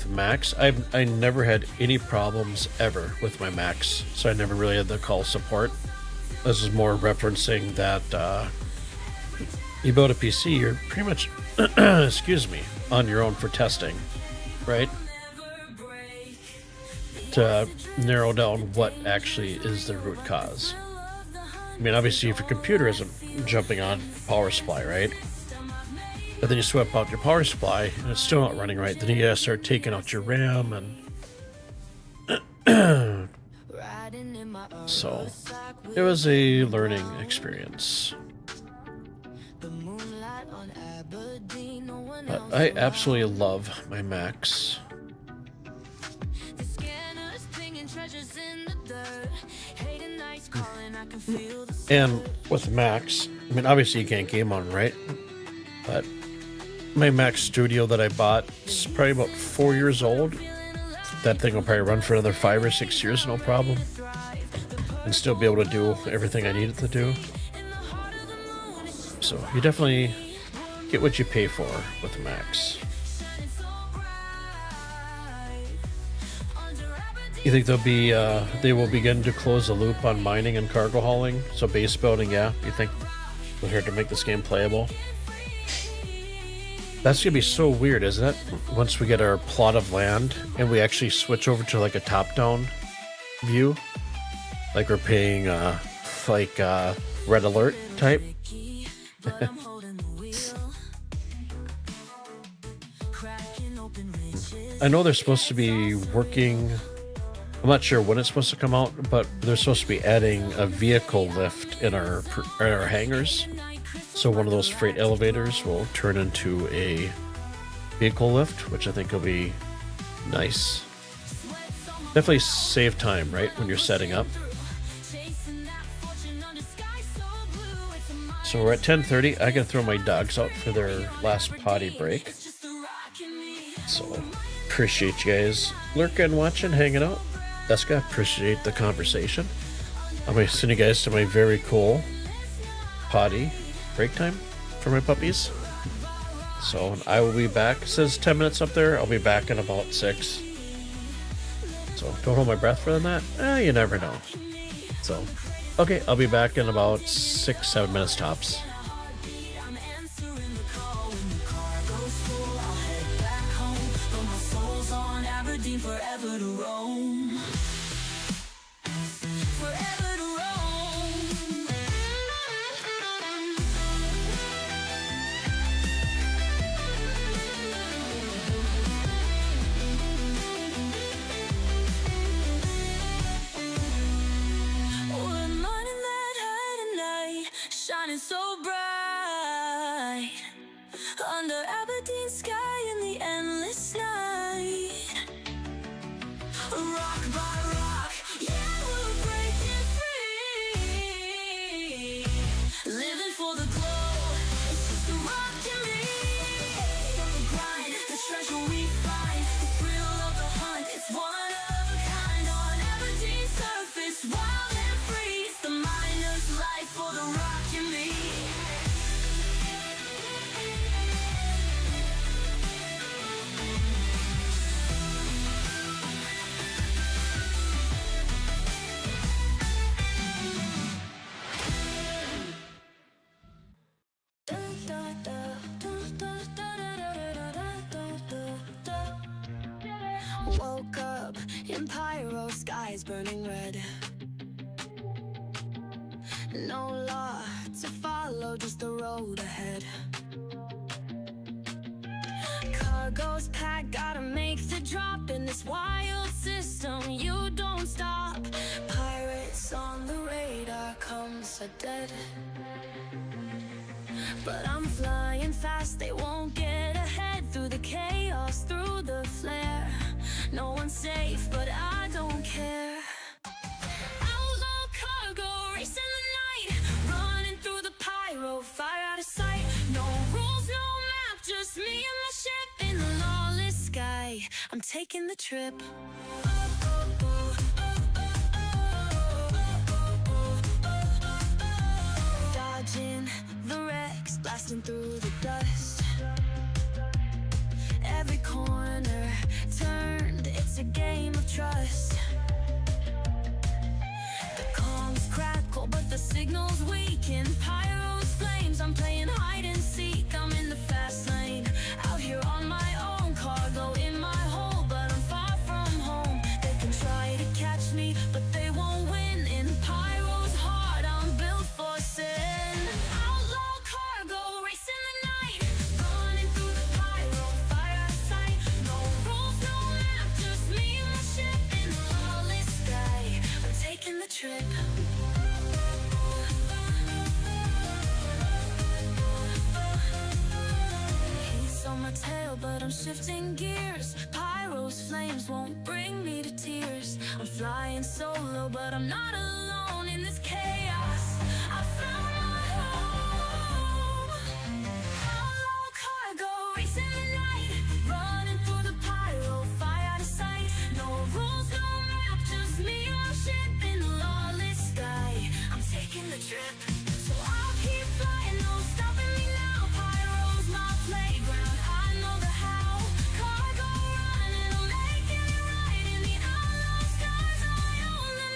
Max, I never had any problems ever with my Max, so I never really had to call support. This is more referencing that you build a PC, you're pretty much, excuse me, on your own for testing, right? To narrow down what actually is the root cause. I mean, obviously, if your computer isn't jumping on power supply, right? But then you swap out your power supply and it's still not running right. Then you gotta start taking out your RAM and so it was a learning experience. But I absolutely love my Macs. And with Macs, I mean, obviously you can't game on, right? But my Mac Studio that I bought is probably about 4 years old. That thing will probably run for another 5 or 6 years, no problem. And still be able to do everything I need it to do. So you definitely get what you pay for with Macs. You think they will begin to close the loop on mining and cargo hauling? So base building, yeah. You think we're here to make this game playable? That's gonna be so weird, isn't it? Once we get our plot of land and we actually switch over to like a top-down view, like we're paying Red Alert type. I know they're supposed to be working. I'm not sure when it's supposed to come out, but they're supposed to be adding a vehicle lift in our hangars. So one of those freight elevators will turn into a vehicle lift, which I think will be nice. Definitely save time, right, when you're setting up. So we're at 10:30. I gotta throw my dogs out for their last potty break. So appreciate you guys lurking, watching, hanging out. Deska, appreciate the conversation. I'm going to send you guys to my very cool potty break time for my puppies. So I will be back. It says 10 minutes up there. I'll be back in about 6. So don't hold my breath for that. You never know. So, okay, I'll be back in about 6-7 minutes tops. Forever to roam. Forever to roam. We're mining that high tonight, shining so bright under Aberdeen sky in the endless night. Rock by rock, yeah, we're breaking free. Living for the glow, it's just the rock and me. From the grind, the treasure we find, the thrill of the hunt, it's one of a kind. On Aberdeen surface, wild and free. It's the miner's life for the rock and me. Woke up in pyro skies burning red. No law to follow, just the road ahead. Cargo's packed, gotta make the drop in this wild system. You don't stop. Pirates on the radar, comes a dead. But I'm flying fast, they won't get ahead. Through the chaos, through the flare. No one's safe, but I don't care. Outlaw cargo, racing the night. sky. I'm taking the trip. Dodging the wrecks, blasting through the dust. Every corner turned, it's a game of trust. The comms crackle, but the signal's weaken. Pyros, flames, I'm playing hide and seek. I'm in the fast lane, out here on my own. Cargo in my hole, but I'm far from home. They can try to catch me, but they won't win. In Pyro's heart, I'm built for sin. Outlaw cargo, racing the night. Running through the pyro, fire sight. No rules, no map, just me and my ship in the lawless sky. I'm taking the trip. He's on my tail, but I'm shifting gears. Pyro's flames won't bring me to tears. I'm flying solo, but I'm not alone in this chaos. I found my home. Outlaw cargo, racing the night. Running through the pyro, fire out of sight. No rules, no map, just me and my ship in the lawless sky. I'm taking the trip. So I'll keep flying, no stopping me now. Pyro's my playground, I know the how. Cargo running, I'm making it right. In the outlaw skies, I own the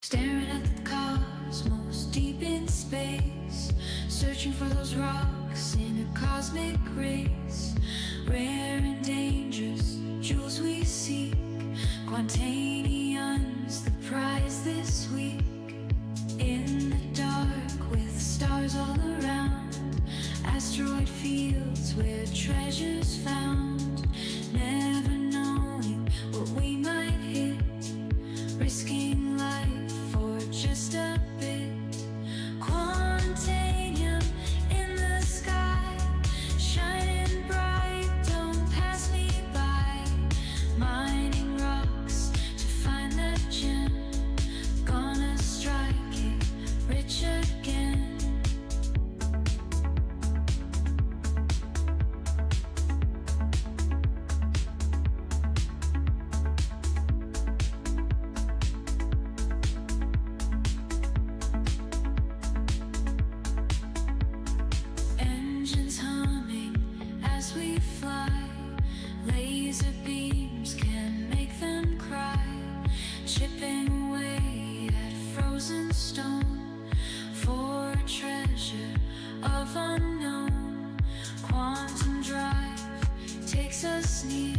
Staring at the cosmos deep in space, searching for those rocks in a cosmic race. Rare and dangerous jewels we seek, Quantanium's the prize this week. In the dark with stars all around, asteroid fields where treasures found. Never knowing what we might hit, risking life for just a bit. Quantanium in the sky, shining bright, don't pass me by. Mining rocks to find that gem, gonna strike it rich again. Engines humming as we fly, laser beams can make them cry. Chipping away at frozen stone for a treasure of unknown. Quantum drive takes us near,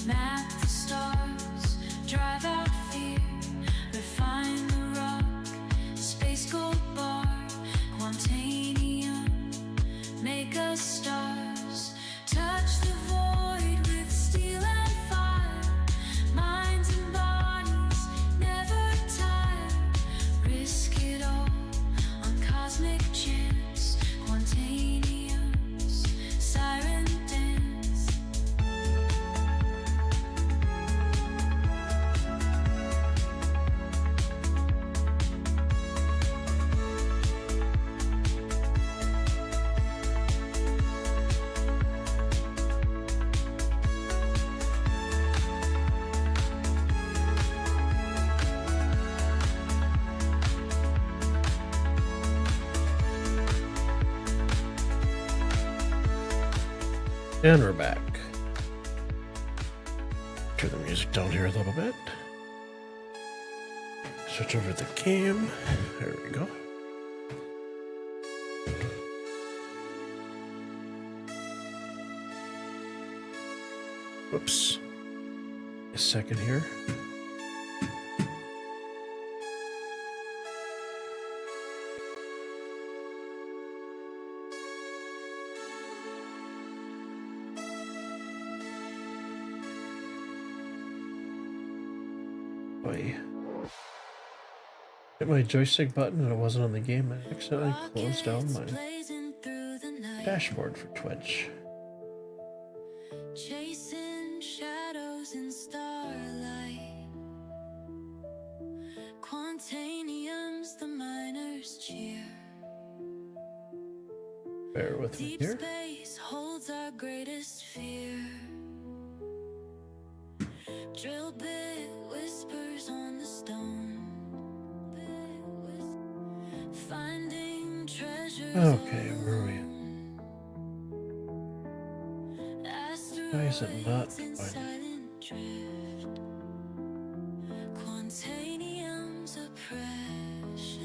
map the stars, drive out fear. Refine the rock, space gold bar. Quantanium, make us stars. Touch the void with steel and fire. Minds and bodies never tire. Risk it all on cosmic chance. Quantanium's siren dance. And we're back. Turn the music down here a little bit. Switch over to the cam. There we go. Whoops. A second here. I hit my joystick button and it wasn't on the game. I accidentally closed down my dashboard for Twitch. Chasing shadows in starlight. Quantanium's the miners cheer. Bear with me Deep here. space holds our greatest fear. Drill bit whispers on the stone. Finding treasure. Okay, where are we? Why is it not finding?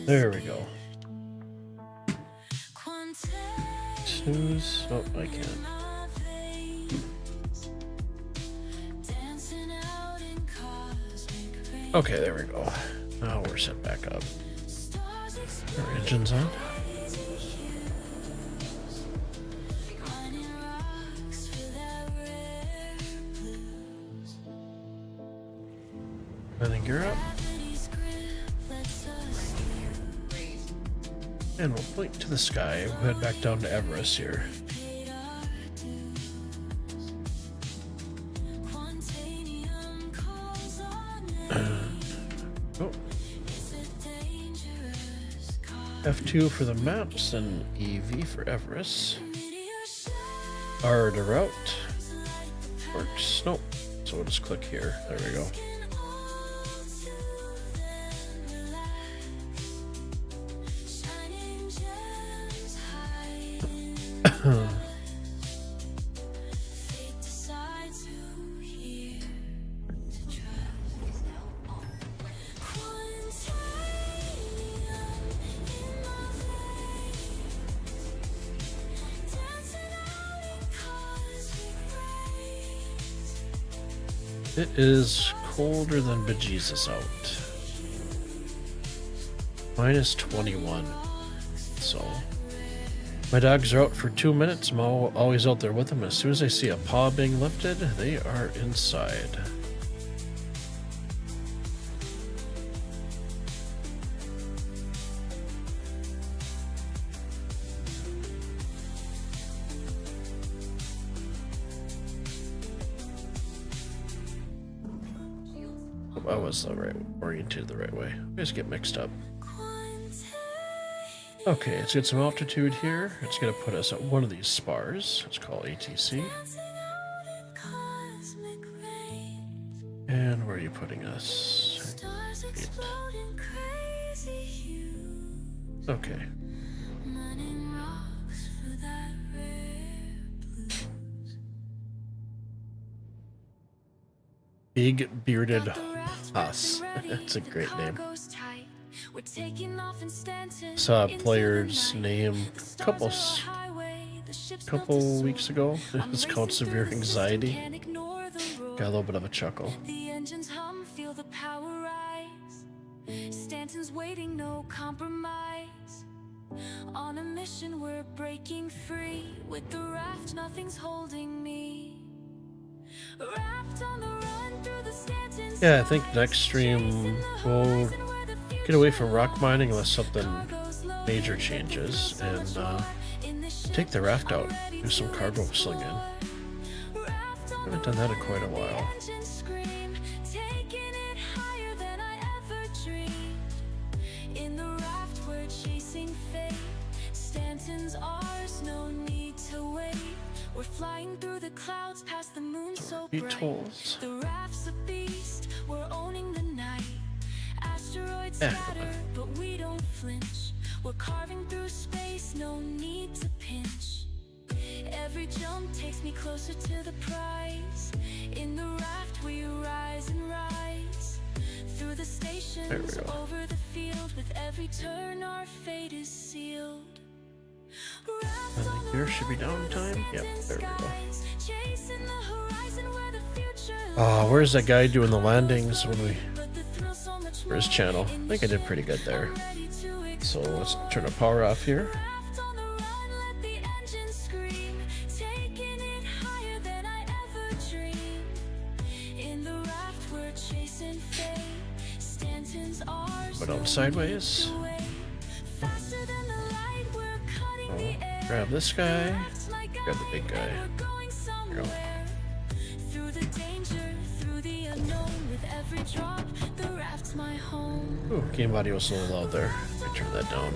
There we go. Snooze. Oh, I can't. Okay, there we go. Now we're set back up. Our engine's on. Landing gear up. And we'll blink to the sky. We'll head back down to Everest here. Oh. F2 for the maps and EV for Everest. R to route. Works. Nope. So we'll just click here. There we go. It is colder than bejesus out. Minus 21. So my dogs are out for 2 minutes. I'm always out there with them. As soon as I see a paw being lifted, they are inside. I was oriented the right way. I just get mixed up. Okay, let's get some altitude here. It's going to put us at one of these spars. It's called ATC. And where are you putting us? 8. Okay. Big Bearded Us. That's a great name. Saw a player's name a couple weeks ago. It's called Severe Anxiety. Got a little bit of a chuckle. The engines hum, feel the power rise. Stanton's waiting, no compromise. On a mission, we're breaking free. With the raft, nothing's holding me. Wrapped on the run through the Stanton's. Yeah, I think next stream we'll get away from rock mining unless something major changes and take the raft out, do some cargo slinging. Haven't done that in quite a while. In the raft we're chasing fate. Stanton's ours, no need to wait. We're flying through the clouds past the moon so bright. Tolls. The raft's a beast, we're owning the night. Asteroids scatter, but we don't flinch. We're carving through space, no need to pinch. Every jump takes me closer to the prize. In the raft we rise and rise. Through the stations, over the field. With every turn our fate is sealed. I think there should be downtime. Yep, there we go. Oh, where's that guy doing the landings when we... for his channel? I think I did pretty good there. So let's turn the power off here. Go down sideways. Oh, grab this guy. Grab the big guy. There you go. Ooh, game audio was a little loud there. Let me turn that down.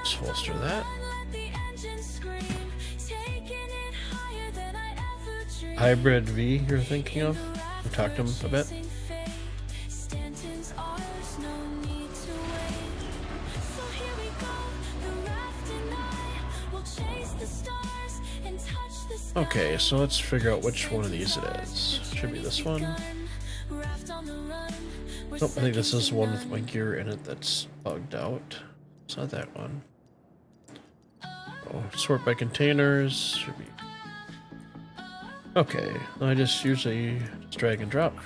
Just holster that. Hybrid V you're thinking of? We talked to him a bit. Okay, so let's figure out which one of these it is. Should be this one. Nope, I think this is one with my gear in it that's bugged out. It's not that one. Oh, sort by containers. Should be. Okay, I just usually just drag and drop.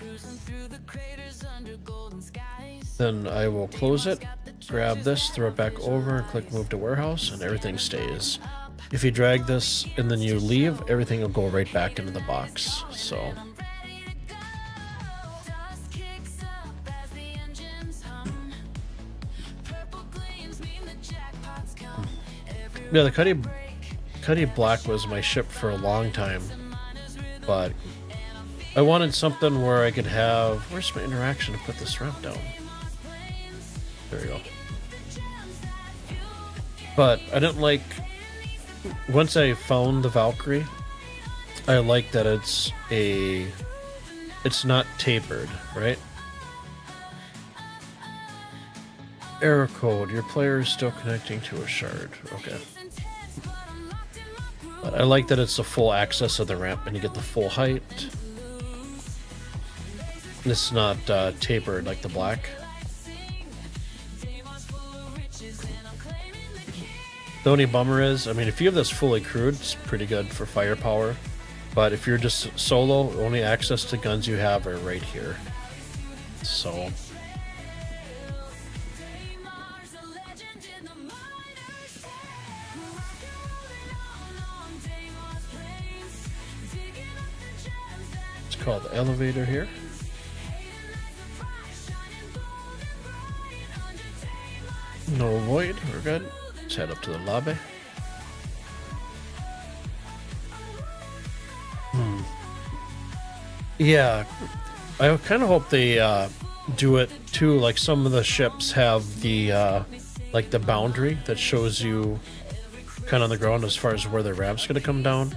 Then I will close it, grab this, throw it back over, and click move to warehouse, and everything stays. If you drag this and then you leave, everything will go right back into the box. So. Yeah, the Cuddy Black was my ship for a long time, but I wanted something where I could have. Where's my interaction to put this ramp down? There we go. But I didn't like. Once I found the Valkyrie, I like that it's not tapered, right? Error code. Your player is still connecting to a shard. Okay. But I like that it's the full access of the ramp and you get the full height. It's not tapered like the black. The only bummer is, I mean, if you have this fully crewed, it's pretty good for firepower. But if you're just solo, only access to guns you have are right here. So. It's called the elevator here. No void, we're good. Let's head up to the lobby. Yeah, I kind of hope they do it too. Like some of the ships have the like the boundary that shows you kind of on the ground as far as where the ramp's gonna come down.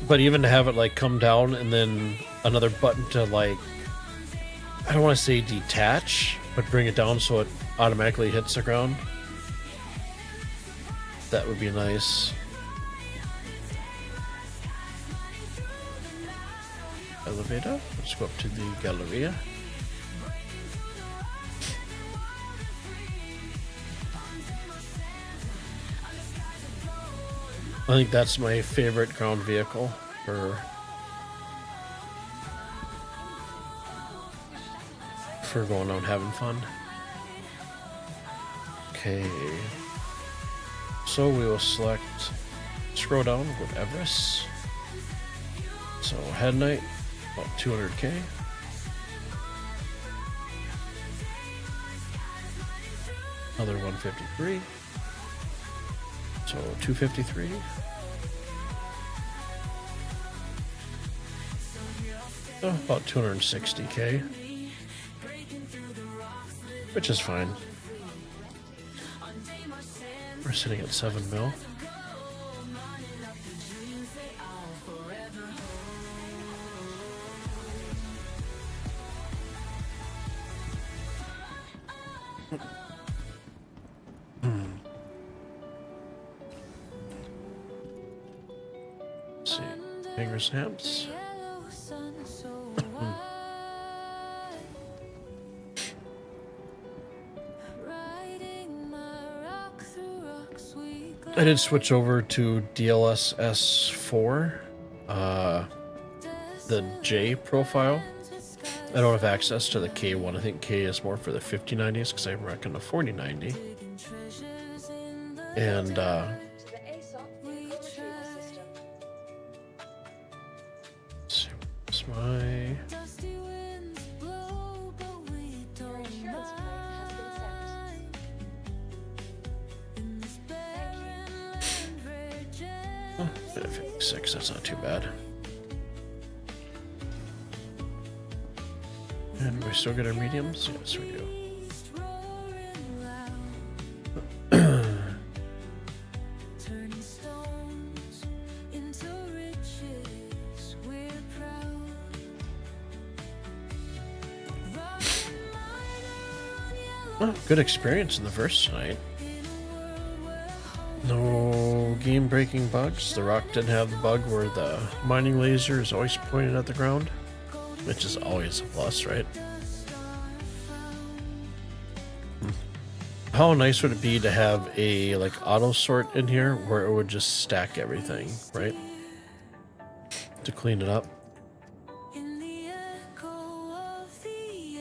But even to have it like come down and then another button to like, I don't want to say detach, but bring it down so it automatically hits the ground. That would be nice. Elevator. Let's go up to the Galleria. I think that's my favorite ground vehicle for going out having fun. Okay, so we will select, scroll down, go to Everest. So head night, about 200k. Another 153. So 253. Oh, about 260k. Which is fine. We're sitting at 7 mil. Let's see. Finger snaps. I did switch over to DLSS 4, the J profile, I don't have access to the K one. I think K is more for the 5090s because I'm rocking a 4090. And let's see, what's my oh, 56, that's not too bad. And we still get our mediums? Yes, we do. Well, good experience in the first tonight. No game-breaking bugs. The rock didn't have the bug where the mining laser is always pointed at the ground, which is always a plus, right? How nice would it be to have a like auto sort in here where it would just stack everything, right? To clean it up.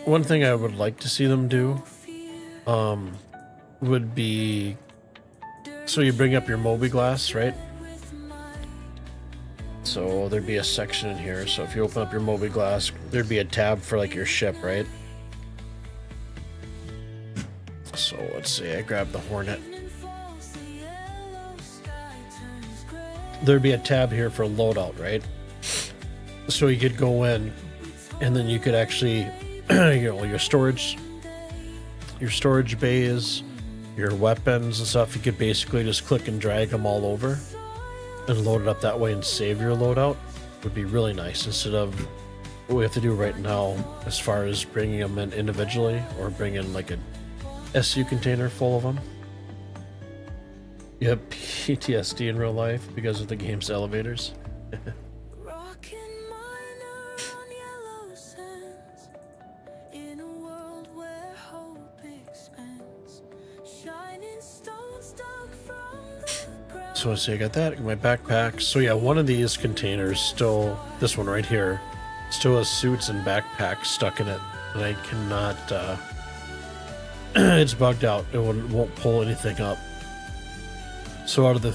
One thing I would like to see them do would be, so you bring up your mobi-glass, right? So there'd be a section in here. So if you open up your mobi-glass, there'd be a tab for like your ship, right? So let's see, I grabbed the Hornet. There'd be a tab here for loadout, right? So you could go in and then you could actually, you know, your storage bays, your weapons and stuff, you could basically just click and drag them all over and load it up that way and save your loadout. Would be really nice instead of what we have to do right now as far as bringing them in individually or bringing like a SU container full of them. You have PTSD in real life because of the game's elevators. So let's see, I got that in my backpack. So yeah, one of these containers still, this one right here, still has suits and backpacks stuck in it, and I cannot, it's bugged out. It won't pull anything up. So out of the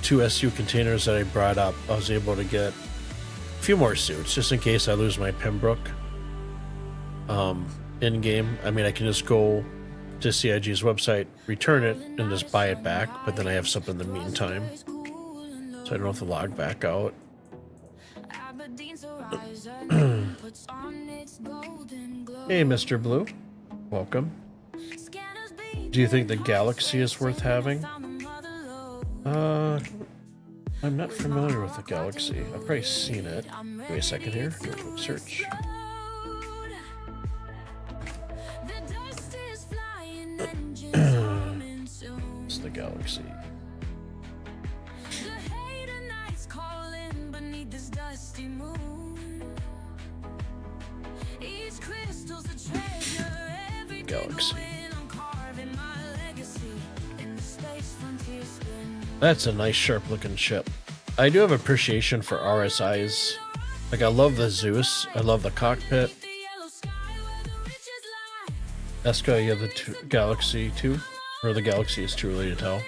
two SU containers that I brought up, I was able to get a few more suits, just in case I lose my Pembroke in game. I mean, I can just go to CIG's website, return it, and just buy it back, but then I have something in the meantime, so I don't have to log back out. Hey, Mr. Blue. Welcome. Do you think the Galaxy is worth having? I'm not familiar with the Galaxy. I've probably seen it. Wait a second here. Do a quick search. It's the Galaxy. Galaxy. That's a nice sharp looking ship. I do have appreciation for RSIs. Like, I love the Zeus. I love the cockpit. Eska, you have the Galaxy 2? Or the Galaxy is too early to tell.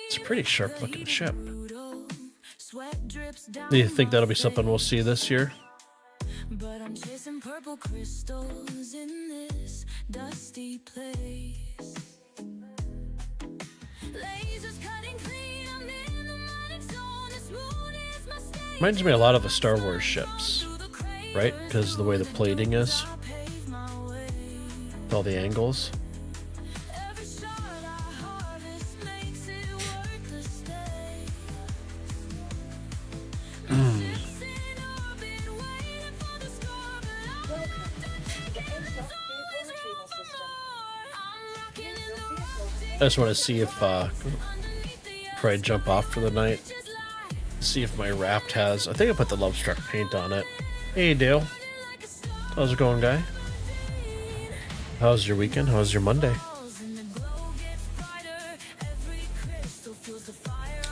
It's a pretty sharp looking ship. Do you think that'll be something we'll see this year? But I'm chasing purple crystals in this dusty place. Reminds me a lot of the Star Wars ships, right? Because the way the plating is, with all the angles. I just want to see if, before I jump off for the night, see if my raft has, I think I put the Love Struck paint on it. Hey Dale, how's it going, guy? How's your weekend? How's your Monday?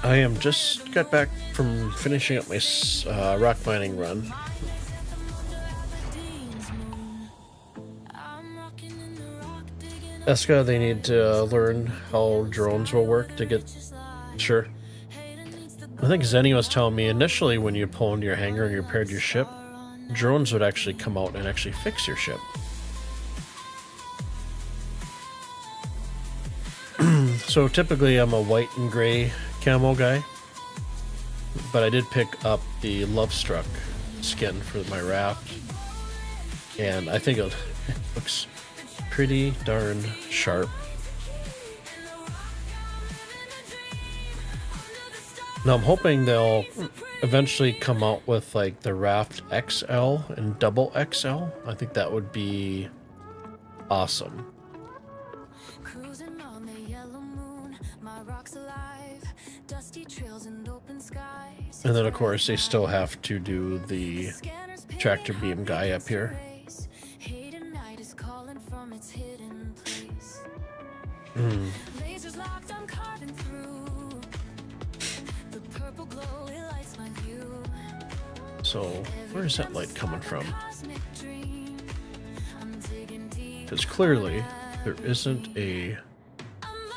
I am just got back from finishing up my rock mining run. Eska, they need to learn how drones will work to get... Sure. I think Zenny was telling me initially when you pull into your hangar and you repaired your ship, drones would actually come out and actually fix your ship. So typically I'm a white and gray camo guy, but I did pick up the Lovestruck skin for my raft, and I think it looks pretty darn sharp. Now I'm hoping they'll eventually come out with like the raft XL and double XL. I think that would be awesome. Cruising on the yellow moon, my rocks alive, dusty trails and open skies. And then of course they still have to do the tractor beam guy up here. Hidden night is calling from its hidden place. Lasers locked, I'm carving through. The purple glow, it lights my view. So where is that light coming from? Cosmic dream, I'm digging deep. Because clearly there isn't a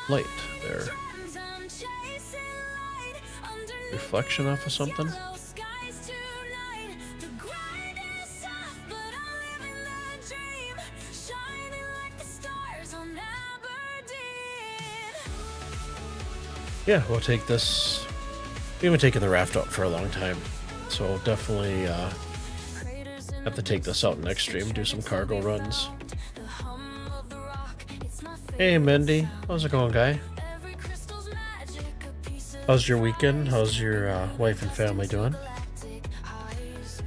light there. I'm chasing light underneath Reflection off of something? yellow skies tonight. The grind is tough, but I'm living the dream, shining like the stars on Aberdeen. Yeah, we'll take this. We haven't taken the raft out for a long time, so we'll definitely Craters in have to take this out next stream, do some cargo runs. the hum of the rock, it's my Hey Mindy, how's it going, guy? every crystal's magic, a piece of How's your weekend? How's your wife and family doing? galactic highs.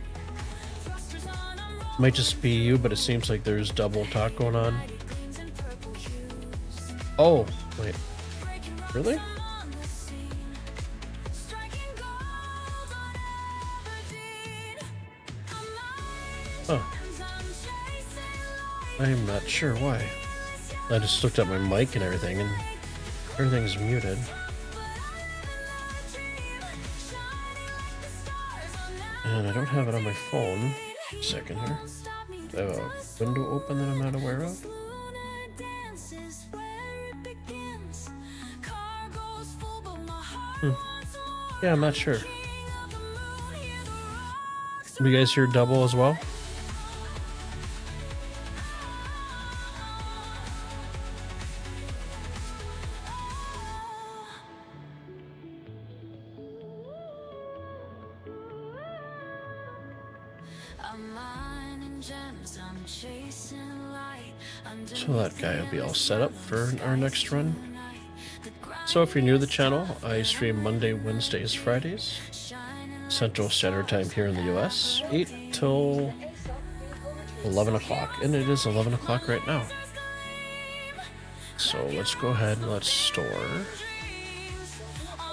Thrusters on, I'm rolling Might just be you, but it seems like there's double talk going on. greens and purple hues. Oh, wait, Breaking rocks really? on the sea, striking gold on Aberdeen. Oh, I'm chasing light. I'm not sure why. I just looked at my mic and everything, and everything's muted. And I don't have it on my phone. A second here. Do I have a window open that I'm not aware of? Yeah, I'm not sure. Do you guys hear double as well? So that guy will be all set up for our next run. So if you're new to the channel, I stream Monday, Wednesdays, Fridays, Central Standard Time here in the US, 8 till 11 o'clock, and it is 11 o'clock right now. So let's go ahead and let's store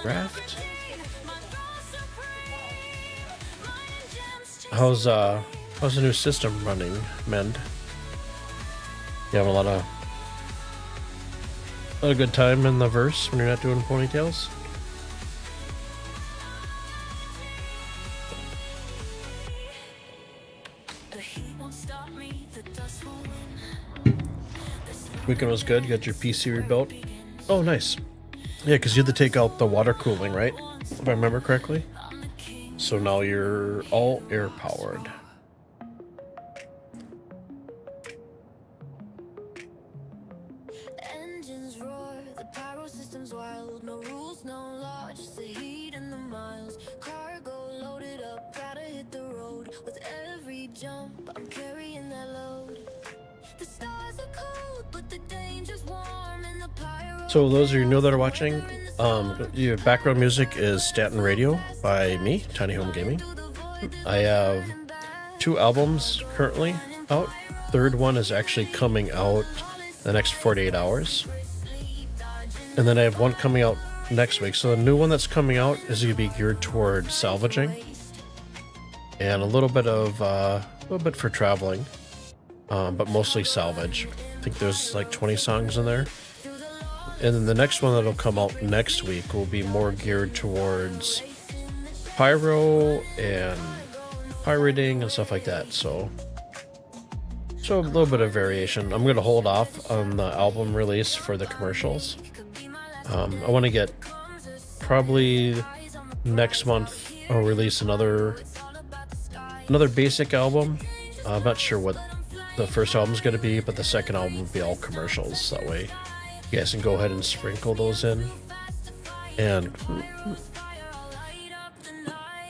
raft. How's the new system running, Mend? You have a lot of good time in the verse when you're not doing ponytails? Weekend was good. You got your PC rebuilt. Oh, nice. Yeah, because you had to take out the water cooling, right? If I remember correctly. So now you're all air powered. Engines roar, the pyro system's wild. No rules, no law, just the heat and the miles. Cargo loaded up, gotta hit the road. With every jump, I'm carrying that load. The stars are cold, but the danger's warm. And the pyro So those of you that are watching, your background music is Stanton Radio by me, Tiny Home Gaming. I have 2 albums currently out. Third one is actually coming out the next 48 hours. And then I have one coming out next week. So the new one that's coming out is going to be geared toward salvaging and a little bit for traveling, but mostly salvage. I think there's like 20 songs in there. And then the next one that'll come out next week will be more geared towards pyro and pirating and stuff like that. So a little bit of variation. I'm going to hold off on the album release for the commercials. I want to get probably next month I'll release another basic album. I'm not sure what the first album is going to be, but the second album will be all commercials. That way you guys can go ahead and sprinkle those in. And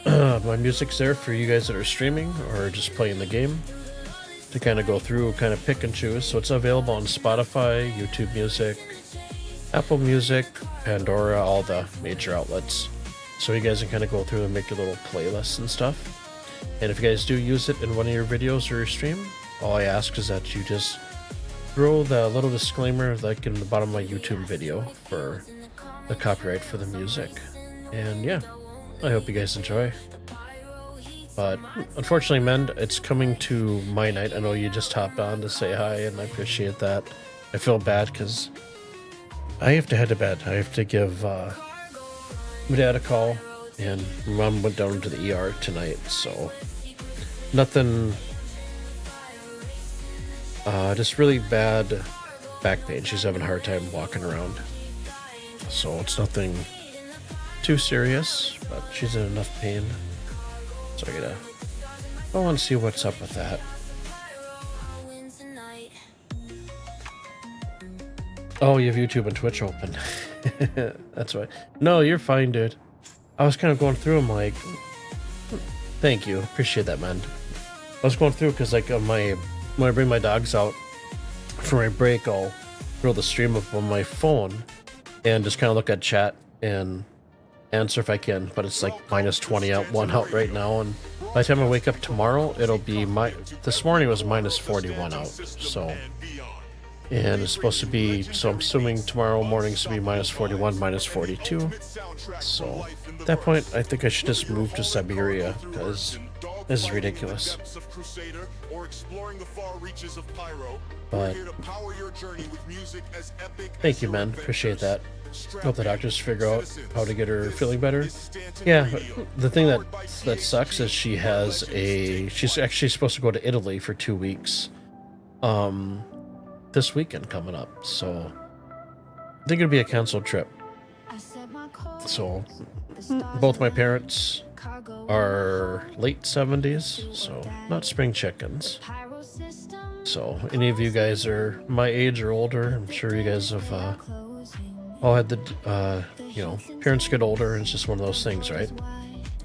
my music's there for you guys that are streaming or just playing the game to kind of go through, kind of pick and choose. So it's available on Spotify, YouTube Music, Apple Music, Pandora, all the major outlets. So you guys can kind of go through and make your little playlists and stuff. And if you guys do use it in one of your videos or your stream, all I ask is that you just throw the little disclaimer like in the bottom of my YouTube video for the copyright for the music. And yeah, I hope you guys enjoy. But unfortunately, Mend, it's coming to my night. I know you just hopped on to say hi, and I appreciate that. I feel bad because I have to head to bed. I have to give my dad a call, and Mom went down to the ER tonight, so nothing, just really bad back pain. She's having a hard time walking around, so it's nothing too serious, but she's in enough pain. So I want to see what's up with that. Oh, you have YouTube and Twitch open. That's why. No, you're fine, dude. I was kind of going through them like, thank you, appreciate that, man. I was going through because like when I bring my dogs out for my break, I'll throw the stream up on my phone and just kind of look at chat and answer if I can, but it's like minus 20 out, 1 out right now, and by the time I wake up tomorrow, it'll be this morning was minus 41 out, so, and it's supposed to be, so I'm assuming tomorrow morning's to be minus 41, minus 42, so at that point, I think I should just move to Siberia, because this is ridiculous. But thank you, man, appreciate that. Hope the doctors figure out how to get her feeling better. Yeah, the thing that sucks is she's actually supposed to go to Italy for 2 weeks this weekend coming up, so I think it'll be a canceled trip. So both my parents are late 70s, so not spring chickens. So any of you guys are my age or older, I'm sure you guys have all had the, parents get older, and it's just one of those things, right?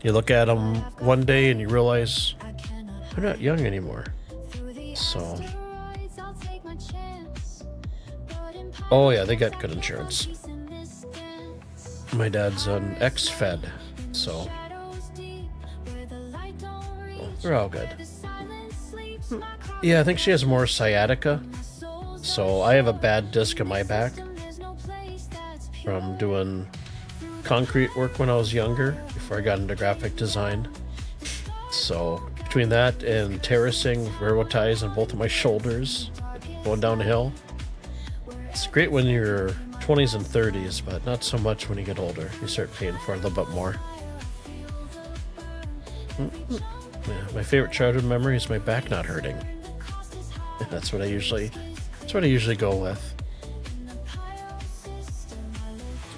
You look at them one day and you realize they're not young anymore. So, oh yeah, they got good insurance. My dad's an ex-Fed, so they're all good. Yeah, I think she has more sciatica, so I have a bad disc in my back from doing concrete work when I was younger, before I got into graphic design. So between that and terracing, railroad ties on both of my shoulders, going down the hill, it's great when you're 20s and 30s, but not so much when you get older. You start paying for it a little bit more. Yeah, my favorite childhood memory is my back not hurting. That's what I usually go with.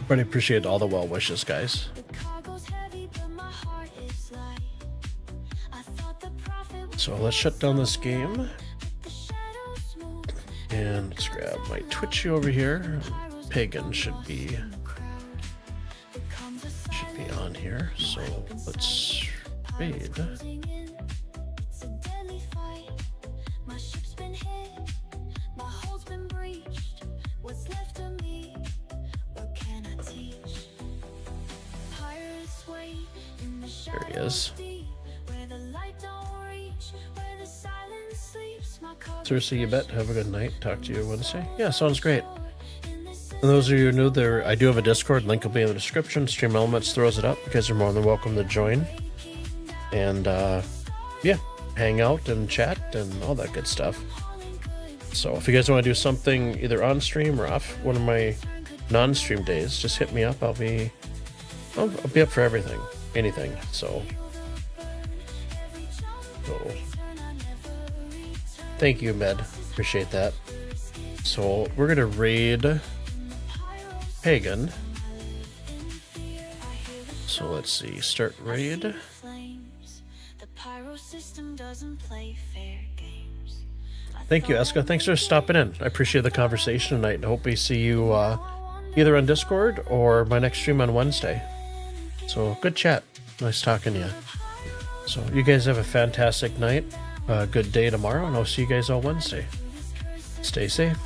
But I appreciate all the well wishes, guys. So let's shut down this game. And let's grab my Twitchy over here. Pagan should be on here. So let's raid. There he is. Seriously, you bet. Have a good night. Talk to you Wednesday. Yeah, sounds great. And those of you who are new, I do have a Discord. Link will be in the description. Stream Elements throws it up. You guys are more than welcome to join. And, yeah, hang out and chat and all that good stuff. So if you guys want to do something either on stream or off one of my non-stream days, just hit me up. I'll be up for everything, anything. So thank you, Med. Appreciate that. So we're gonna raid Pagan. So let's see, start raid. The pyro system doesn't play fair games. Thank you, Eska. Thanks for stopping in. I appreciate the conversation tonight, and hope we see you either on Discord or my next stream on Wednesday. So good chat. Nice talking to you. So you guys have a fantastic night. Good day tomorrow, and I'll see you guys all Wednesday. Stay safe.